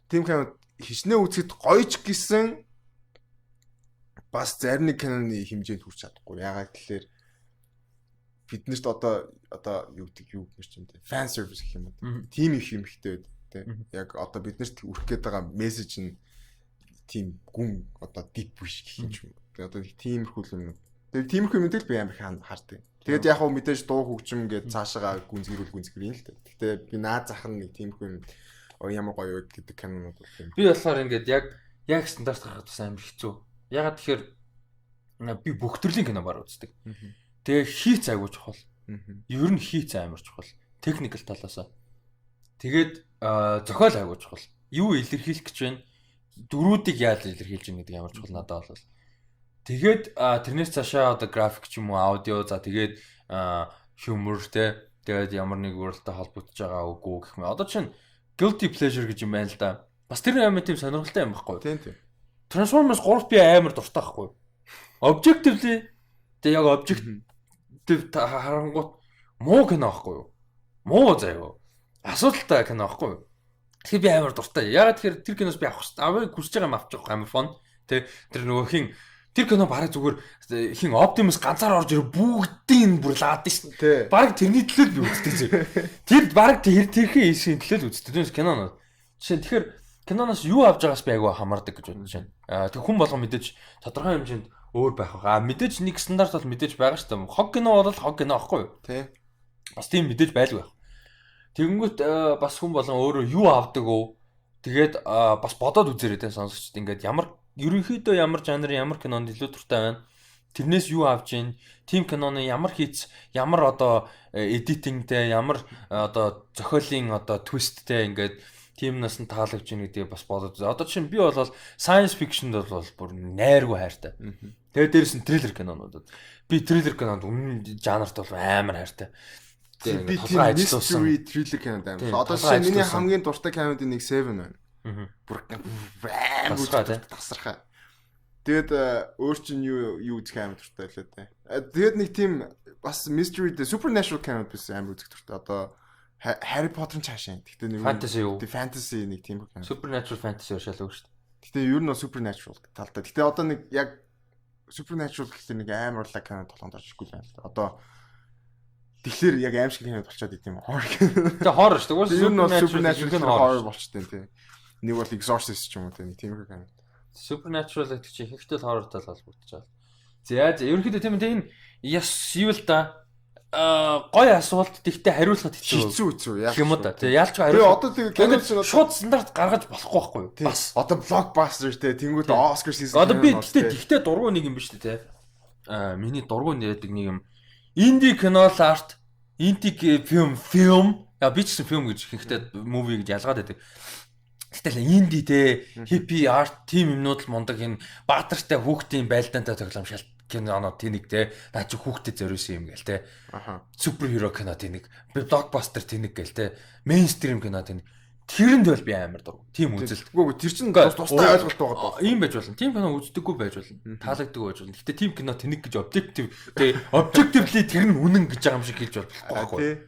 тийм кинод хичнээн үзэхэд гоёч гисэн бас зарим нэг киноны хэмжээнд хүрч чадахгүй. Ягаад гэхээр биднэрт одоо юу гэдэг юу гэмээр ч юм те fan service гэх юм уу. Тим их юм ихтэй байд те. Яг одоо биднэрт хүрэх гээд байгаа мессеж нь тийм гүн одоо deep биш гэх юм ч юм. Тэгээ одоо тиймэрхүү юм. Тэгээ тиймэрхүү мэдээл би амар хаардаг. Тэгээд яг хөө мэдээж дуу хөгжим гээд цаашаа гүнзгэрүүл юм л те. Гэтэ би наад зах нь нэг тиймэрхүү юм ямар гоё гэдэг кинонууд байна. Би болохоор ингээд яг стандарт гаргах тус амар хэцүү. Ягаад тэгэхээр би бүх төрлийн кино баг үздэг. Тэгээ хийц айгуу чухал. Ер нь хийц амар чухал. Техникэл талаасаа. Тэгээд зохиол айгуу чухал. Юу илэрхийлэх гэж байна? Дөрүүдийг яаж илэрхийлж байгаа гэдэг амар чухал надад бол. Тэгээд тэрнээс цаашаа одоо график ч юм уу, аудио за тэгээд humor тэгээд ямар нэг уралтай холбогдож байгаа үгүй гэх мэт. Одоо чинь guilty pleasure гэж юм байна л да. Бас тэр амар тийм сонирхолтой юм байхгүй юу? Тийм. Transformers 3 би амар дуртай байхгүй юу? Objectively тэг яг objective харангуут муу кино байхгүй юу? Муу заяа. Асуудалтай кино байхгүй юу? Тэгэхээр би амар дуртай. Ягаад тэгэхээр тэр киноос би авах хүсэж байгаа юм авчих амар фон. Тэ тэр нөгөө хин тэр кино бараг зүгээр хин Optimus ганцаар орж ирээ бүгдийг бүр лаадаг шин. Бараг тэрний төлөө би үздэг зэ. Тэр бараг тэрхийн эсхийн төлөө үздэг. Тэр киноноо. Жишээ тэгэхээр киноноос юу авч байгаас би айгүй хамаардаг гэж бодож байна. Тэг хүн болгон мэдээж тодорхой хэмжээнд өөр байх байгаа. Мэдээж нэг стандарт бол мэдээж байгаа шүү дээ. Хог кино бол хог кино аахгүй юу? Тий. Бас тийм мэдээж байлгүй байх. Тэгэнгүүт бас хүн болгон өөрөө юу авдаг уу? Тэгээд бас бодоод үзээрэй тэ сонсогчд ингээд ямар ерөнхийдөө ямар жанр ямар кинонд илүү дуртай байна. Тэрнээс юу авч ийн? Тим киноны ямар хийц, ямар одоо эдитингтэй, ямар одоо зохиолын одоо твисттэй ингээд тимнаас нь таалагдж ийн гэдгийг бас бодоод. Одоо чинь би бол science fiction-д бол бүр найргүй хайртай. Тэгээд дээрэс нь триллер кинонуудад. Би триллер кинонд өмнө жанрт бол амар хайртай. Би тийм mystery thriller кинонд амар. Одоо чинь миний хамгийн дуртай кинодын нэг Seven байна. Бүр амар тасархаа. Тэгээд өөр чинь юу үзэх амар дуртай лээ тэ. Тэгээд нэг тийм бас mystery supernatural кинод биш амар үзэх дуртай. Одоо Harry Potter-ын цаашаа. Гэхдээ нэг fantasy юу? Fantasy нэг тийм кино. Supernatural fantasy шал үг шүү дээ. Гэхдээ ер нь supernatural талтай. Гэхдээ одоо нэг яг supernatural гэхэл нэг амар лаг кинод толгонд орчихгүй байна л да. Одоо тэгэхээр яг аим шиг кинод болчиход идэм horror. Тэгээ horror шүү дээ. Ер нь supernatural horror болчихсон тийм. Нэг бол exorcist ч юм уу тийм кино. Supernatural гэдэг чинь ихэнхдээ horror тал холбогдож байгаа. За ерөнхийдөө тийм энэ яс юу л да гой асуулт тэгтээ хариулахад хэцүү яах юм да. Тэгээ яалч хариулах. Одоо тэгээ кино чинь шууд стандарт гаргаж болохгүй байхгүй юу? Бас одоо blockbuster те тэнгууд Oscar season. Одоо би тэгтээ дургуй нэг юм биш үү те. Миний дургуй нэрдэг нэг юм indie кино арт, indie film. Би ч film гэж ихэнхдээ movie гэж ялгаад байдаг. Гэтэл indie те hippie art team юмнууд л мундаг энэ баатартай хүүхдийн байлдаантай тоглоом шал киноноо тэнэг те наа чи хүүхдэд зориулсан юм гээл те. Суперхеро кино тэнэг, блокбастер тэнэг гээл те. Мейнстрим кино тэнэг. Тэрэнд бол би амар дург. Тим үзэлт. Үгүй тэр чин тустай ойлголт байгаа. Ийм байж болно. Тим кино үздэггүй байж болно. Таалагддаг байж болно. Гэтэ тим кино тэнэг гэж objective те objectively тэр нь үнэн гэж байгаа юм шиг хэлж болохгүй.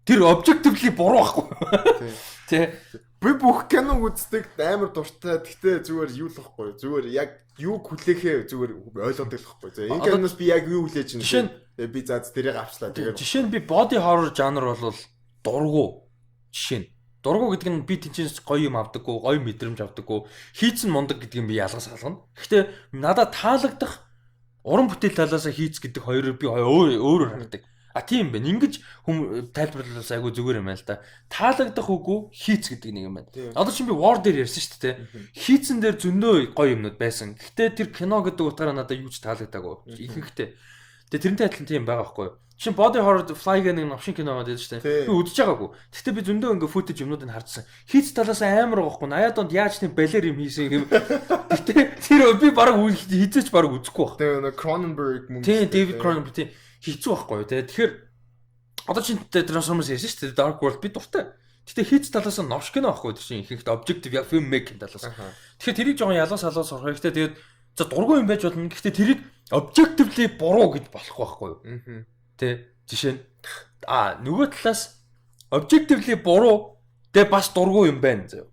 Тэр objectively буруу байхгүй. Тэ. Би бүх киног үздэг амар дуртай. Гэтэ зүгээр юу л واخгүй. Зүгээр яг юу хүлээхээ зүгээр ойлгодог л واخгүй. За энэ киноноос би яг юу хүлээж чинь. Би заа тэрийг авчлаа. Тэгээд жишээ нь би body horror жанр бол дургу. Жишээ нь дургу гэдэг нь би тэнцэнс гоё юм авдаггүй, гоё мэдрэмж авдаггүй. Хийцэн мундаг гэдэг нь би ялгаас халгана. Гэхдээ надад таалагдах уран бүтээл талаас хийц гэдэг хоёрыг би өөрөөр хардаг. Тийм байна. Ингиж хүм тайлбарлуулаас айгу зүгээр юм байна л да. Таалагдах үгүй хийц гэдэг нэг юм байна. Одоо чинь би War дээр ярьсан шүү дээ. Хийцэн дээр зөндөө гоё юмнууд байсан. Гэхдээ тэр кино гэдэг утгаараа надад юу ч таалагдаагүй. Ихэнхдээ. Тэгээ тэрнтэй адилхан тийм байгаа байхгүй юу? Чинь Body Horror Fly гэх нэг новшин кино байдаг шүү дээ. Би үзэж байгаагүй. Гэхдээ би зөндөө ингээ footage юмнуудыг харсан. Хийц талаас амар байгаа байхгүй. 80-аад онд яаж тийм балер юм хийсэн юм. Гэхдээ тэр би бараг хийцээч бараг үзэхгүй байх. Тэгээ Cronenberg мөн. Тийм David Cronenberg тийм хийцүү байхгүй юу те. Тэгэхээр одоо чинь Transformers ярьсан шүү дээ. Dark World би дуртай. Гэтэ хийц талаас нь новш кино байхгүй тийм ихэнхдээ objective яг film making талаас. Тэгэхээр тэрийг жоохон ялгаас сурах. Гэтэ тэгээд за дургүй юм байж болно. Гэтэ тэрийг objectively буруу гэж болохгүй байхгүй юу. Тэ жишээ нь нөгөө талаас objectively буруу тэ бас дургүй юм байна зөө.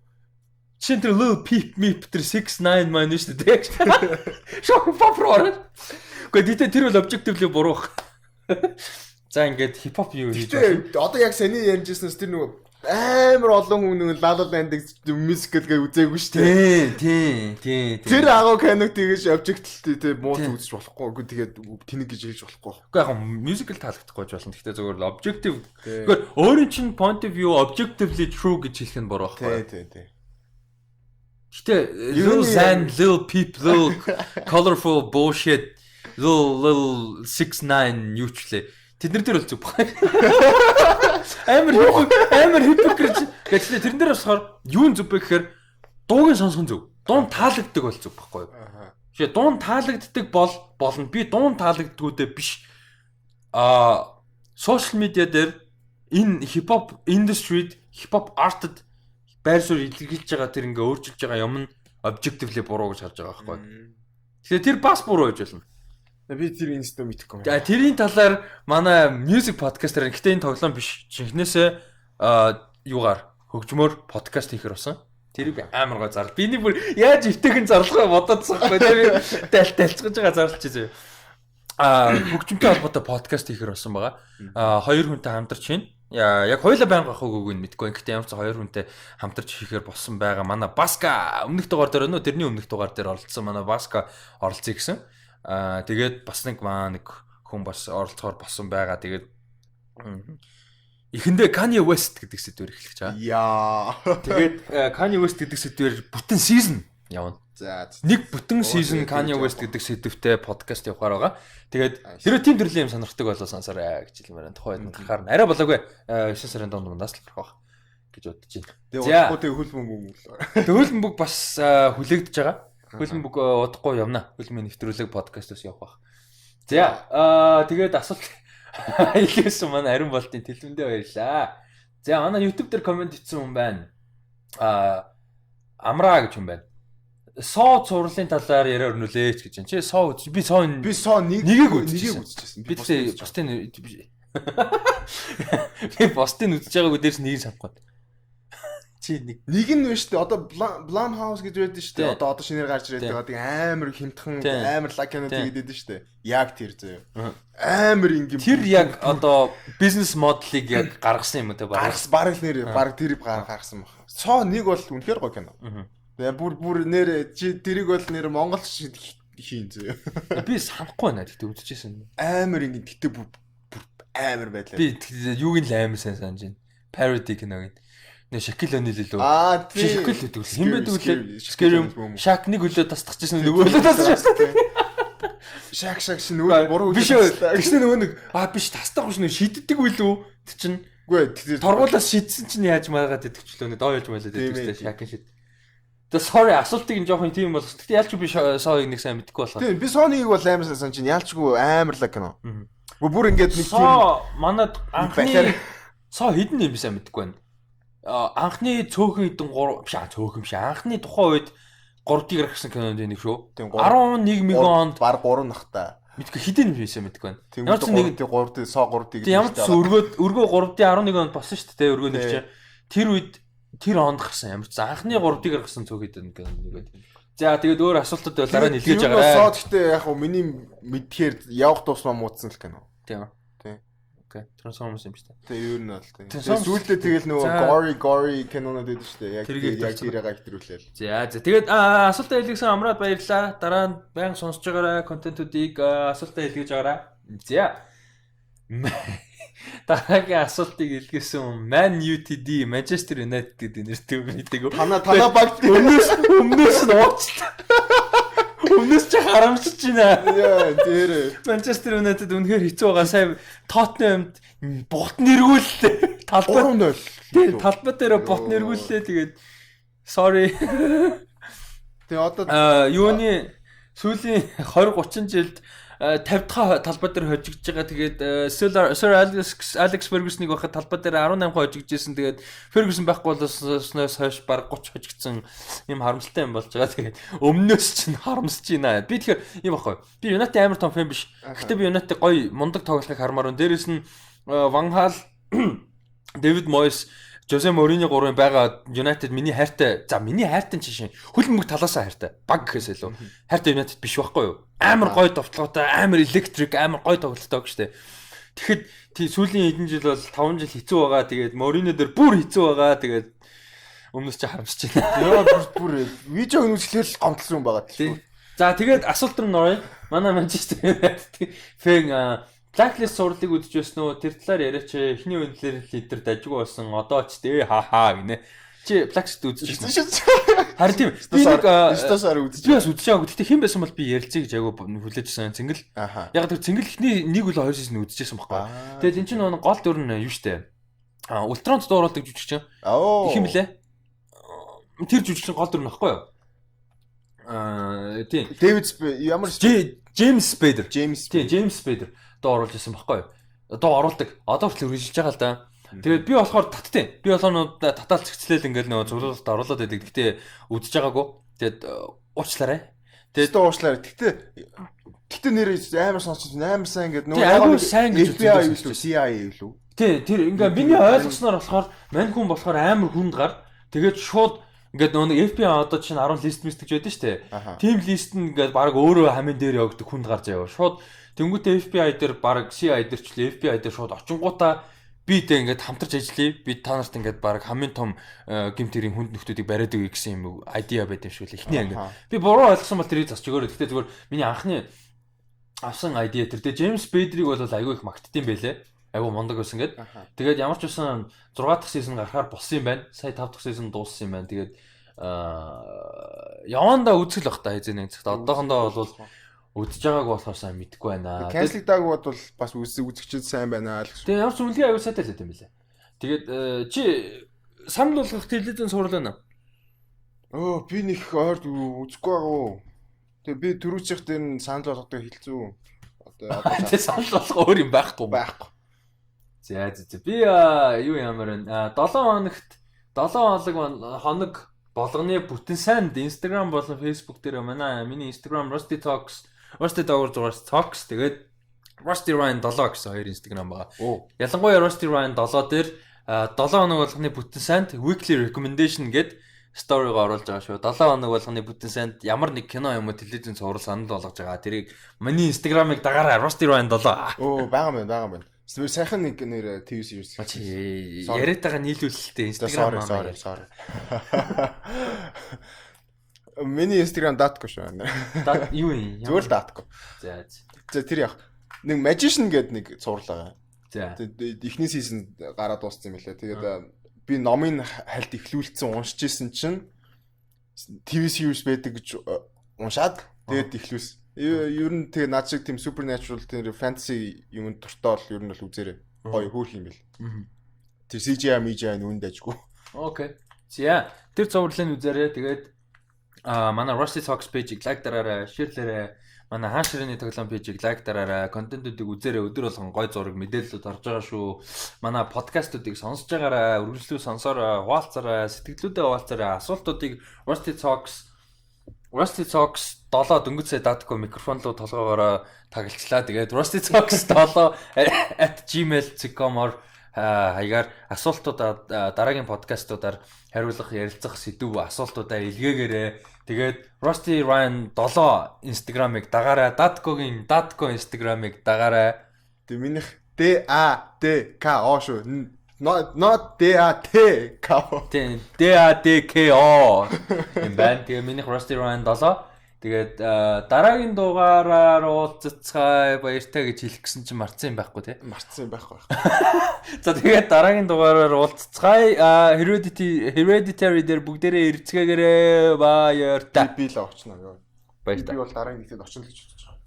Жишээ нь тэр Lil Peep Meep тэр 6ix9ine маань шүү дээ. Шок попроор. Гэхдээ тэр бол objectively буруу. За ингээд хипхоп юу хийж байна. Одоо яг саний ярьжсэнээс тэр нөгөө амар олон хүн нэг La La Land-ыг musical гээ үзээгүй шүү дээ. Тийм. Тэр агуу киног тэгэж objectively тэ муу үзэж болохгүй. Үгүй тэгээд тэнэг гэж хэлж болохгүй. Үгүй яг musical таалагдахгүй ч болно. Гэхдээ зөвхөн objective. Үгүй өөрийн чинь point of view objectively true гэж хэлэх нь буруу байхгүй. Тийм. Гэтэ Lil Xan, Lil Peep, Lil colorful bullshit Lil 69 юу ч лээ. Тэднэр дээр бол зүг баг. Амар hypocrite гэж тэрэн дээр болохоор юу зүг бэ гэхээр дуугийн сонсхон зүг. Дуун таалагддаг бол зүг баггүй юу? Жишээ дуун таалагддаг болно. Би дуун таалагддгүүдээ биш. Social media дээр энэ хипхоп industry-д хипхоп артд байр суурь илэрхийлж байгаа тэр ингээ өөрчилж байгаа юм нь objectively буруу гэж харж байгаа байхгүй. Тэгэхээр тэр бас буруу гэж болно. Би тэр институт мэдэхгүй байна. За тэрийн талаар манай music podcast-аар гэхдээ энэ тоглоом биш. Жинхнээсээ юугаар хөгжмөр подкаст хийхэр болсон. Тэрийг би амар гоо зарлаа. Биний бүр яаж өвтэйгэн зарлахаа бодоодсон байхгүй. Тэр тайлцгаж байгаа зарлж байгаа. Хөгжмөнтэй холбоотой подкаст хийхэр болсон байгаа. Хоёр хүнтэй хамтарч байна. Яг хоёулаа байнга авах үгүйг нь мэдгүй. Гэхдээ ямар ч хоёр хүнтэй хамтарч хийхээр болсон байгаа. Манай Баска өмнөх дугаар дээр нөө тэрний өмнөх дугаар дээр оролцсон. Манай Баска оролцъё гэсэн. Тэгээд бас нэг хүн бас оролцохоор болсон байгаа. Тэгээд эхэндээ Kanye West гэдэг сэдвээр эхлэх чаа. Яа. Тэгээд Kanye West гэдэг сэдвээр бүтэн season явна. За нэг бүтэн season Kanye West гэдэг сэдвтэй подкаст явахаар байгаа. Тэгээд хэрэв тийм төрлийн юм сонирхдаг болоо сонсоорой гэж хэлмээр. Тухайн үед гарахаар арай болоогүй 9 сарын дундаас л гарах гэж бодож байна. Тэгээд хөлбөмбөг. Хөлбөмбөг бас хүлээгдэж байгаа. Хөлбөмбөг удахгүй явна. Хөлбөмбөгийн нэвтрүүлэг подкастаас явах байх. За тэгээд асуулт хэлсэн манай Ариун Болтын телевизэндээ баярлаа. За манай YouTube дээр комент хийсэн хүн байна. Амраа гэж хүн байна. Соо цувралын талаар яриа өрнүүлээч гэж байна. Чи соо би соо нэгийг үзчихсэн. Би бусдын би бусдын үзэж байгаагүй дээрс нэгийг санахгүй. Чи нэг нь биш үү? Одоо Blumhouse гэж байдаг шүү дээ. Одоо шинээр гарч ирээд байгаа амар хямдхан амар лакинод хийгээд байдаг шүү дээ. Яг тэр зөө. Амар ингээм. Тэр яг одоо бизнес моделыг яг гаргасан юм уу те баг тэр гаргасан баг. Соо нэг бол үнэхээр гоё кино. Тэгээ бүр нэр чи тэрийг бол нэр монголч хийн зөө. Би санахгүй байна гэхдээ үзчихсэн. Амар ингээм гэтээ бүр амар байлаа. Би юуг нь л амар сайн санаж байна. Parody киног нь. Шакил өнөл лөө. Шакил гэдэг үл. Хин байдаг үлээ. Scream Shaq нэг үлээ тасдагчсэн нөгөө үлээ тасчихсан. Shaq шин нөгөө буруу үлээ. Биш. Тэгсэн нөгөө нэг биш тасдаггүй шнэ шиддэг үлээ. Тэг чин. Үгүй торгуулаас шидсэн чинь яаж маагаад идэгчлөө. Доо ялж байлаа гэдэг Shaq шид. Тэгээ sorry асуултыг нь жоохон тийм болс. Тэгтээ ялч би сооёг нэг сайн мэдэхгүй болохоор. Тийм би соонийг бол амар сайн чинь ялчгүй амарлаа кино. Бүр ингээд нэг тийм манад анхны соо хідэн юм би сайн мэдэхгүй байна. Анхны цөөхөн хідэн 3 цөөхөн биш анхны тухайн үед 3D гаргасан кинонд нэг шүү. 11 миллионд баг 3 нахта. Мэдгүй хідэн биш юм мэдгүй байна. Ямар ч нэг 3D соо 3D гэдэг. Ямар ч өргөө 3D 11 онд болсон шүү дээ. Өргөө нэг чинь тэр үед тэр онд гарсан ямар ч анхны 3D гаргасан цөөх хідэн кино. За тэгээд өөр асуултууд бол дараа нь илгээж байгаа. Соо гэхдээ яг хөө миний мэдхээр явах тусмаа муудсан л кино. Тийм. Окей. Трансформерс юм шүү дээ. Тэгээ юу нь бол тийм. Сүүлдээ тэгэл нөгөө gory кинонод байдаг шүү дээ. Яг тэрийг хэвтрүүлээл. За тэгээд асуултаа илгээсэн Амраад баярлалаа. Дараа нь баян сонсож байгаарай контентуудыг асуултаа илгээж байгаарай. За. Дараагийн асуултыг илгээсэн Man UTD Manchester United гэдэг нэртэй мэдээгүй. Танаа баг өмнөөс нь уучлаа. Өмнөөс ч харамсаж байна. Яа, тэр Manchester United үнэхээр хэцүү байгаа. Сайн Tottenham-д бот нэргүүллээ. Талбай. Тийм, талбай дээр бот нэргүүллээ. Тэгээд sorry. Тэгээ одоо юуны сүүлийн 20 30 жилд 50 дахь талбай дээр хожигдж байгаа. Тэгээд Sir Alex Ferguson-ыг байхад талбай дээр 18 хожигджсэн. Тэгээд Ferguson байхгүй болсноос хойш баг 30 хожигдсан юм харамсалтай юм болж байгаа. Тэгээд өмнөөс чинь харамсаж байна. Би тэгэхээр юм баггүй. Би United амар том фэн биш. Гэхдээ би United гоё мундаг тоглохыг хармаар байна. Дээрээс нь Van Gaal, David Moyes, Jose Mourinho гурван байгаа United миний хайртай. За миний хайртай чинь хөлбөмбөг талаасаа хайртай. Баг гэхээс илүү. Хайртай United биш байхгүй юу? Амар гоё товтлоготой, амар электрик, амар гоё тоглолттой гэж штэ. Тэгэхэд сүүлийн хэдэн жил бол 5 жил хэцүү байгаа. Тэгээд Mourinho дээр бүр хэцүү байгаа. Тэгээд өмнөөс чи харамсаж байна. Яа бүр видеог үзэхлээр гомдлсон юм байгаа тийм. За тэгээд асуулт руу нөрөө. Манай Manchester United фэн Blacklist сурлыг үзэж байсан уу? Тэр талаар яриач эхний үеэр лидер дажгүй болсон. Одоо ч дээ хаа гинэ. Чи Black Sheep үзчихсэн. шүү. Харин тийм. Би нэг стасаар үзэж. би бас үзэж байгаагүй. Гэтэ хэн байсан бол би ярилцгийг жаагүй хүлээжсэн. Цэнгэл. Яг тэр Цэнгэл ихний 1 үл 2 сизон үзчихсэн байхгүй. Тэгээд энэ чинь нөгөө гол дүр нь юу штэ. Ультронт дууруулдаг жүжигчин. Их юм лээ. Тэр жүжигчин гол дүр нь байхгүй юу? Тийм. Дэвид ямар Джеймс Спейдер. Тийм, Джеймс Спейдер дуу оруулж ирсэн байхгүй юу? Дуу оруулдаг. Одоо ч үргэлжлэж байгаа л да. Тэгээд би болохоор таттай. Би болохоор татаал цэгцлээл ингээл нөгөө зөвлөлт оруулаад байдаг. Гэтэ үзэж байгаагүй. Тэгээд уучлаарай. Тэгээд уучлаарай. Гэтэ нэр амар сонсчихсон. Амар сайн гэдэг нөгөө амар сайн гэж үзсэн. CIA юу? Тий, тэр ингээ миний ойлгосноор болохоор мань хүн болохоор амар хүнд гар. Тэгээд шууд ингээд нөгөө FBI одоо чинь 10 лист мистик ч байдаг шүү дээ. Тим лист нь ингээд баг өөрөө хамын дээр явагддаг хүнд гарч яваа. Шууд тэнгуүтэй FBI дээр баг CIA дээр ч л FBI дээр шууд очингуудаа би дэ ингээд хамтарч ажиллая. Би та нарт ингээд баг хамгийн том гимтэрийн хүнд нөхдүүдийг бариад өгье гэсэн юм айдиа байд юм шиг л эхний анги. Би буруу ойлгосон бол тэрийг засч өгөөрэй. Гэхдээ зүгээр миний анхны авсан айдиа тэр. Тэгээ Джеймс Бейдрийг бол айгүй их магтдсан байлээ. Айгүй мундаг байсан гээд. Тэгээд ямар ч байсан 6 дахь сизон гарахаар болсон юм байна. Сая 5 дахь сизон дууссан юм байна. Тэгээд явандаа үзэл бах та хэзээ нэг цагт. Одоохондоо бол үзэж байгааг болохоор сайн мэдэхгүй байна. Canceled-аагүй бол бас үзэгчд сайн байна л. Тэгээ ямар ч үнэлгээ аягүй сайтай л юм билээ. Тэгээд чи санал болгох телевизэн суурал байна. Би нэг ойрд үзэхгүй байгаа. Тэгээ би түрүүчийнх дээр нь санал болгохыг хэлцүү. Одоо санал болгох өөр юм байхгүй. За. Би юу ямар вэ? 7 хоног болгоны бүтэн сайнд Instagram болон Facebook дээр миний Instagram Rusty Talks Talks тэгээд Rusty Ryan 7 гэсэн хоёр Instagram байгаа. Ялангуяа Rusty Ryan 7 дээр 7 хоног болгоны бүтэн сайнд weekly recommendation гэдэг story-го оруулж байгаа шүү. 7 хоног болгоны бүтэн сайнд ямар нэг кино юм уу телевизэн цуврал санал болгож байгаа. Тэрийг миний Instagram-ыг дагаараа Rusty Ryan 7. Байгаа байна. Сайхан нэг нэр TV series. Яриад байгаа нийлүүлэлтээ Instagram sorry. Миний Instagram.com шүү. Юу юм? Зүгээр .com. За тэр яг нэг magician гэдэг нэг цуврал байгаа. За. Эхний season гараад дууссан юм лээ. Тэгээд би номын хальт ихлүүлсэн уншиж исэн чинь TV series байдаг гэж уншаад тэгээд ихлүүлсэн. Ер нь тэгээ над шиг тийм supernatural тийм fantasy юм дуртай бол ер нь бол үзээрэй. Гоё хөөх юм бэл. Тэр CGI нүнд ажгүй. Окей. За тэр цувралыг үзээрэй. Тэгээд манай Rusty Talks page-ийг лайк дараарай, шеэрлээрэй. Манай хаашрын тоглоом пэйжийг лайк дараарай. Контентуудыг үзээрэй. Өдөр болгон гой зураг мэдээлэлүүд орж байгаа шүү. Манай подкастуудыг сонсож байгаарай. Үргэлжлүү сонсоорой, хуваалцаарай, сэтгэлдүүдээ хуваалцаарай. Асуултуудыг Rusty Talks 7 дөнгөж сая.com микрофон руу толгоогоор тагалчлаа. Тэгээд Rusty Talks 7@gmail.com-оор хаягаар асуултуудаа дараагийн подкастуудаар хариулах, ярилцах сэдв асуултуудаа илгээгээрэй. Тэгээд Rusty Ryan 7 Instagram-ыг дагаарай. .co-гийн .co Instagram-ыг дагаарай. Тэг минийх DADKO шүү. Not DATKO. DADKO. Юм байна. Тэгээ минийх Rusty Ryan 7. Тэгээд дараагийн дугаараар уулзцай баяртай гэж хэлэх гэсэн чинь марцсан юм байхгүй тий? Марцсан юм байхгүй. За тэгээд дараагийн дугаараар уулзцай Hereditary дээр бүгдээрээ ирцгээгээрээ баяртай. Би л очно ёо. Баяртай. Би бол дараагийн нэгтэд очно л гэж бодож байгаа.